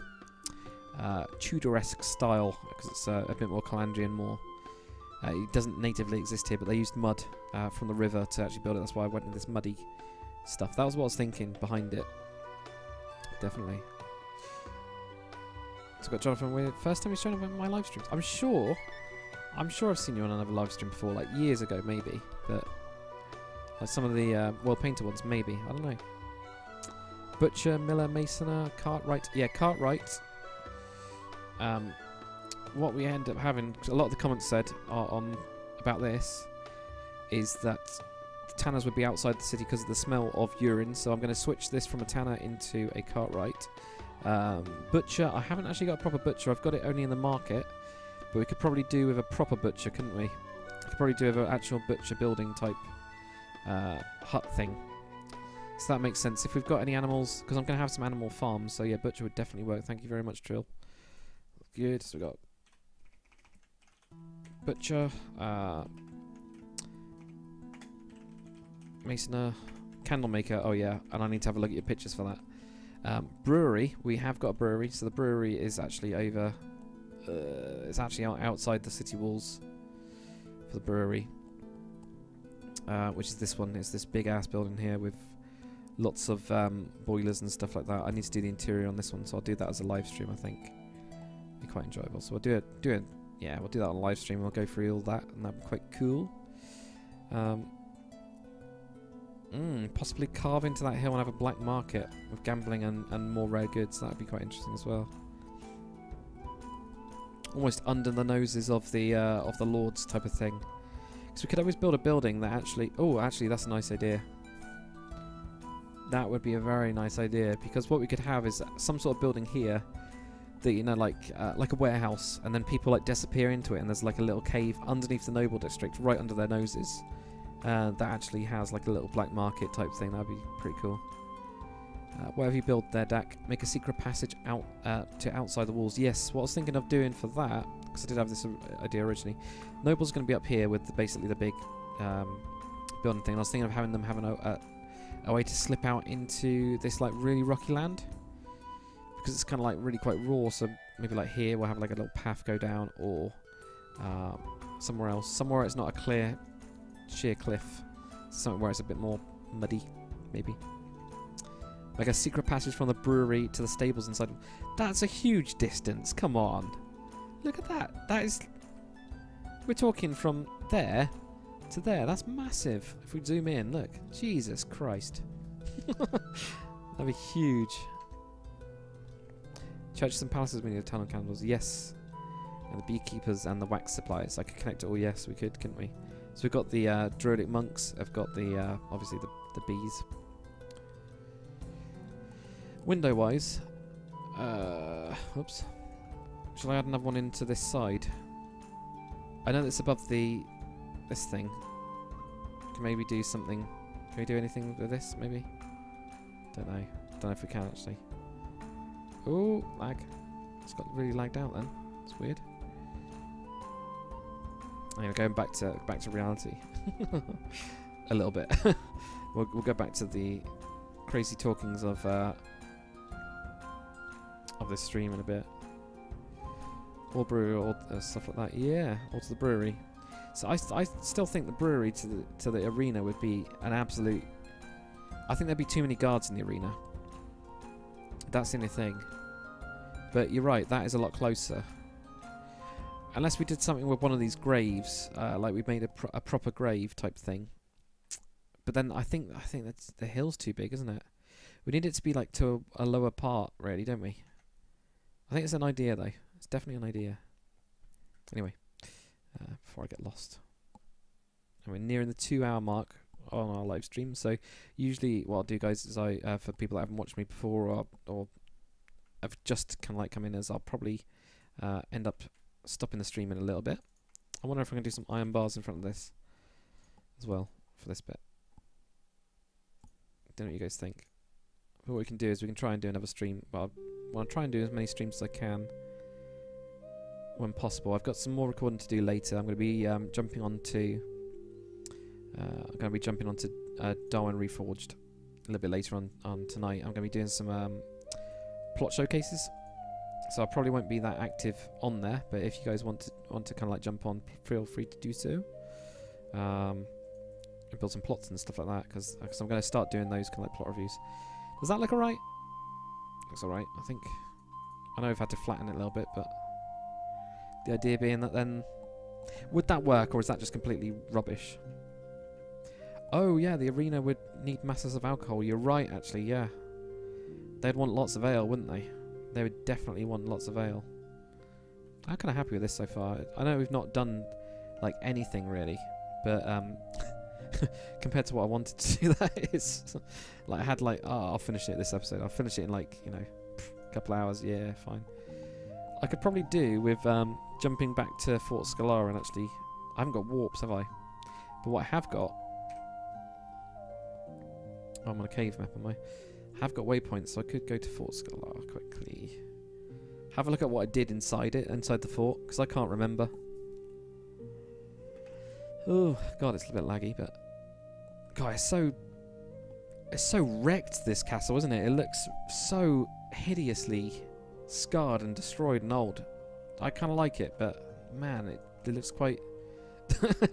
Tudoresque style, because it's a bit more Calandrian, more. It doesn't natively exist here, but they used mud from the river to actually build it. That's why I went with this muddy stuff. That was what I was thinking behind it. Definitely. So I've got Jonathan with first time he's showing up in my live streams. I'm sure I've seen you on another live stream before, like years ago maybe, but like some of the World Painter ones maybe. I don't know. Butcher, Miller, Masoner, Cartwright. Yeah, Cartwright. What we end up having, cause a lot of the comments said on about this, is that the tanners would be outside the city because of the smell of urine. So I'm going to switch this from a tanner into a Cartwright, Butcher, I haven't actually got a proper butcher. I've got it only in the market. But we could probably do with a proper butcher, couldn't we? We could probably do with an actual butcher building type hut thing. So that makes sense. If we've got any animals, because I'm going to have some animal farms, so yeah, butcher would definitely work. Thank you very much, Trill. Good. So we got butcher, masoner, candle maker. Oh yeah, and I need to have a look at your pictures for that. Brewery. We have got a brewery, so the brewery is actually over. It's actually outside the city walls for the brewery, which is this one. It's this big ass building here with lots of boilers and stuff like that. I need to do the interior on this one, so I'll do that as a live stream. I think be quite enjoyable. So we'll do it. Yeah, we'll do that on live stream. We'll go through all that, and that'll be quite cool. Possibly carve into that hill and have a black market with gambling and more rare goods. That would be quite interesting as well. Almost under the noses of the lords type of thing. Because we could always build a building that actually... Oh, actually, that's a nice idea. That would be a very nice idea, because what we could have is some sort of building here that, you know, like a warehouse, and then people like disappear into it, and there's like a little cave underneath the noble district, right under their noses. That actually has like a little black market type thing. That'd be pretty cool. Whatever you build there, Dak, make a secret passage out to outside the walls. Yes, what I was thinking of doing for that, because I did have this idea originally. Noble's going to be up here with basically the big building thing. I was thinking of having them have a way to slip out into this like really rocky land, because it's kind of like really quite raw. So maybe like here we'll have like a little path go down, or somewhere else, somewhere it's not a clear sheer cliff, somewhere where it's a bit more muddy, maybe. Like a secret passage from the brewery to the stables inside. That's a huge distance. Come on. Look at that. That is... We're talking from there to there. That's massive. If we zoom in, look. Jesus Christ. That'd be huge. Churches and palaces, we need tunnel candles. Yes. And the beekeepers and the wax suppliers. I could connect it all. Yes, we could, couldn't we? So we've got the druidic monks. I've got the, obviously, the bees. Window-wise, oops. Shall I add another one into this side? I know that's above this thing. Can maybe do something. Can we do anything with this? Maybe. Don't know. Don't know if we can actually. Oh, lag. It's got really lagged out then. It's weird. I'm going back to reality. A little bit. We'll go back to the crazy talkings of this stream in a bit. Or brewery, or stuff like that. Yeah, or to the brewery. So I still think the brewery to the arena would be an absolute... I think there'd be too many guards in the arena. That's the only thing. But you're right, that is a lot closer. Unless we did something with one of these graves, like we made a proper grave type thing. But then I think that's the hill's too big, isn't it? We need it to be like to a lower part, really, don't we? I think it's an idea, though. It's definitely an idea. Anyway, before I get lost. And we're nearing the 2-hour mark on our live stream. So usually what I'll do, guys, is for people that haven't watched me before or have just kind of like come in, is I'll probably end up stopping the stream in a little bit. I wonder if I can do some iron bars in front of this as well for this bit. Don't know what you guys think. But what we can do is we can try and do another stream. Well, I'll try and do as many streams as I can when possible. I've got some more recording to do later. I'm going to be jumping onto Darwin Reforged a little bit later on tonight. I'm going to be doing some plot showcases, so I probably won't be that active on there. But if you guys want to kind of like jump on, feel free to do so. And build some plots and stuff like that, because I'm going to start doing those kind of like plot reviews. Does that look alright? Looks alright, I think. I know I've had to flatten it a little bit, but the idea being that then... Would that work, or is that just completely rubbish? Oh, yeah, the arena would need masses of alcohol. You're right, actually, yeah. They'd want lots of ale, wouldn't they? They would definitely want lots of ale. I'm kind of happy with this so far. I know we've not done, like, anything, really. But, compared to what I wanted to do, that is... Like, I had, like, oh, I'll finish it this episode. I'll finish it in, like, you know, a couple hours, yeah, fine. I could probably do with jumping back to Fort Scalar and actually... I haven't got warps, have I? But what I have got... Oh, I'm on a cave map, am I? I have got waypoints, so I could go to Fort Scalar quickly. Have a look at what I did inside it, inside the fort, because I can't remember. Oh, God, it's a bit laggy, but... God, it's so wrecked, this castle, isn't it? It looks so hideously scarred and destroyed and old. I kind of like it, but man, it looks quite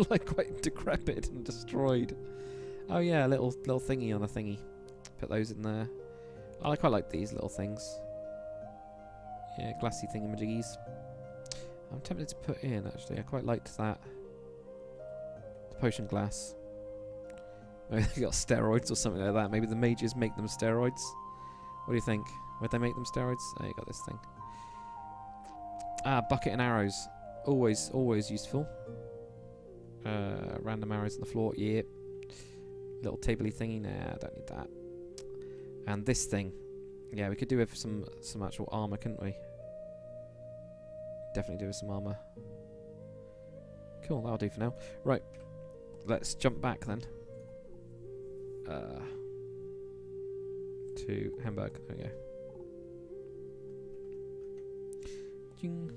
like quite decrepit and destroyed. Oh yeah, a little thingy on a thingy. Put those in there. I quite like these little things. Yeah, glassy thingamajiggies. I'm tempted to put in, actually. I quite liked that. The potion glass. Maybe they got steroids or something like that. Maybe the mages make them steroids. What do you think? Would they make them steroids? Oh, you got this thing. Ah, bucket and arrows. Always useful. Random arrows on the floor. Yep. Little tabley thingy. Nah, I don't need that. And this thing. Yeah, we could do with some actual armor, couldn't we? Definitely do with some armor. Cool, that'll do for now. Right. Let's jump back then. To Hemburg. There we go. Ding.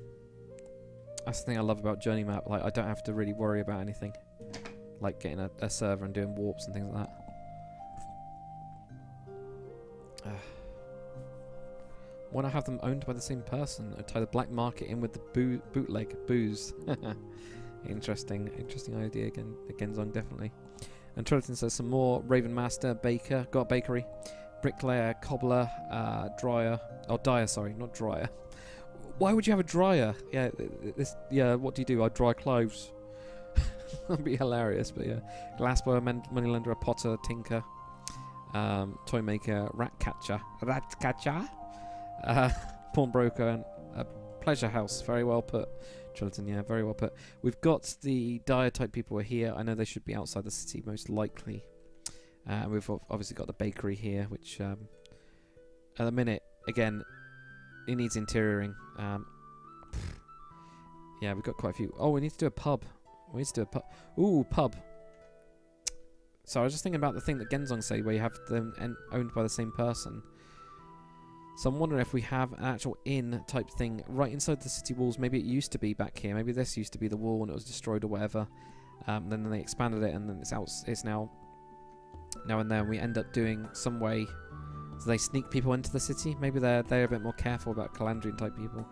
That's the thing I love about Journey Map. Like, I don't have to really worry about anything. Like getting a server and doing warps and things like that. Why not have them owned by the same person? Or tie the black market in with the bootleg booze. Interesting idea again. Genzong, definitely. And Trilliton says some more. Raven Master, Baker, got bakery, bricklayer, cobbler, dryer. Oh, dyer, sorry, not dryer. Why would you have a dryer? Yeah, yeah. What do you do? I dry clothes. That'd be hilarious. But yeah, glassblower, moneylender, a potter, tinker, toy maker, rat catcher, pawnbroker, and a pleasure house. Very well put. Trilliton, yeah, very well put. We've got the dyer type people are here. I know they should be outside the city most likely. We've obviously got the bakery here, which at the minute, again, it needs interioring. Yeah, we've got quite a few. Oh, we need to do a pub. We need to do a pub. Ooh, pub. So I was just thinking about the thing that Genzong said, where you have them owned by the same person. So I'm wondering if we have an actual inn type thing right inside the city walls. Maybe it used to be back here. Maybe this used to be the wall and it was destroyed or whatever. Then they expanded it and then it's now and then we end up doing some way so they sneak people into the city. Maybe they're a bit more careful about Calandrian type people.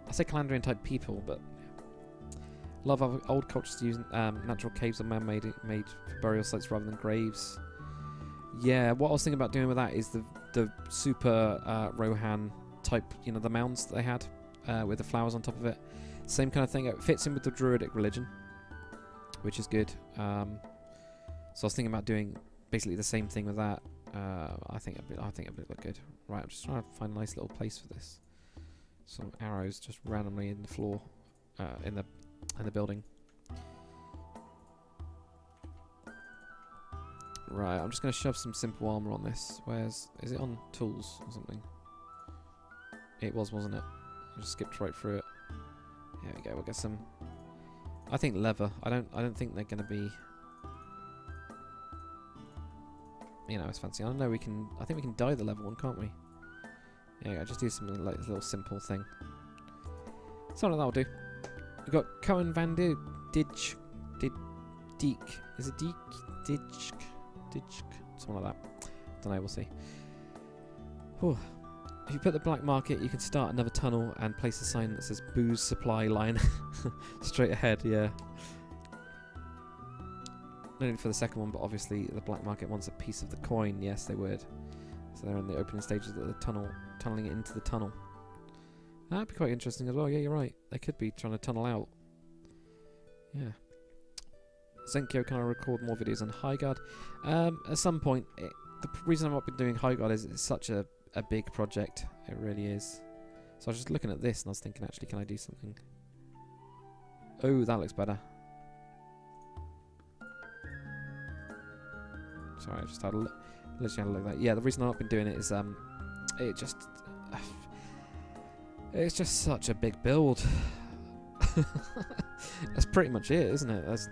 I say Calandrian type people, but a lot of old cultures using natural caves or man-made made for burial sites rather than graves. Yeah, what I was thinking about doing with that is the super Rohan type, you know, the mounds that they had with the flowers on top of it. Same kind of thing. It fits in with the druidic religion, which is good. So I was thinking about doing basically the same thing with that. I think it would look good. Right, I'm just trying to find a nice little place for this. Some arrows just randomly in the floor, in the building. Right, I'm just going to shove some simple armor on this. Is it on tools or something? It was, wasn't it? I just skipped right through it. Here we go. We'll get some. I think leather. I don't think they're going to be. You know, it's fancy. I don't know. I think we can dye the leather one, can't we? Yeah, just do something like a little simple thing. Something that'll do. We've got Cohen van Dijk. Is it Dijk? Something like that. Don't know, we'll see. Whew. If you put the black market, you can start another tunnel and place a sign that says booze supply line straight ahead, yeah. No need for the second one, but obviously the black market wants a piece of the coin. Yes, they would. So they're in the opening stages of the tunnel, tunneling it into the tunnel. That'd be quite interesting as well. Yeah, you're right. They could be trying to tunnel out. Yeah. Zenkyo, can I record more videos on Highguard? At some point. The reason I've not been doing Highguard is it's such a big project. It really is. So I was just looking at this and I was thinking, actually, can I do something? Oh, that looks better. Sorry, I just had a look. Literally had a look at that. Yeah, the reason I've not been doing it is it just... it's just such a big build. That's pretty much it, isn't it? There's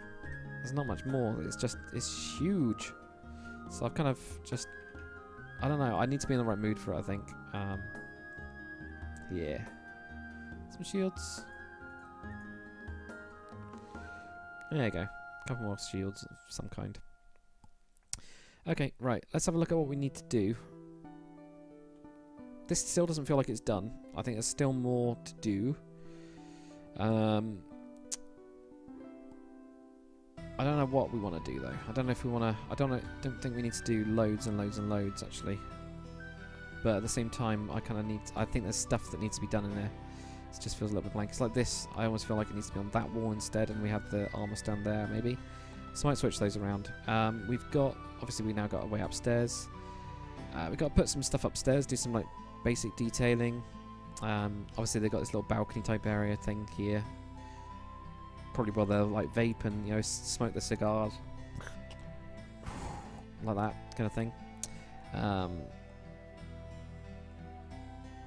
not much more. It's huge. So I've kind of just... I don't know. I need to be in the right mood for it, I think. Yeah. Some shields. There you go. A couple more shields of some kind. Okay, right. Let's have a look at what we need to do. This still doesn't feel like it's done. I think there's still more to do. I don't know what we want to do though. I don't know if we want to. Don't think we need to do loads and loads and loads actually. But at the same time, I kind of need. I think there's stuff that needs to be done in there. It just feels a little bit blank. It's like this. I almost feel like it needs to be on that wall instead, and we have the armor stand there maybe. So I might switch those around. We've got obviously we now got a way upstairs. We've got to put some stuff upstairs. Do some like basic detailing. Obviously they've got this little balcony type area thing here. Probably while they'll like vape and, you know, smoke the cigars. Like that kind of thing.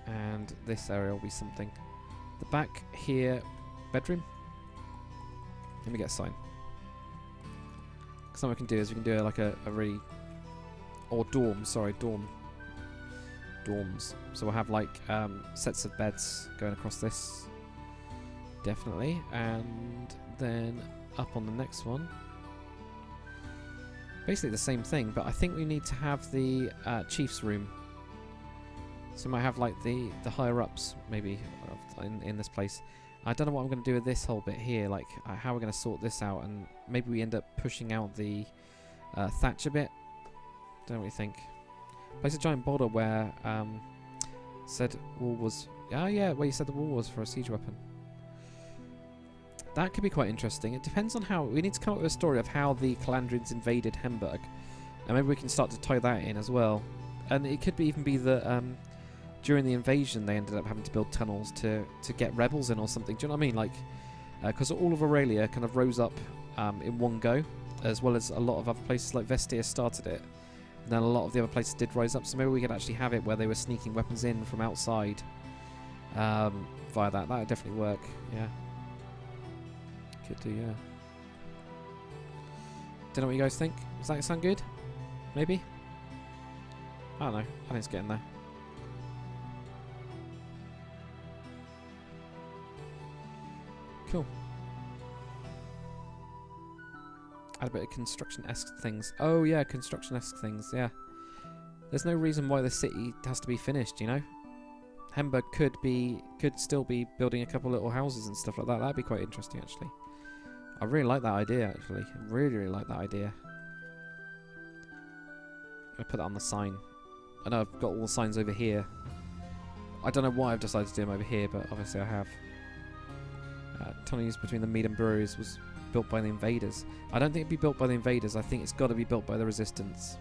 And this area will be something. The back here, bedroom. Let me get a sign. Because what we can do is we can do like a really... Or dorm, sorry, dorm. Dorms. So we'll have like sets of beds going across this. Definitely. And then up on the next one. Basically the same thing, but I think we need to have the chief's room. So we might have like the higher ups maybe in this place. I don't know what I'm going to do with this whole bit here, like how we're going to sort this out, and maybe we end up pushing out the thatch a bit. Don't really think. Place a giant boulder where said wall was... Oh yeah, where you said the wall was for a siege weapon. That could be quite interesting. It depends on how... We need to come up with a story of how the Calandrians invaded Hemburg. And maybe we can start to tie that in as well. And it could even be that during the invasion they ended up having to build tunnels to get rebels in or something. Do you know what I mean? Like, because all of Aurelia kind of rose up in one go, as well as a lot of other places like Vestia started it. And then a lot of the other places did rise up, so maybe we could actually have it where they were sneaking weapons in from outside via that. That would definitely work, yeah. Could do, yeah. Don't know what you guys think. Does that sound good? Maybe? I don't know. I think it's getting there. Cool. Add a bit of construction-esque things. Oh yeah, construction-esque things, yeah. There's no reason why the city has to be finished, you know? Hemburg could still be building a couple little houses and stuff like that. That'd be quite interesting, actually. I really like that idea, actually. I really, really like that idea. I put that on the sign. I know I've got all the signs over here. I don't know why I've decided to do them over here, but obviously I have. Tunnels between the mead and breweries was built by the invaders. I don't think it'd be built by the invaders. I think it's got to be built by the resistance.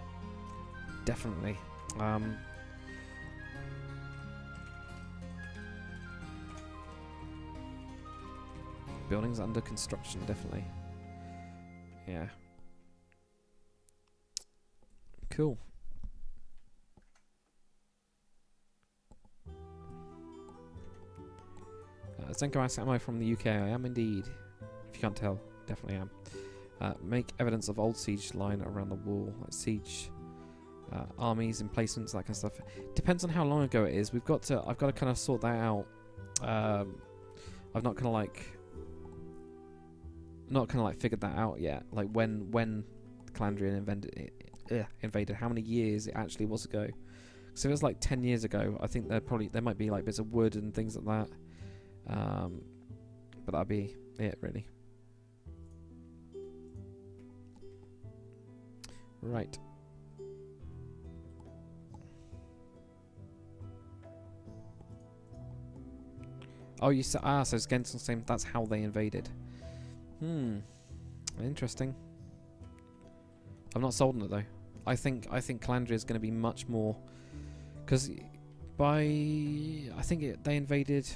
Definitely. Buildings under construction, definitely. Yeah. Cool. Zenko asks, am I from the UK? I am indeed. If you can't tell, definitely am. Make evidence of old siege line around the wall. Like siege armies, emplacements, that kind of stuff. Depends on how long ago it is. I've got to kind of sort that out. I've not kind of like figured that out yet. Like when Calandrian invaded, how many years it actually was ago. So if it was like 10 years ago, I think there might be like bits of wood and things like that. But that'd be it, really. Right. Oh, you said so it's against the same. That's how they invaded. Interesting. I'm not sold on it though. I think Calandria is going to be much more, because I think they invaded.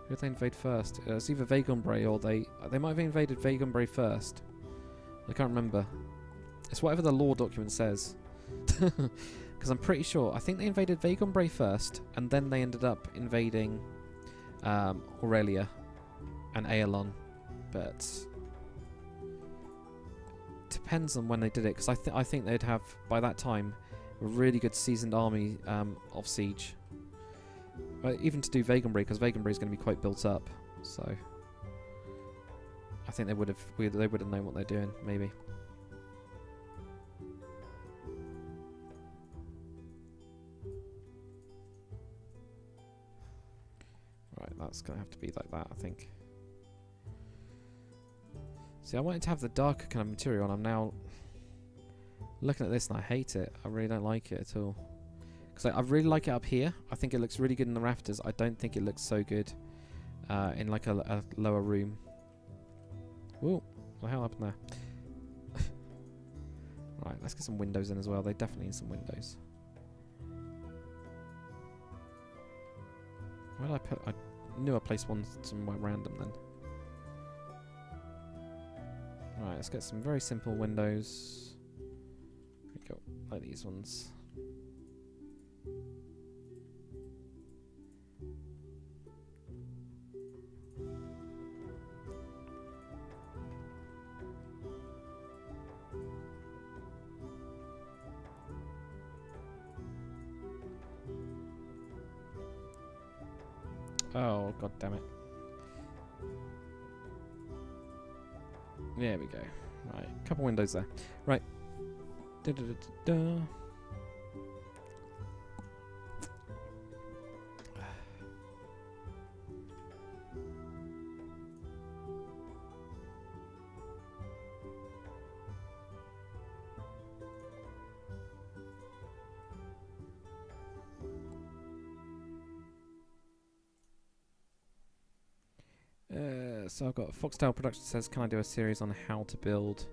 Who did they invade first? It's either Vagonbray or they might have invaded Vagonbray first. I can't remember. It's whatever the lore document says. Because I'm pretty sure, I think they invaded Vagonbray first, and then they ended up invading Aurelia and Aelon. But depends on when they did it, because I think they'd have, by that time, a really good seasoned army of siege. But even to do Vagonbray, because Vagonbray is going to be quite built up, so I think they would have known what they're doing, maybe. Right, that's going to have to be like that, I think. See, I wanted to have the darker kind of material, and I'm now looking at this and I hate it. I really don't like it at all. Because I really like it up here. I think it looks really good in the rafters. I don't think it looks so good in like a lower room. Whoa, what the hell happened there? Right, let's get some windows in as well. They definitely need some windows. Where did I put? I knew I placed one somewhere random then. Right, let's get some very simple windows. There we go, like these ones. Oh, god damn it. There we go. Right, couple windows there. Right. Da -da -da -da -da. So I've got Foxtail Production says, can I do a series on how to build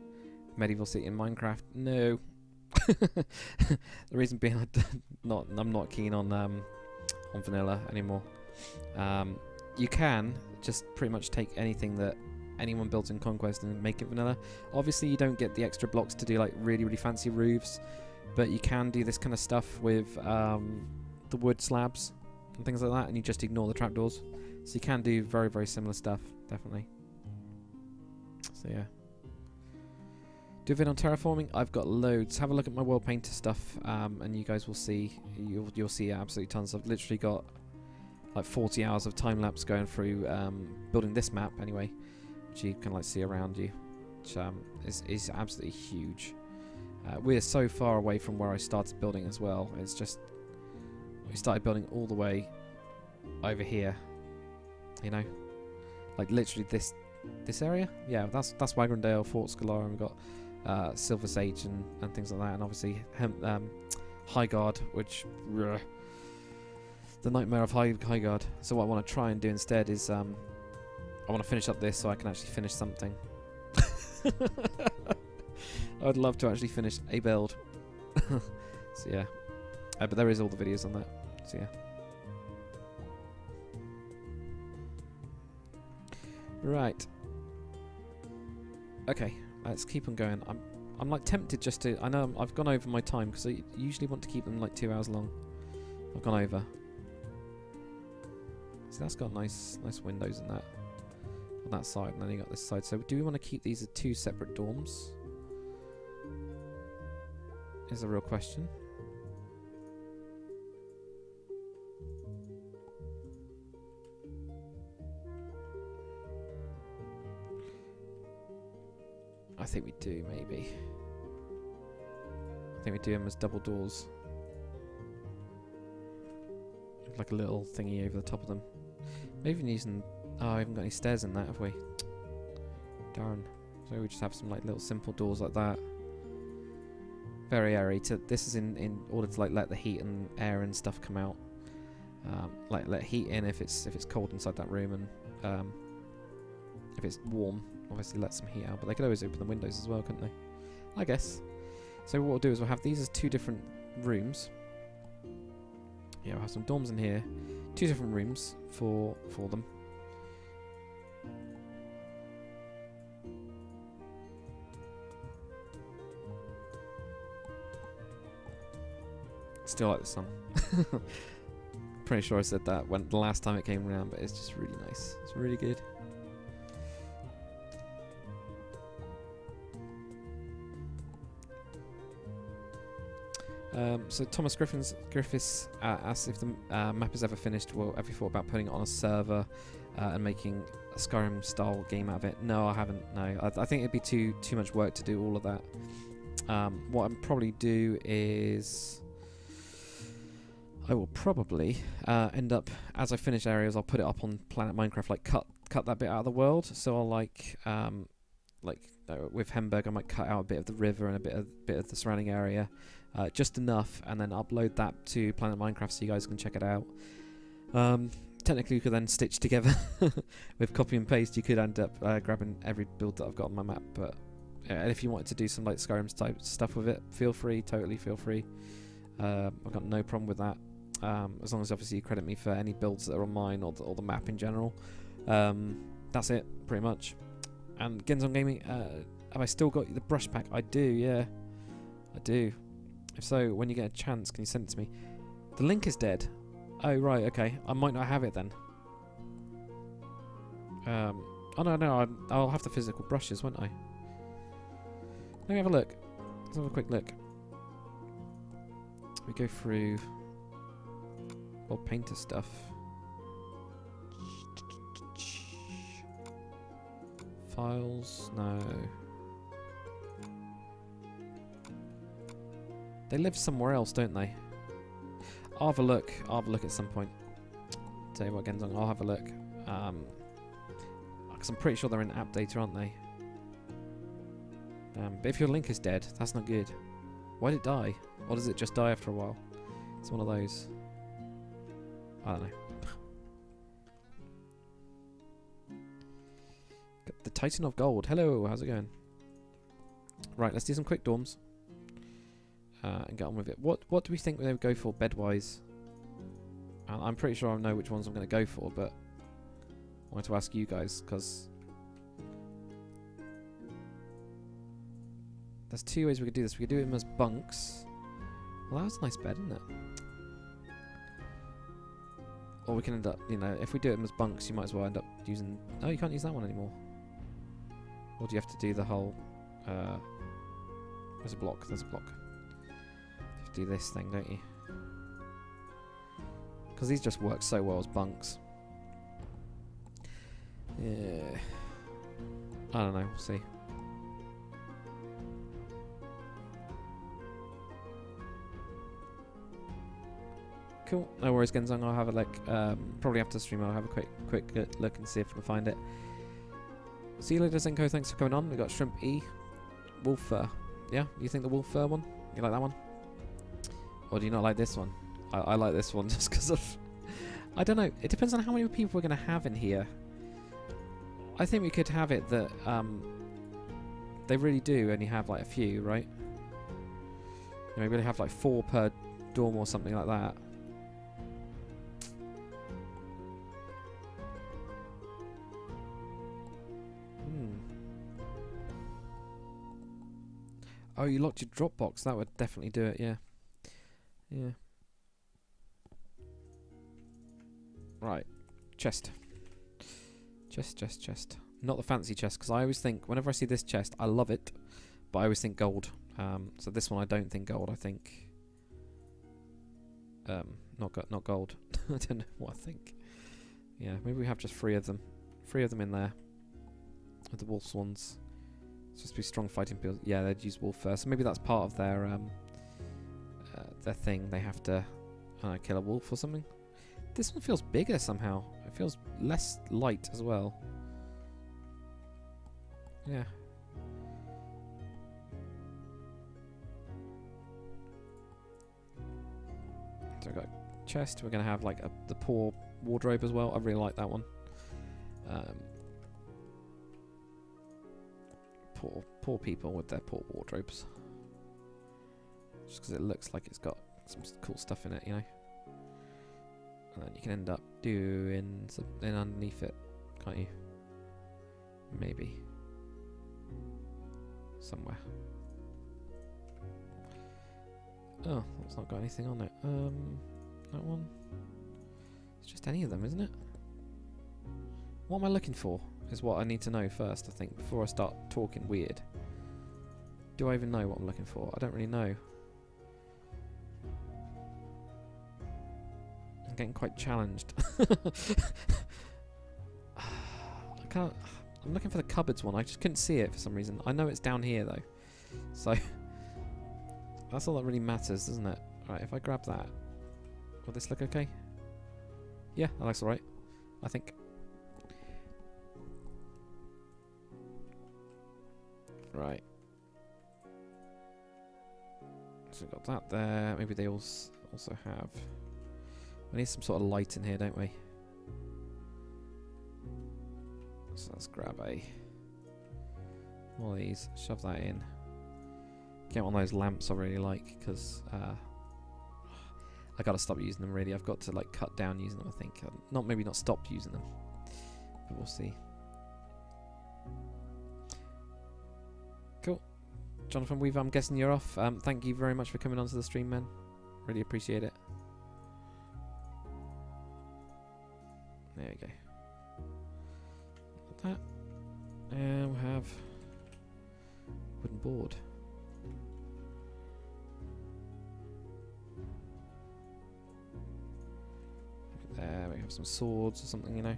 medieval city in Minecraft? No. The reason being I'm not keen on vanilla anymore. You can just pretty much take anything that anyone built in Conquest and make it vanilla. Obviously you don't get the extra blocks to do like really fancy roofs, but you can do this kind of stuff with the wood slabs and things like that, and you just ignore the trapdoors. So you can do very similar stuff, definitely. So yeah. Do a vid on terraforming? I've got loads. Have a look at my World Painter stuff, and you guys will see. You'll see absolutely tons. I've literally got like 40 hours of time lapse going through building this map anyway, which you can like see around you, which is absolutely huge. We're so far away from where I started building as well. It's just we started building all the way over here. You know, like literally this area. Yeah, that's Wagrendale, Fort Scalar, and we've got Silver Sage and things like that, and obviously Highguard, which the nightmare of Highguard. So what I want to try and do instead is I want to finish up this so I can actually finish something. I would love to actually finish a build. So yeah, but there is all the videos on that. So yeah. Right. Okay, let's keep on going. I'm like tempted just to. I know I've gone over my time because I usually want to keep them like 2 hours long. I've gone over. So that's got nice windows in that on that side, and then you got this side. So do we want to keep these as 2 separate dorms? Is a real question. I think we do, maybe. I think we do them as double doors. Like a little thingy over the top of them. Maybe even using... Oh, I haven't got any stairs in that, have we? Darn. So we just have some like little simple doors like that. Very airy. This is in order to like let the heat and air and stuff come out. Like let heat in if it's cold inside that room, and if it's warm, obviously let some heat out. But they could always open the windows as well, couldn't they? I guess. So what we'll do is we'll have these as 2 different rooms. Yeah, we'll have some dorms in here. 2 different rooms for them. Still like the song. Pretty sure I said that when the last time it came around, but it's just really nice. It's really good. So Thomas Griffiths asks if the map is ever finished. Well, have you thought about putting it on a server and making a Skyrim style game out of it? No, I haven't. No, I think it'd be too much work to do all of that. What I'll probably do is I will probably end up, as I finish areas, I'll put it up on Planet Minecraft, like cut that bit out of the world. So I'll with Hemburg, I might cut out a bit of the river and a bit of the surrounding area, just enough, and then upload that to Planet Minecraft so you guys can check it out. Technically, you could then stitch together with copy and paste. You could end up grabbing every build that I've got on my map, but if you wanted to do some like Skyrim type stuff with it, feel free, totally feel free. I've got no problem with that, as long as obviously you credit me for any builds that are on mine or the map in general. That's it, pretty much. And Genzon Gaming, have I still got the brush pack? I do, yeah. I do. If so, when you get a chance, can you send it to me? The link is dead. Oh, right, okay. I might not have it then. Oh, no, I'll have the physical brushes, won't I? Let me have a look. Let's have a quick look. We go through all painter stuff. Files, no. They live somewhere else, don't they? I'll have a look. I'll have a look at some point. Tell you what, Genzong, I'll have a look. Because I'm pretty sure they're in app data, aren't they? But if your link is dead, that's not good. Why did it die? Or does it just die after a while? It's one of those. I don't know. The Titan of Gold. Hello, how's it going? Right, let's do some quick dorms. And get on with it. What do we think they would go for bed-wise? I'm pretty sure I know which ones I'm going to go for, but I wanted to ask you guys, because there's two ways we could do this. We could do them as bunks. Well, that was a nice bed, isn't it? Or we can end up, you know, if we do them as bunks, you might as well end up using... No, you can't use that one anymore. Or do you have to do the whole... There's a block, there's a block. You have to do this thing, don't you? Because these just work so well as bunks. Yeah. I don't know, we'll see. Cool, no worries, Genzong. I'll have a look. Probably after the stream, I'll have a quick look and see if I can find it. See you later, Zenko. Thanks for coming on. We got Shrimp E, Wolf Fur. Yeah, you think the Wolf Fur one? You like that one? Or do you not like this one? I like this one just because of... I don't know. It depends on how many people we're going to have in here. I think we could have it that they really do only have like a few, right? You know, we really have like 4 per dorm or something like that. Oh, you locked your Dropbox. That would definitely do it, yeah. Yeah. Right. Chest. Chest. Not the fancy chest, because I always think, whenever I see this chest, I love it, but I always think gold. So this one I don't think gold, I think... not gold. I don't know what I think. Yeah, maybe we have just 3 of them. 3 of them in there. With the wolf swans. It's supposed to be strong fighting build. Yeah, they'd use wolf first. So maybe that's part of their thing. They have to kill a wolf or something. This one feels bigger somehow. It feels less light as well. Yeah. So we've got a chest. We're going to have like the poor wardrobe as well. I really like that one. Poor people with their poor wardrobes. Just because it looks like it's got some cool stuff in it, you know. And then you can end up doing something underneath it, can't you? Maybe. Somewhere. Oh, that's not got anything on it. That one. It's just any of them, isn't it? What am I looking for? Is what I need to know first, I think, before I start talking weird. Do I even know what I'm looking for? I don't really know. I'm getting quite challenged. I'm looking for the cupboards one. I just couldn't see it for some reason. I know it's down here though. So that's all that really matters, doesn't it? Right, if I grab that, will this look okay? Yeah, that looks alright, I think. Right. So we've got that there. Maybe they also have... We need some sort of light in here, don't we? So let's grab one of these, shove that in. Get one of those lamps I really like, because I gotta stop using them really. I've got to like cut down using them, I think. Maybe not stop using them, but we'll see. Cool. Jonathan Weaver, I'm guessing you're off. Thank you very much for coming onto the stream, man. Really appreciate it. There you go. Like that. And we have wooden board. There we have some swords or something, you know.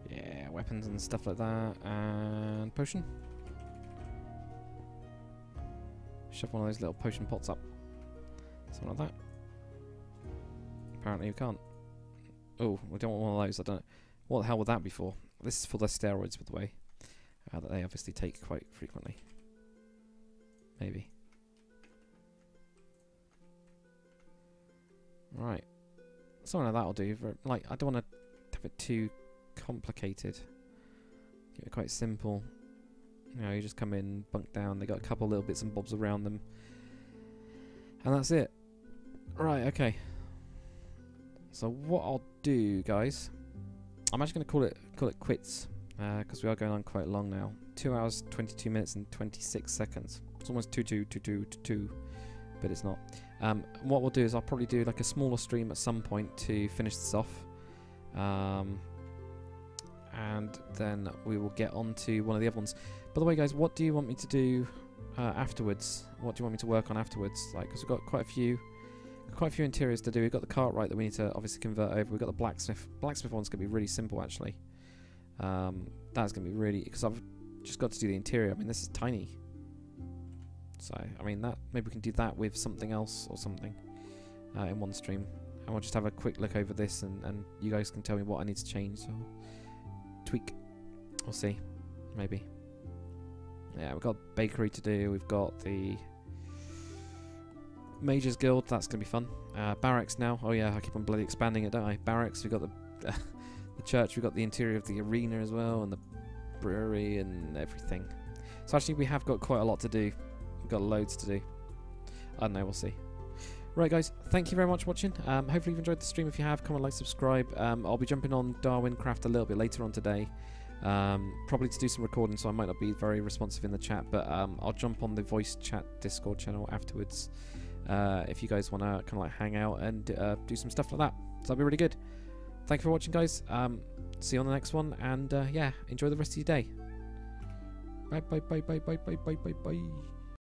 Yeah, weapons and stuff like that, and potion. Shove one of those little potion pots up. Something like that. Apparently you can't. Oh, we don't want one of those. I don't know. What the hell would that be for? This is for the steroids, by the way. That they obviously take quite frequently. Maybe. Right. Something like that will do. Like, I don't want to have it too complicated. Keep it quite simple. You know, you just come in, bunk down. They got a couple little bits and bobs around them. And that's it. Right, okay. So what I'll do, guys, I'm actually going to call it quits, because we are going on quite long now. 2 hours, 22 minutes and 26 seconds. It's almost 2, but it's not. What we'll do is I'll probably do like a smaller stream at some point to finish this off, and then we will get on to one of the other ones. By the way, guys, what do you want me to do afterwards? What do you want me to work on afterwards? Like, because we've got quite a few interiors to do. We've got the cartwright that we need to obviously convert over. We've got the blacksmith. Blacksmith one's going to be really simple, actually. That's going to be really... Because I've just got to do the interior. I mean, this is tiny. So, I mean, that maybe we can do that with something else or something in one stream. And we'll just have a quick look over this, and you guys can tell me what I need to change or tweak. We'll see. Maybe. Yeah, we've got bakery to do. We've got the... Mages Guild, that's going to be fun. Barracks now. Oh yeah, I keep on bloody expanding it, don't I? Barracks, we've got the church, we've got the interior of the arena as well, and the brewery and everything. So actually we have got quite a lot to do. We've got loads to do. I don't know, we'll see. Right guys, thank you very much for watching. Hopefully you've enjoyed the stream. If you have, comment, like, subscribe. I'll be jumping on Darwin Craft a little bit later on today. Probably to do some recording, so I might not be very responsive in the chat, but I'll jump on the voice chat Discord channel afterwards. If you guys want to kind of like hang out and do some stuff like that. So that'd be really good. Thank you for watching, guys. See you on the next one, and yeah, enjoy the rest of your day. Bye.